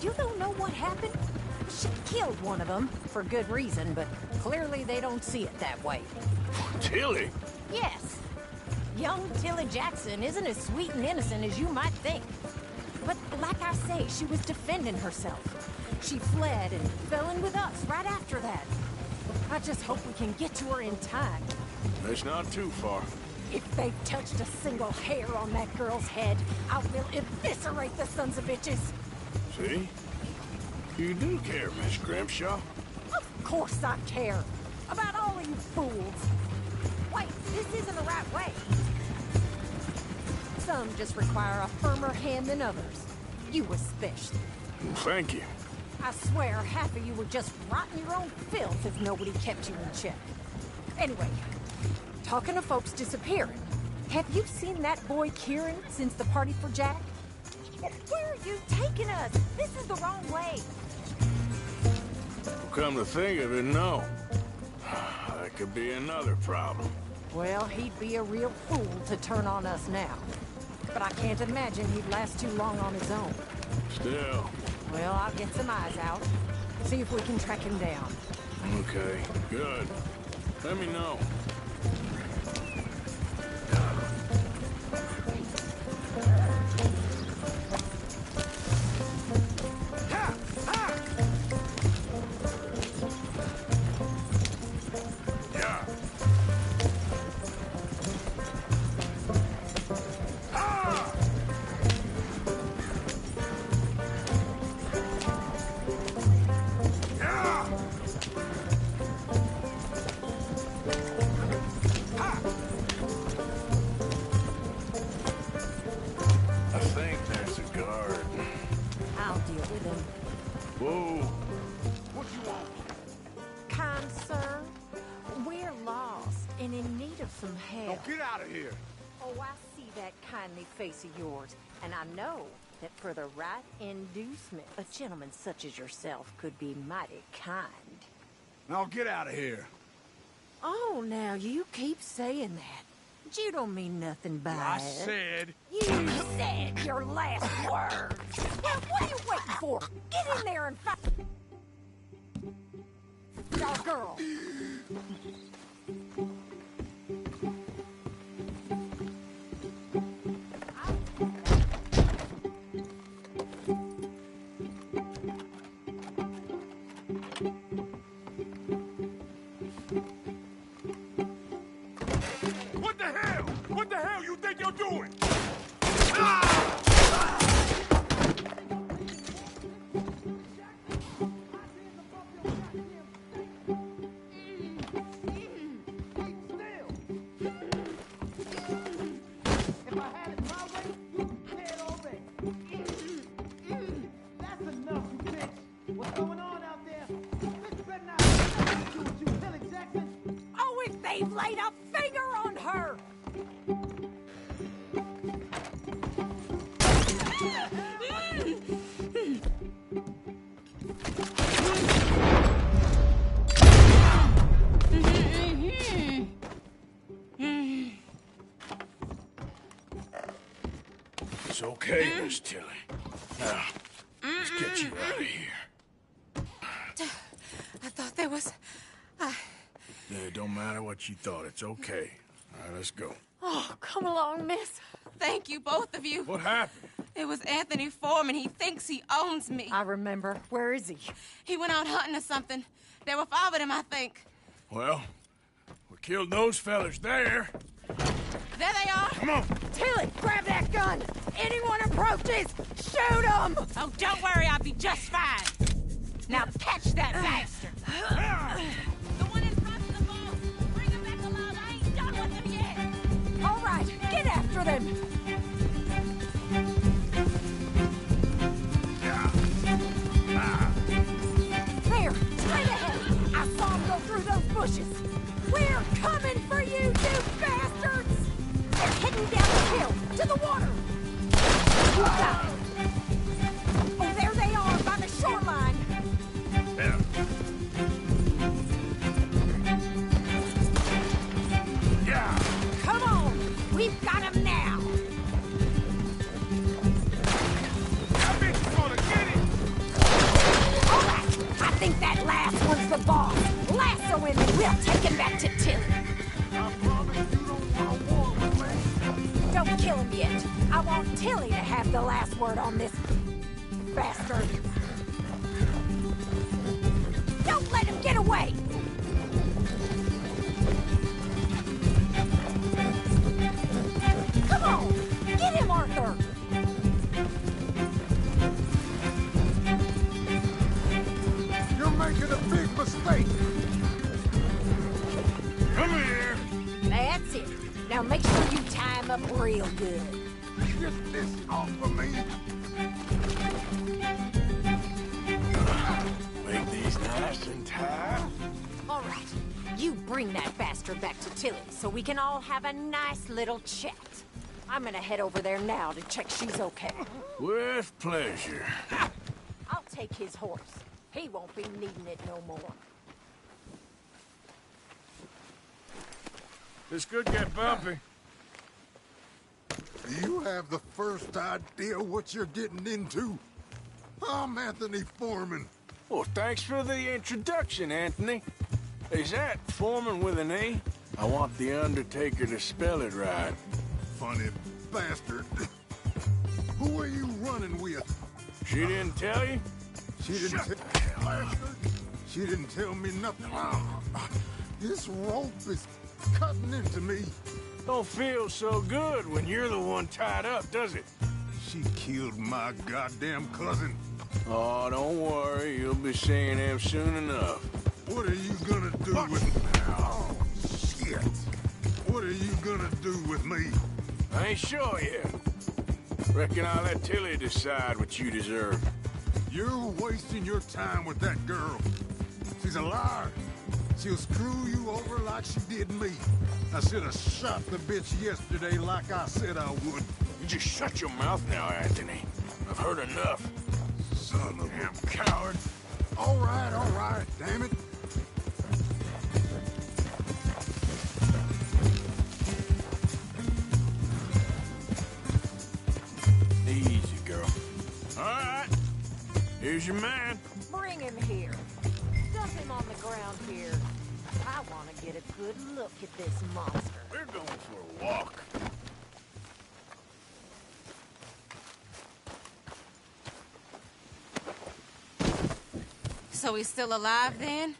You don't know what happened? She killed one of them, for good reason, but clearly they don't see it that way. Tilly? Yes. Young Tilly Jackson isn't as sweet and innocent as you might think. But like I say, she was defending herself. She fled and fell in with us right after that. I just hope we can get to her in time. It's not too far. If they've touched a single hair on that girl's head, I will eviscerate the sons of bitches. See? You do care, Miss Grimshaw. Of course I care. About all of you fools. Wait, this isn't the right way. Some just require a firmer hand than others. You especially. Thank you. I swear half of you would just rot in your own filth if nobody kept you in check. Anyway, talking of folks disappearing, have you seen that boy Kieran since the party for Jack? Where are you taking us? This is the wrong way. Come to think of it, no. That could be another problem. Well, he'd be a real fool to turn on us now. But I can't imagine he'd last too long on his own. Still. Well, I'll get some eyes out. See if we can track him down. Okay, good. Let me know. Whoa. What you want? Kind sir, we're lost and in need of some help. Now get out of here. Oh, I see that kindly face of yours, and I know that for the right inducement, a gentleman such as yourself could be mighty kind. Now get out of here. Oh, now you keep saying that. But you don't mean nothing by I it. said... You said your last words. Well, what are you waiting for? Get in there and fight. Our girl. What the hell? What the hell you think you're doing? Oh, if they've laid a finger on her! It's okay, Miss Tilly. Now, let's get you out of here. I thought there was... Yeah, it don't matter what you thought. It's okay. All right, let's go. Oh, come along, miss. Thank you, both of you. What happened? It was Anthony Foreman. He thinks he owns me. I remember. Where is he? He went out hunting or something. There were 5 of them, I think. Well, we killed those fellas there. There they are. Come on. Tilly, grab that gun! Anyone approaches, shoot them! Oh, don't worry, I'll be just fine. Now catch that bastard! The one in front of the ball. Bring him back alive. I ain't done with him yet. All right, get after them! There, straight ahead! I saw him go through those bushes! We're coming for you, you bastards! They're heading down the hill, to the water! You got it! Oh, there they are, by the shoreline! Yeah. Yeah. Come on! We've got him now! That bitch is gonna get it! All right, I think that last one's the boss. Lasso him and we'll take him back to Tilly. I promise you don't want a war with me. Don't kill him yet. I want Tilly to have the last word on this bastard. Don't let him get away! Come on! Get him, Arthur! You're making a big mistake. Come here. That's it. Now make sure you tie him up real good. Get this off of me. Make these nice and tight. All right, you bring that bastard back to Tilly so we can all have a nice little chat. I'm gonna head over there now to check she's okay. With pleasure. I'll take his horse. He won't be needing it no more. This could get bumpy. Do you have the first idea what you're getting into? I'm Anthony Foreman. Well, thanks for the introduction, Anthony. Is that Foreman with an E? I want the Undertaker to spell it right. Funny bastard. Who are you running with? She didn't tell you? She didn't She didn't tell me nothing. This rope is cutting into me. Don't feel so good when you're the one tied up, does it? She killed my goddamn cousin. Oh, don't worry. You'll be seeing him soon enough. What are you gonna do with... Oh, shit. What are you gonna do with me? I ain't sure yet. Reckon I'll let Tilly decide what you deserve. You're wasting your time with that girl. She's a liar. She'll screw you over like she did me. I should have shot the bitch yesterday like I said I would. You just shut your mouth now, Anthony. I've heard enough. Son of a coward. All right, damn it. Easy, girl. All right. Here's your man. Bring him here. Dump him on the ground here. I want to get a good look at this monster. We're going for a walk. So he's still alive then?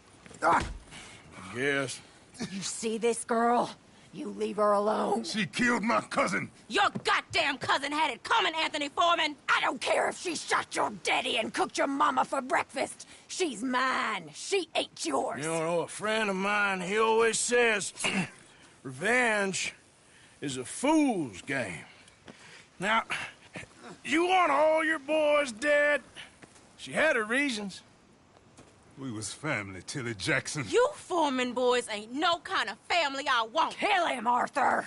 Yes. You see this girl? You leave her alone. She killed my cousin. Your goddamn cousin had it coming, Anthony Foreman! I don't care if she shot your daddy and cooked your mama for breakfast. She's mine. She ain't yours. You know, a friend of mine, he always says, revenge is a fool's game. Now, you want all your boys dead? She had her reasons. We was family, Tilly Jackson. You Foreman boys ain't no kind of family I want. Kill him, Arthur!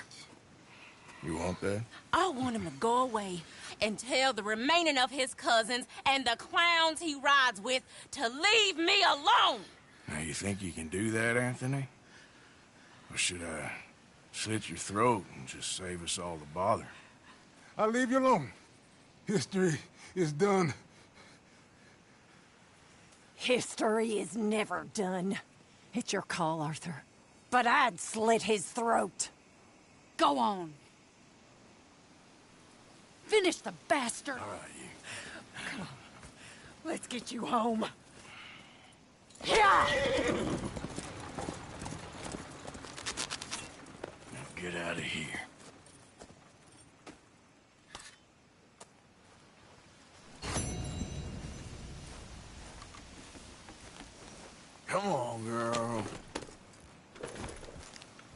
You want that? I want him to go away and tell the remaining of his cousins and the clowns he rides with to leave me alone. Now, you think you can do that, Anthony? Or should I slit your throat and just save us all the bother? I'll leave you alone. History is done. History is never done. It's your call, Arthur. But I'd slit his throat. Go on. Finish the bastard. All right, you. Come on. Let's get you home. Yeah! Now get out of here. Come on, girl.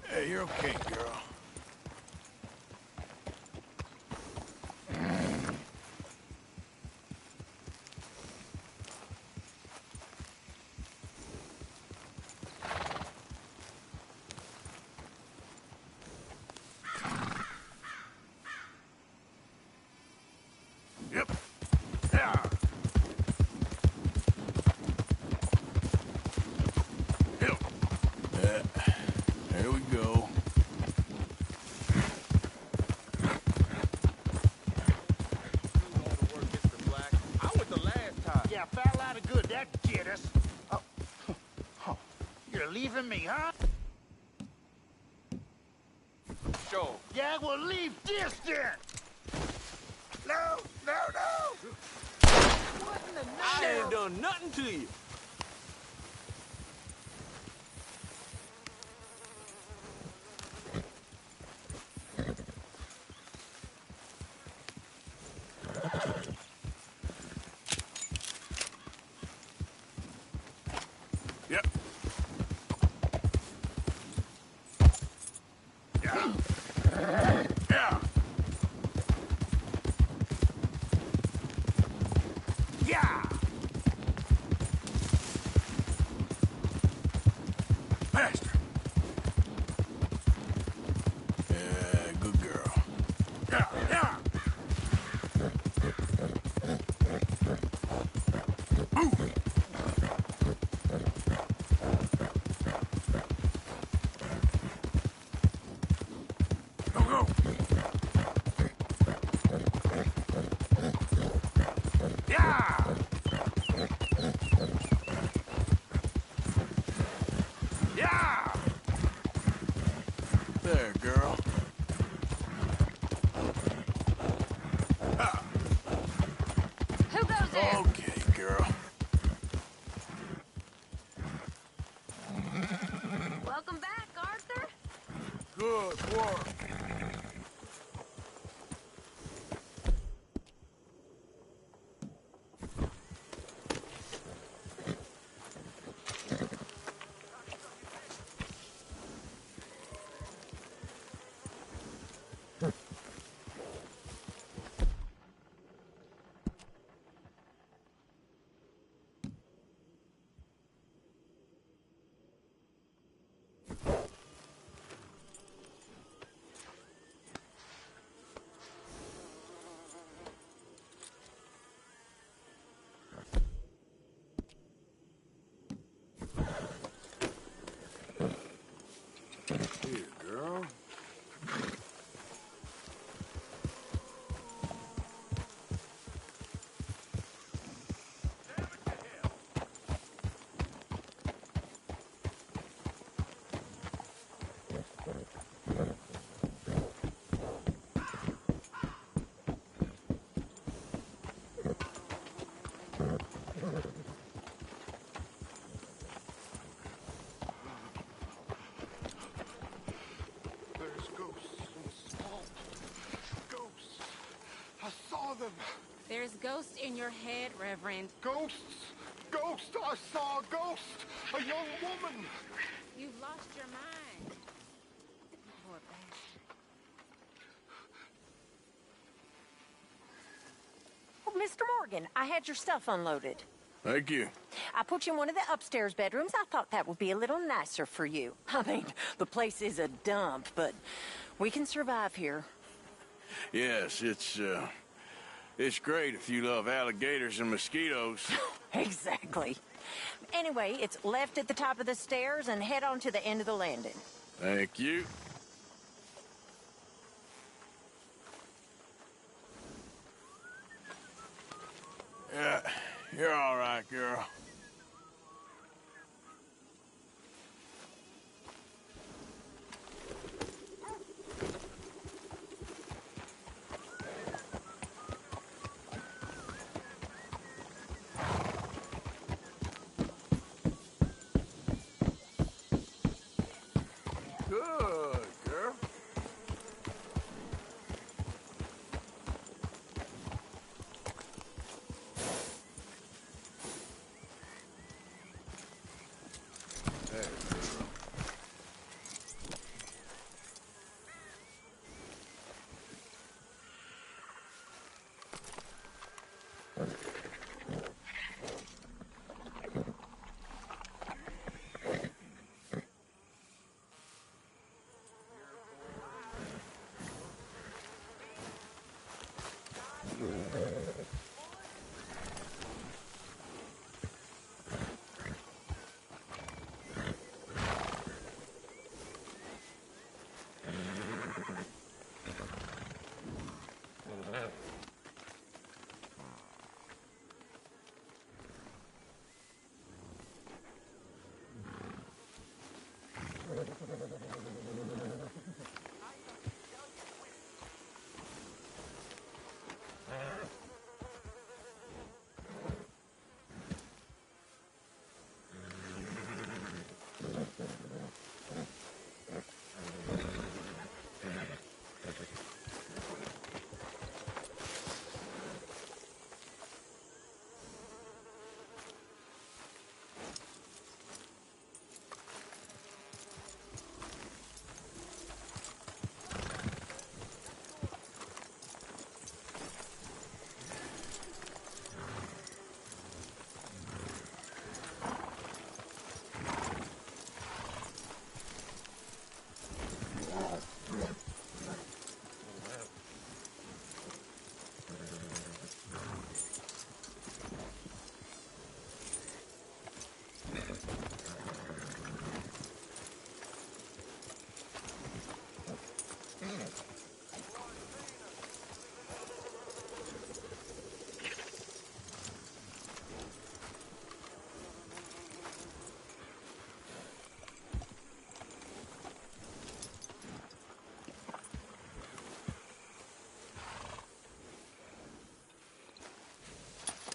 Hey, you're okay, girl. Yep. Yeah. There we go. I went the last time. Yeah, foul out of good. That get us. Oh. Oh. You're leaving me, huh? Sure. Yeah, well, leave this then. No, no, no. What in the I ain't done nothing to you. Yep. Yeah. Yeah. Yeah. Faster. Yeah, good girl. Yeah, yeah. Move. Go, go. Yeah. Yeah. There, girl. Ah. Who goes in? Okay, girl. Welcome back, Arthur. Good work. Here, girl. There's ghosts in the swamp. Ghosts. I saw them. There's ghosts in your head, Reverend. Ghosts. Ghosts. I saw a ghost. A young woman. You've lost your mind. Poor bastard. Oh, Mr. Morgan, I had your stuff unloaded. Thank you. I put you in one of the upstairs bedrooms. I thought that would be a little nicer for you. I mean, the place is a dump, but we can survive here. Yes, it's great if you love alligators and mosquitoes. Exactly. Anyway, it's left at the top of the stairs and head on to the end of the landing. Thank you. Yeah, you're all right, girl. Good, girl. There, girl.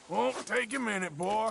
Won't take a minute, boy.